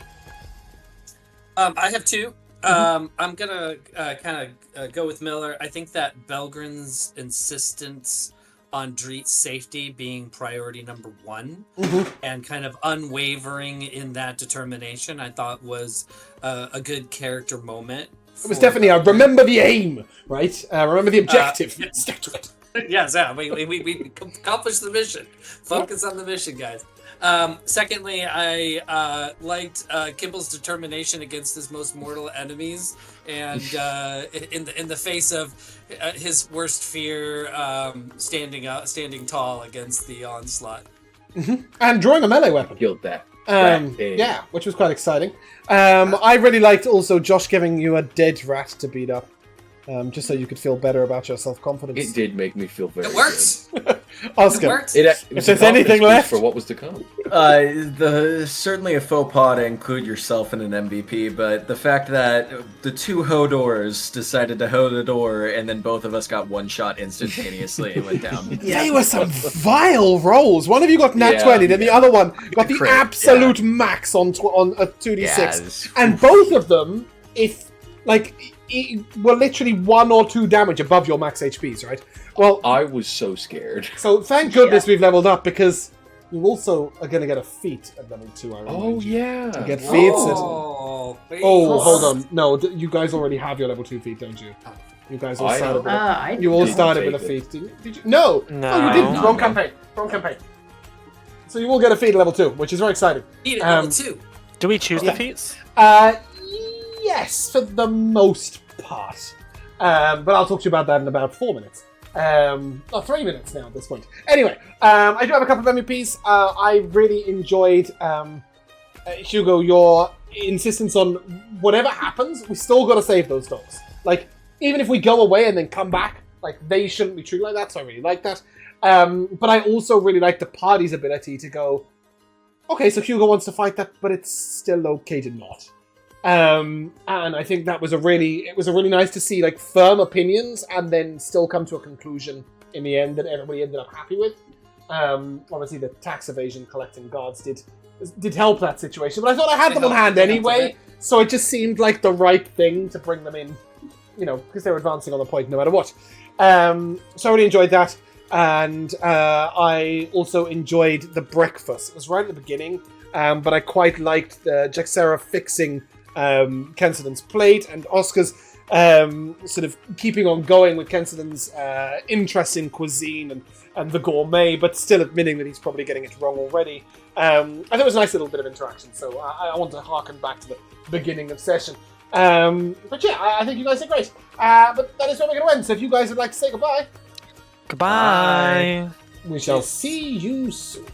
I have 2. I'm gonna kind of go with Miller. I think that Belgrin's insistence on Dreet's safety being priority number 1 and kind of unwavering in that determination, I thought was a good character moment. It was definitely a remember the aim, right? Remember the objective. yeah. Stick to it. Yes, yeah, we accomplished the mission. Focus on the mission, guys. Secondly, I liked Kimball's determination against his most mortal enemies, and in the face of his worst fear, standing tall against the onslaught. And drawing a melee weapon. Killed that. Yeah, which was quite exciting. I really liked also Josh giving you a dead rat to beat up. Just so you could feel better about your self-confidence. It did make me feel very It works. Oscar, It works. It if was there's a anything confidence left... boost for what was to come. Certainly a faux pas to include yourself in an MVP, but the fact that the 2 Hodors decided to hold a door and then both of us got 1 shot instantaneously and went down. They were some vile rolls. One of you got nat Yeah, 20, then the other one got the crit, absolute max on a 2d6. Yes. And both of them, were literally 1 or 2 damage above your max HPs, right? Well, I was so scared. so thank goodness we've leveled up, because you also are going to get a feat at level 2, I remind you. yeah. You get feats at... Oh, hold on. No, you guys already have your level 2 feat, don't you? You guys all I started know. with I You all didn't started with a take feat, did you? No! No. Oh, you didn't. No. Wrong campaign. Wrong campaign. So you will get a feat at level 2, which is very exciting. Eat it level 2. Do we choose Yeah. the feats? Yes, for the most part. But I'll talk to you about that in about 4 minutes. 3 minutes now at this point. Anyway, I do have a couple of MVPs. I really enjoyed, Hugo, your insistence on whatever happens, we still got to save those dogs. Like, even if we go away and then come back, like, they shouldn't be treated like that, so I really like that. But I also really like the party's ability to go, okay, so Hugo wants to fight that, but it's still okay to not. And I think that was it was really nice to see, like, firm opinions and then still come to a conclusion in the end that everybody ended up happy with. Obviously the tax evasion collecting guards did help that situation, but I thought I had them on hand anyway, so it just seemed like the right thing to bring them in, you know, because they were advancing on the point no matter what. So I really enjoyed that, and I also enjoyed the breakfast. It was right at the beginning, but I quite liked the Jaxera fixing Kensiden's plate and Oscar's sort of keeping on going with Kensiden's interest in cuisine and the gourmet, but still admitting that he's probably getting it wrong already. I thought it was a nice little bit of interaction, so I want to harken back to the beginning of session. But yeah, I think you guys did great. But that is where we're going to end, so if you guys would like to say goodbye, Goodbye. we shall see you soon.